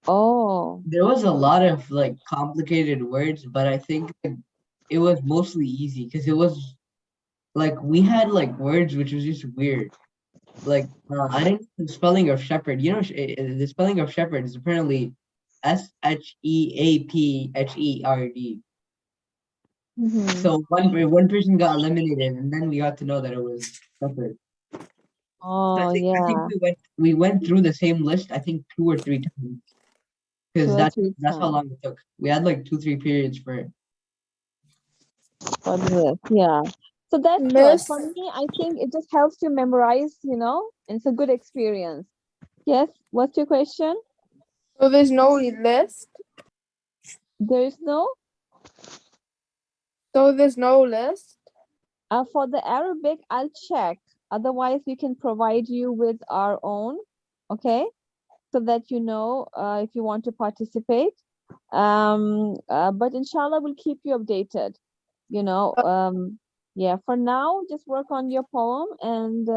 Oh, There was a lot of like complicated words, but I think it was mostly easy because it was like we had like words which was just weird. Like I didn't know the spelling of shepherd. The spelling of shepherd is apparently SHEAPHERD. So one person got eliminated, and then we got to know that it was shepherd. So oh, I think yeah. we went through the same list. I think 2 or 3 times Two because or three that's how times long it took. We had like 2 3 periods for it. for this. Yeah. So that's good. Miss, For me, I think it just helps you memorize, and it's a good experience. Yes. What's your question? so there's no list? There is no. So there's no list? For the Arabic, I'll check. Otherwise, we can provide you with our own. Okay. So that if you want to participate. But inshallah, we'll keep you updated. Yeah, for now, just work on your poem, and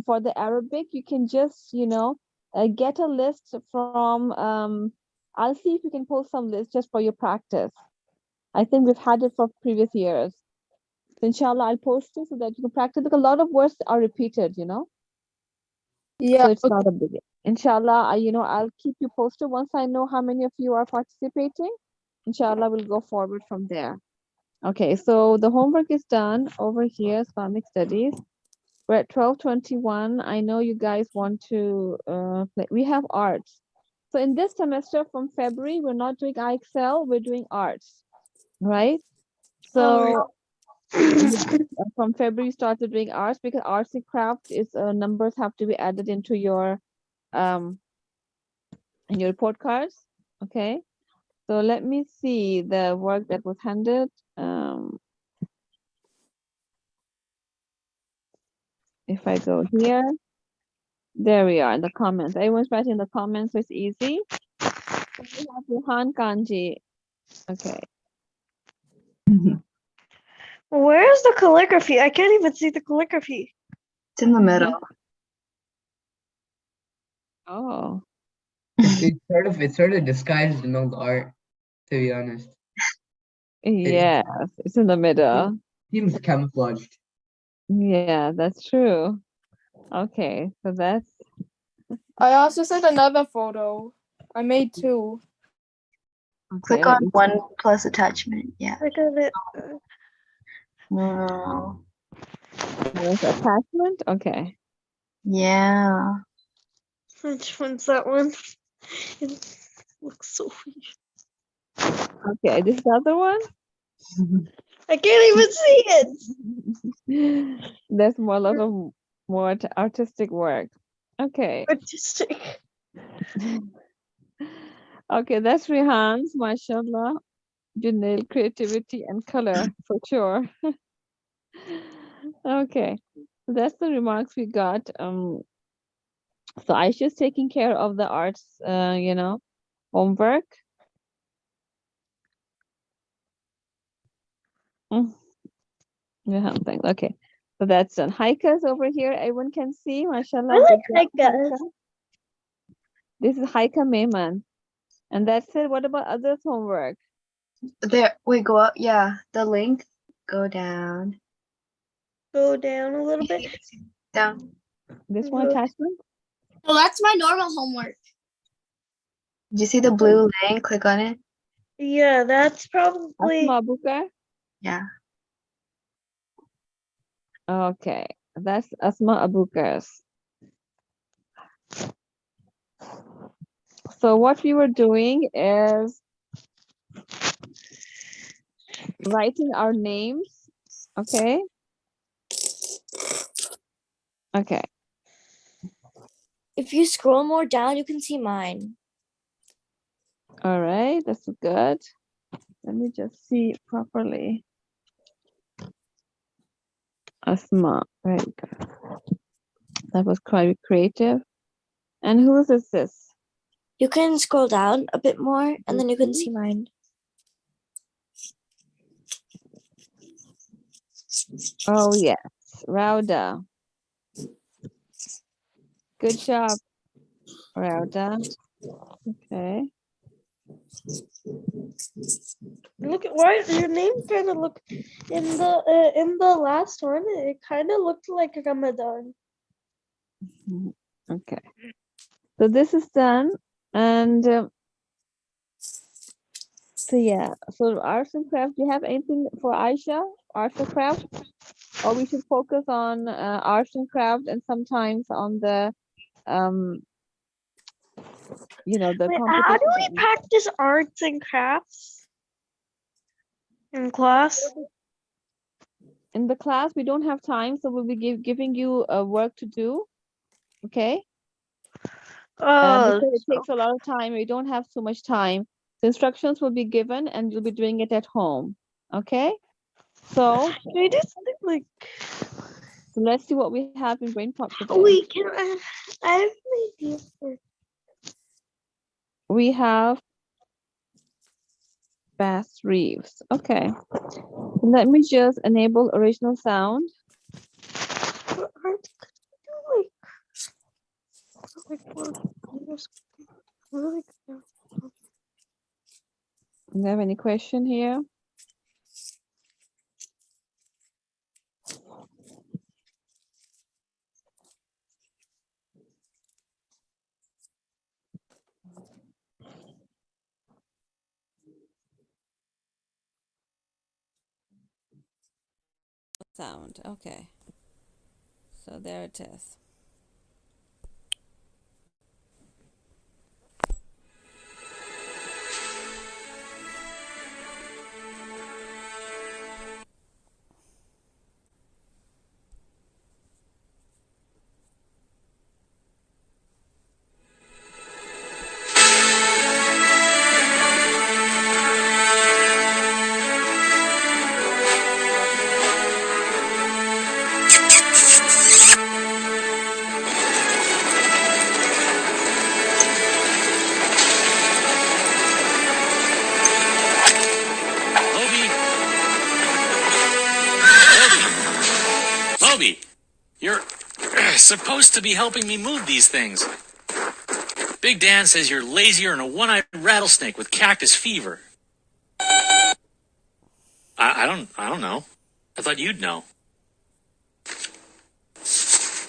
for the Arabic, you can just get a list from. I'll see if we can post some lists just for your practice. I think we've had it for previous years. So inshallah, I'll post it so that you can practice because a lot of words are repeated. Yeah. So it's not a big deal. Inshallah, I'll keep you posted once I know how many of you are participating. Inshallah, we'll go forward from there. Okay, so the homework is done over here, Islamic Studies. We're at 12:21. I know you guys want to play. We have arts. So in this semester from February, we're not doing IXL, we're doing arts, right? So yeah, from February, you started doing arts because arts and craft is numbers have to be added into your um in your report cards. Okay, so let me see the work that was handed. If I go here, there we are in the comments. Everyone's writing in the comments, so it's easy. So we have Rehan Kanji. Okay. Where's the calligraphy? I can't even see the calligraphy. It's in the middle. Oh. It's sort of disguised in old art, to be honest. Yes, it's in the middle. Seems camouflaged. Yeah, that's true. Okay, so that's I also sent another photo. I made 2. okay. Click on 1 plus attachment. Yeah. Look at it. No. There's attachment. Okay. Yeah. Which one's that one? It looks so weird. Okay, this is the other one. I can't even see it. There's more, a lot of more artistic work. Okay. Artistic. Okay, that's Rehan's, mashallah. You nailed creativity and color for sure. Okay, so that's the remarks we got. So Aisha's taking care of the arts, homework. Yeah, thanks. Okay, so that's done. Haika's over here. Everyone can see, mashallah. I like Good job, Haika. Haika. This is Haika Mehman. And that's it. What about others' homework? There. Wait, go up. Yeah. The link. Go down. Go down a little bit. Down. This one attachment? So that's my normal homework. Did you see the blue link? Click on it. Yeah, that's probably. Asma Abukar? Yeah. Okay, that's Asma Abukar's. So what we were doing is writing our names, okay? Okay. If you scroll more down, you can see mine. All right, that's good. Let me just see properly. Asma, very good. That was quite creative. And whose is this? You can scroll down a bit more and then you can see mine. Oh, yes, Rauda. Good job, Rauda. Okay. Look at why your name kind of look in the last one. It kind of looked like Ramadan. Okay. So this is done. And so yeah, so arts and crafts, do you have anything for Aisha? Arts and crafts? Or we should focus on arts and craft and sometimes on the the Wait, how do competition. we practice arts and crafts in class? In the class, we don't have time, so we'll be giving you work to do. Okay. Oh, Because it takes a lot of time. We don't have so much time. The instructions will be given and you'll be doing it at home. Okay. So we do something like. so let's see what we have in Brainpop today. Wait, can I have an idea for. We have Bass Reeves. Okay. Let me just enable original sound. For art, Do you have any question here? Sound. Okay. So there it is. supposed to be helping me move these things. Big Dan says you're lazier than a one-eyed rattlesnake with cactus fever. I don't know. I thought you'd know.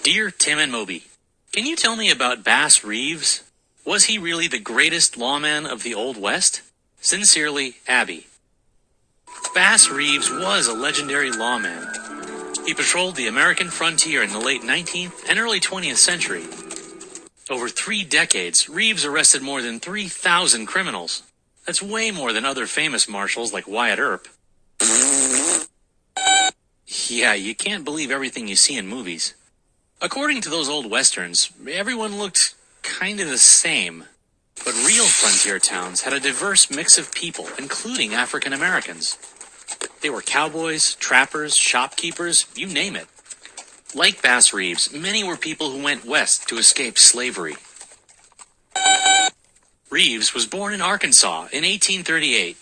Dear Tim and Moby, can you tell me about Bass Reeves? Was he really the greatest lawman of the Old West? Sincerely, Abby. Bass Reeves was a legendary lawman. He patrolled the American frontier in the late 19th and early 20th century. Over 3 decades, Reeves arrested more than 3,000 criminals. That's way more than other famous marshals like Wyatt Earp. Yeah, you can't believe everything you see in movies. According to those old westerns, everyone looked kind of the same. But real frontier towns had a diverse mix of people, including African Americans. They were cowboys, trappers, shopkeepers, you name it. Like Bass Reeves, many were people who went west to escape slavery. Reeves was born in Arkansas in 1838.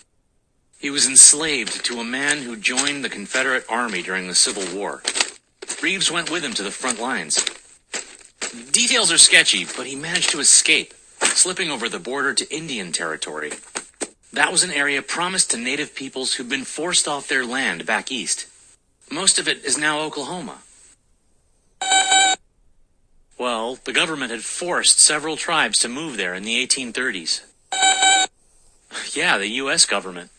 He was enslaved to a man who joined the Confederate Army during the Civil War. Reeves went with him to the front lines. Details are sketchy, but he managed to escape, slipping over the border to Indian Territory. That was an area promised to native peoples who'd been forced off their land back east. Most of it is now Oklahoma. Well, the government had forced several tribes to move there in the 1830s. Yeah, the U.S. government.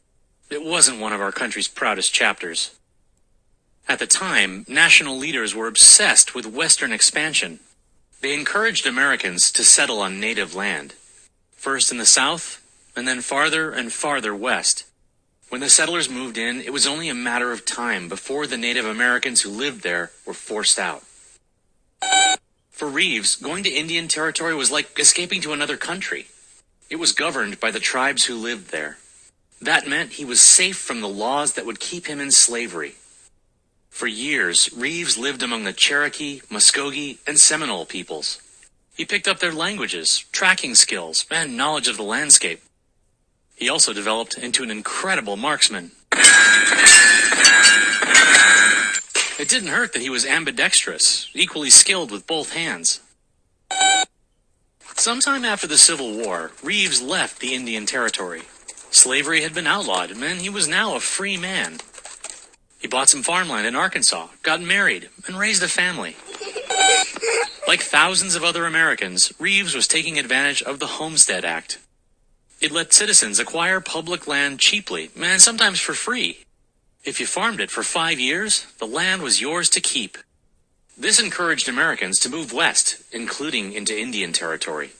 It wasn't one of our country's proudest chapters. At the time, national leaders were obsessed with Western expansion. They encouraged Americans to settle on native land, first in the South, and then farther and farther west. When the settlers moved in, it was only a matter of time before the Native Americans who lived there were forced out. For Reeves, going to Indian Territory was like escaping to another country. It was governed by the tribes who lived there. That meant he was safe from the laws that would keep him in slavery. For years, Reeves lived among the Cherokee, Muskogee, and Seminole peoples. He picked up their languages, tracking skills, and knowledge of the landscape. He also developed into an incredible marksman. It didn't hurt that he was ambidextrous, equally skilled with both hands. Sometime after the Civil War, Reeves left the Indian Territory. Slavery had been outlawed, and he was now a free man. He bought some farmland in Arkansas, got married, and raised a family. Like thousands of other Americans, Reeves was taking advantage of the Homestead Act. It let citizens acquire public land cheaply, and sometimes for free. If you farmed it for 5 years, the land was yours to keep. This encouraged Americans to move west, including into Indian Territory.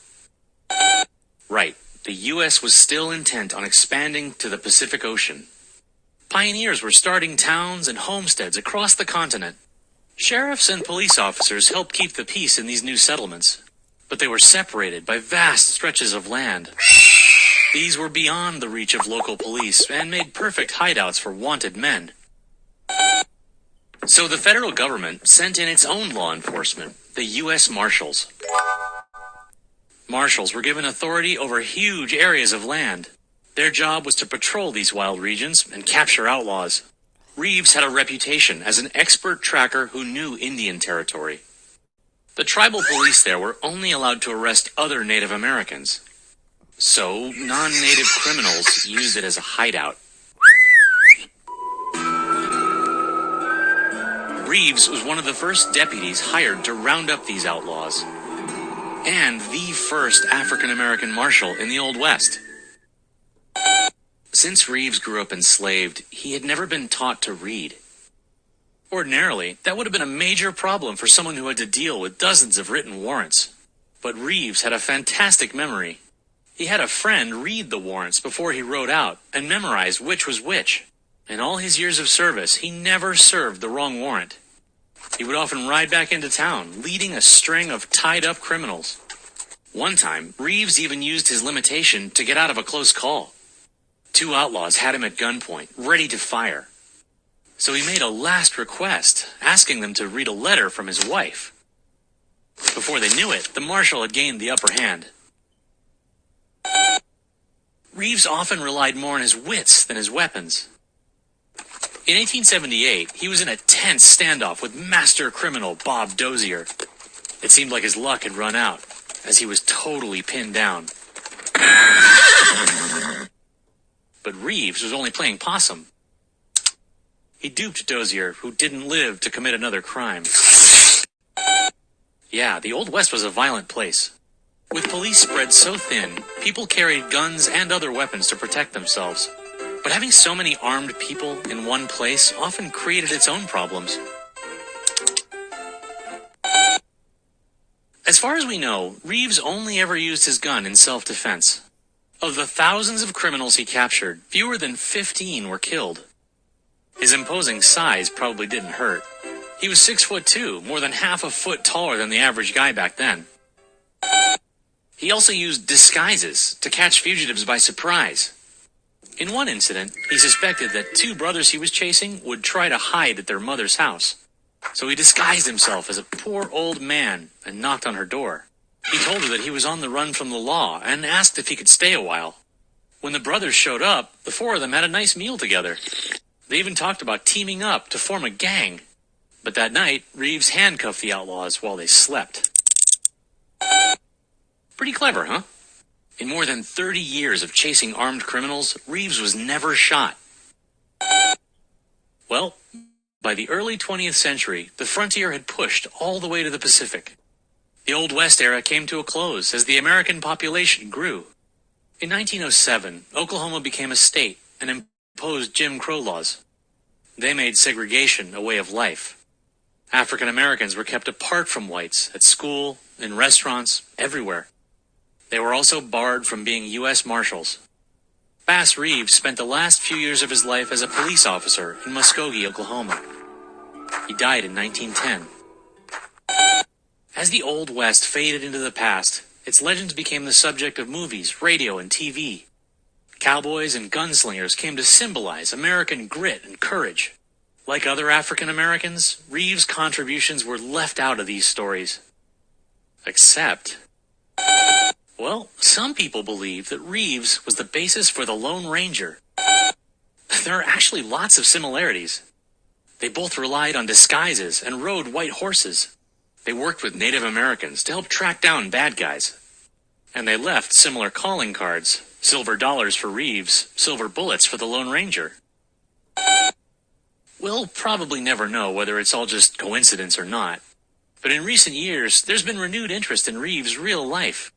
Right, the U.S. was still intent on expanding to the Pacific Ocean. Pioneers were starting towns and homesteads across the continent. Sheriffs and police officers helped keep the peace in these new settlements, but they were separated by vast stretches of land. These were beyond the reach of local police and made perfect hideouts for wanted men. So the federal government sent in its own law enforcement, the U.S. Marshals. Marshals were given authority over huge areas of land. Their job was to patrol these wild regions and capture outlaws. Reeves had a reputation as an expert tracker who knew Indian Territory. The tribal police there were only allowed to arrest other Native Americans. So, non-native criminals used it as a hideout. Reeves was one of the first deputies hired to round up these outlaws, and the first African-American marshal in the Old West. Since Reeves grew up enslaved, he had never been taught to read. Ordinarily, that would have been a major problem for someone who had to deal with dozens of written warrants. But Reeves had a fantastic memory. He had a friend read the warrants before he wrote out and memorized which was which. In all his years of service, he never served the wrong warrant. He would often ride back into town, leading a string of tied-up criminals. One time, Reeves even used his limitation to get out of a close call. 2 outlaws had him at gunpoint, ready to fire. So he made a last request, asking them to read a letter from his wife. Before they knew it, the marshal had gained the upper hand. Reeves often relied more on his wits than his weapons. In 1878, he was in a tense standoff with master criminal Bob Dozier. It seemed like his luck had run out, as he was totally pinned down. But Reeves was only playing possum. He duped Dozier, who didn't live to commit another crime. Yeah, the Old West was a violent place. With police spread so thin, people carried guns and other weapons to protect themselves. But having so many armed people in one place often created its own problems. As far as we know, Reeves only ever used his gun in self-defense. Of the thousands of criminals he captured, fewer than 15 were killed. His imposing size probably didn't hurt. He was 6'2", more than half a foot taller than the average guy back then. He also used disguises to catch fugitives by surprise. In one incident, he suspected that two brothers he was chasing would try to hide at their mother's house. So he disguised himself as a poor old man and knocked on her door. He told her that he was on the run from the law and asked if he could stay a while. When the brothers showed up, the four of them had a nice meal together. They even talked about teaming up to form a gang. But that night, Reeves handcuffed the outlaws while they slept. Pretty clever, huh? In more than 30 years of chasing armed criminals, Reeves was never shot. Well, by the early 20th century, the frontier had pushed all the way to the Pacific. The Old West era came to a close as the American population grew. In 1907, Oklahoma became a state and imposed Jim Crow laws. They made segregation a way of life. African Americans were kept apart from whites at school, in restaurants, everywhere. They were also barred from being U.S. Marshals. Bass Reeves spent the last few years of his life as a police officer in Muskogee, Oklahoma. He died in 1910. As the Old West faded into the past, its legends became the subject of movies, radio, and TV. Cowboys and gunslingers came to symbolize American grit and courage. Like other African Americans, Reeves' contributions were left out of these stories. Except, well, some people believe that Reeves was the basis for the Lone Ranger. There are actually lots of similarities. They both relied on disguises and rode white horses. They worked with Native Americans to help track down bad guys. And they left similar calling cards: silver dollars for Reeves, silver bullets for the Lone Ranger. We'll probably never know whether it's all just coincidence or not. But in recent years, there's been renewed interest in Reeves' real life.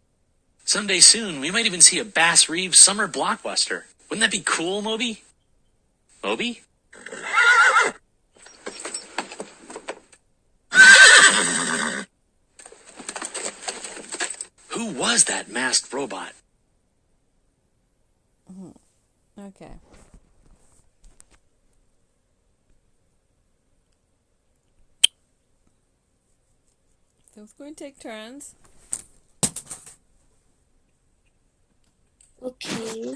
Someday soon, we might even see a Bass Reeves summer blockbuster. Wouldn't that be cool, Moby? Moby? Who was that masked robot? Okay. So it's going to take turns. Okay.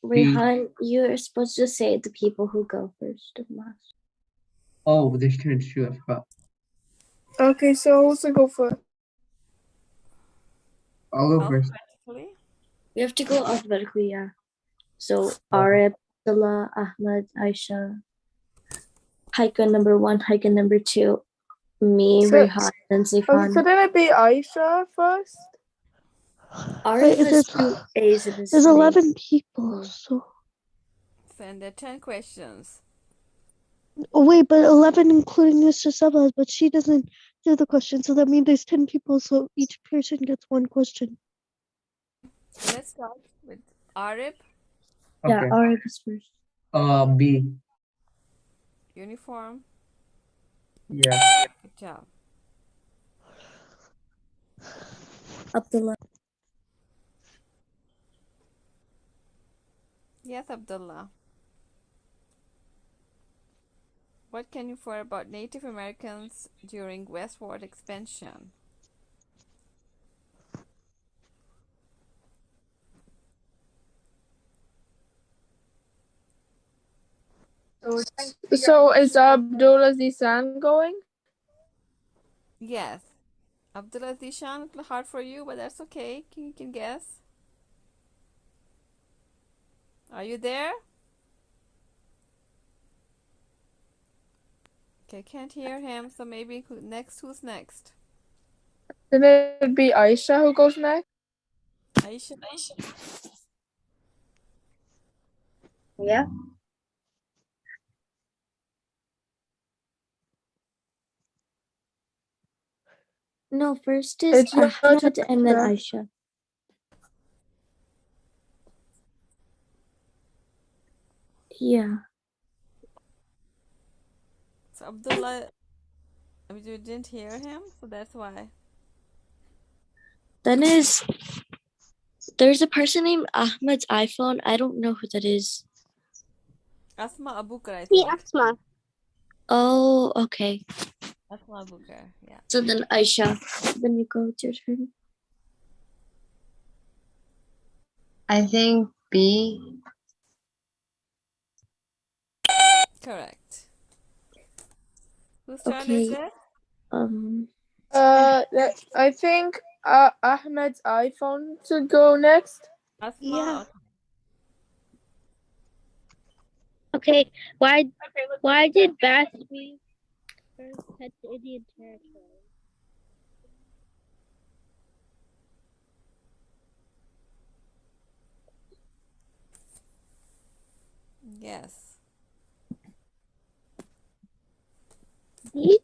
Rehan, you're supposed to say the people who go first of Mas. Oh, there's turns too, I forgot. Okay, so who's to go first? I'll go first. Alphabetically. We have to go alphabetically, yeah. So Arif, Abdullah, Ahmed, Aisha, Haika number 1, Haika number 2, me, So- Rehan, and Okay, Zifan. couldn't it be Aisha first? Arif Wait, has 2 A's in his There's name. 11 people, so. And there are 10 questions. Oh, wait, but 11 including Mr. Sabah, but she doesn't do the question, so that means there's 10 people, so each person gets one question. So let's start with Arif. Yeah, Okay. Arif is first. B. Uniform. Yeah. Good job. Abdullah. Yes, Abdullah. What can you for about Native Americans during westward expansion? So is Abdullah Zishan going? Yes. Abdullah Zishan, a little hard for you, but that's okay. You can guess. Are you there? Okay, can't hear him, so maybe next. Who's next? Then it'd be Aisha who goes next. Aisha. Yeah. No, first is It's your Ahmed and then turn. Aisha. Yeah. So Abdullah, you didn't hear him, so that's why. Then there's a person named Ahmed's iPhone. I don't know who that is. Asma Abukar, I Me, think. Asma. Oh, okay. Asma Abukar, yeah. So then Aisha, then you go, it's your turn. I think B. Correct. Whose turn is Okay. it? I think Ahmed's iPhone should go next. Asma? Yeah. Okay. Okay. Why did Basri first head to Indian territory? Yes. He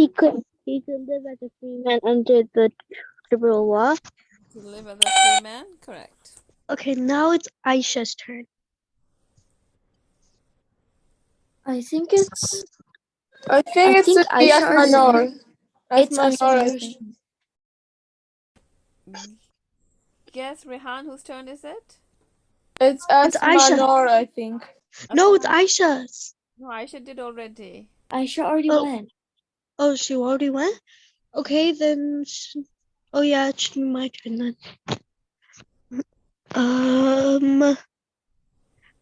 could live as a free man under the liberal law. To live as a free man? Correct. Okay, now it's Aisha's turn. I think it's I think it should be Aisha or Asma it's Noor, I Asma. think. Guess, Rehan, whose turn is it? It's It's Asma Aisha. Noor, I think. No, it's Aisha's. No, Aisha did already. Aisha already Oh. went. Oh, she already went? Okay, then. Oh, yeah, it should be my turn then.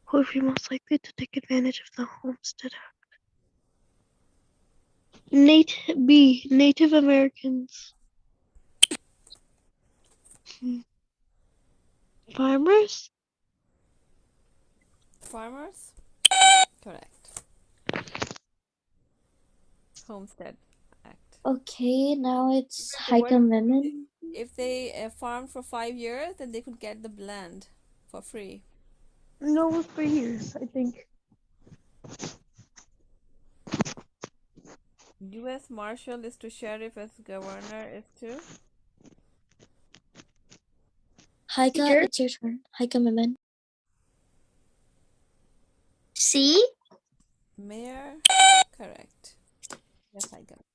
Who would be most likely to take advantage of the Homestead Act? Native Americans. Farmers? Farmers? Correct. Homestead Act. Okay, now it's The word- Haikam women. If they farmed for 5 years, then they could get the land for free. No, for years, I think. U.S. Marshal is to sheriff as governor is to? Haika, it's your turn. Haikam women. C? Mayor? Correct. Yes, I got it.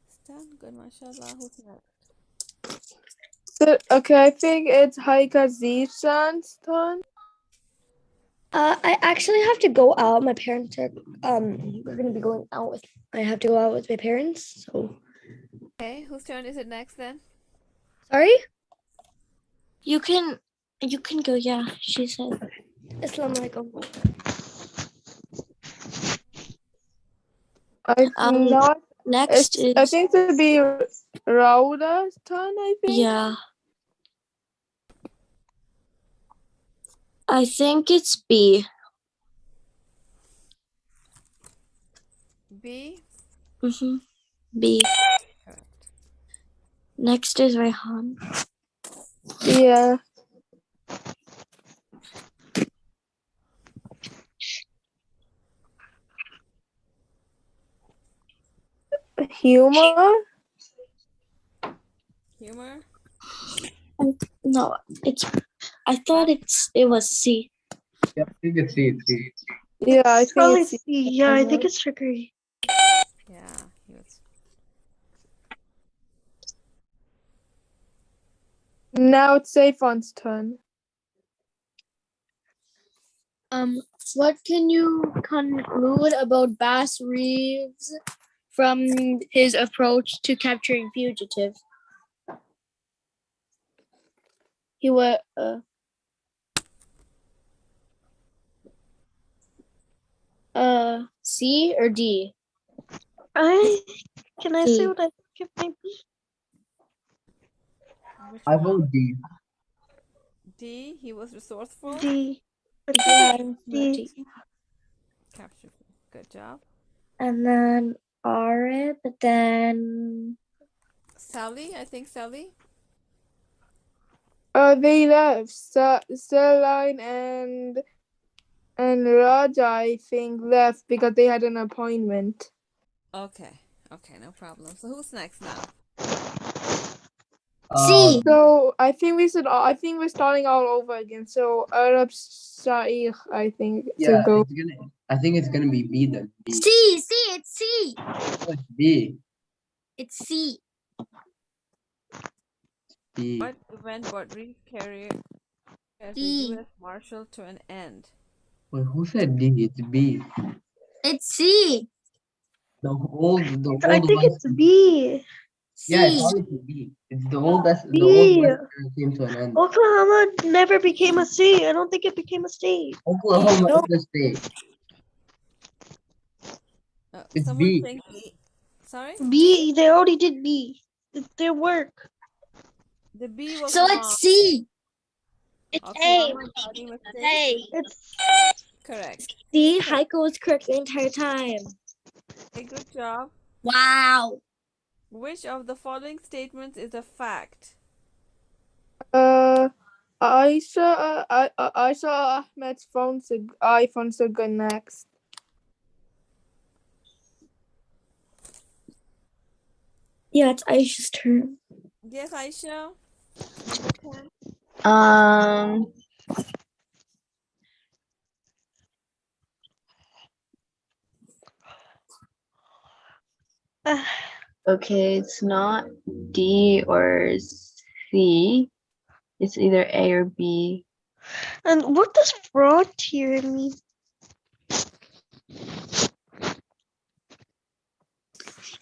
Stan, good, mashallah. Who's next? So, okay, I think it's Haika Zishan's turn. I actually have to go out. My parents are we're gonna be going out with I have to go out with my parents, so Okay, whose turn is it next then? sorry? You can go, yeah, she said. Assalamu alaikum. Next is I think it would be Rauda's turn, I think. yeah. I think it's B. B? Mm-hmm. B. Correct. Next is Rehan. Yeah. Humor? Humor? No, I thought it was C. Yeah, I think it's C. Yeah, I think Probably it's C. Yeah, I think it's trickery. Yeah, he was. Now it's Safon's turn. What can you conclude about Bass Reeves from his approach to capturing fugitives? He was C or D? Can I say D. what I think it might be? Which I one? vote D. D, he was resourceful. D. Yeah, D. Capture. Good job. and then Arab, then Sally, I think Sally. They left. Celine and Raja, I think, left because they had an appointment. Okay, okay, no problem. So who's next now? C. So I think we're starting all over again. So Arab Shaikh, I think, to Yeah, go. I think it's gonna be B then. B. C. It's C. Oh, it's B. It's C. B. What event brought Reed's career as a D. U.S. Marshal to an end? Wait, who said D? It's B. It's C. The old I think West. it's B. Yeah, it's C. obviously B. It's the old West B. era came to an end. Oklahoma never became a state. I don't think it became a state. Oklahoma is the state. It's Someone B. think B. Sorry? B. They already did B. It's their work. The B was So wrong. it's C. It's Oklahoma spelling mistake? It's Correct. C. Heiko was correct the entire time. Okay, good job. Wow. Which of the following statements is a fact? Aisha Ahmed's iPhones are good next. Yeah, it's Aisha's turn. Yes, Aisha? Number 10? Okay, it's not D or C. It's either A or B. And what does frontier mean?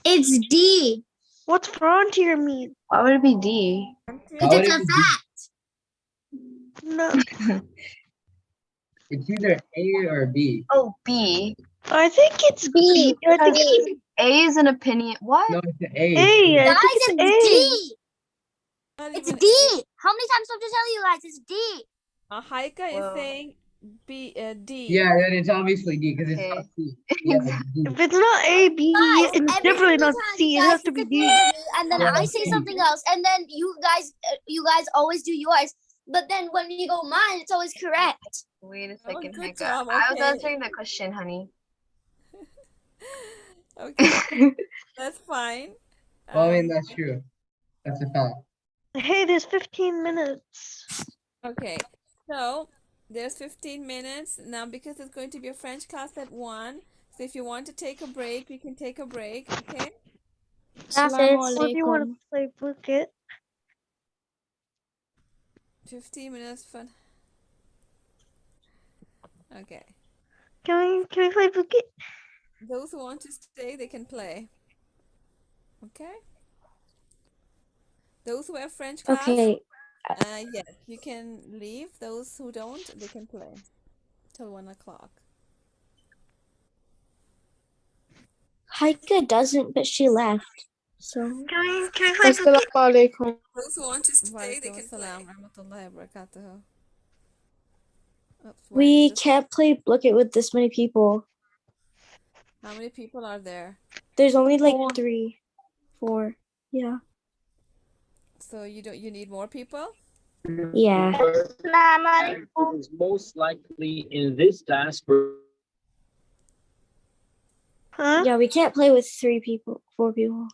It's D. What's frontier mean? Why would it be D? How would It's it a be? fact. No, It's either A or B. Oh, B. I think it's B. I think it's A is an opinion. What? No, it's A. A. I Guys, think it's it's A. D. Not It's even D. A. How many times do I have to tell you guys? It's D. Haika Whoa. is saying D. Yeah, then it's obviously D because it's Okay. not C. Yeah, D. If it's not A, B, Guys, it's every definitely single not time C. you It guys has to be disagree D. with me, and then Yeah, I it's say D. something else, and then you guys always do yours. But then when you go mine, it's always correct. Wait a Oh, second, good Hika. job. I was Okay. answering the question, honey. Okay, that's fine. Well, I mean, that's true. That's a fact. Hey, there's 15 minutes. Okay, so there's 15 minutes now because it's going to be a French class at 1. So if you want to take a break, we can take a break, okay? Or if you want to play book it. 15 minutes fun. Okay. Can we play book it? Those who want to stay, they can play. Okay? Those who have French class, Okay. yes, you can leave. Those who don't, they can play till 1 o'clock. Heike doesn't, but she left. So Can we play book it? Assalamu alaikum. Those who want to stay, they can play. Rahmatullahi wa barakatuh. Oops, why we does this- can't play book it with this many people. How many people are there? There's only like 3, 4. Yeah. So you need more people? Yeah. Is most likely in this task. Huh? Yeah, we can't play with 3 people, 4 people.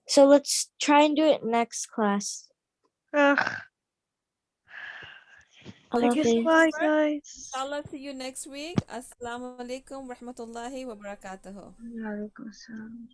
So let's try and do it next class. I guess bye, guys. Inshallah, see you next week. Assalamu alaikum wa rahmatullahi wa barakatuh. Waalaikumsalam.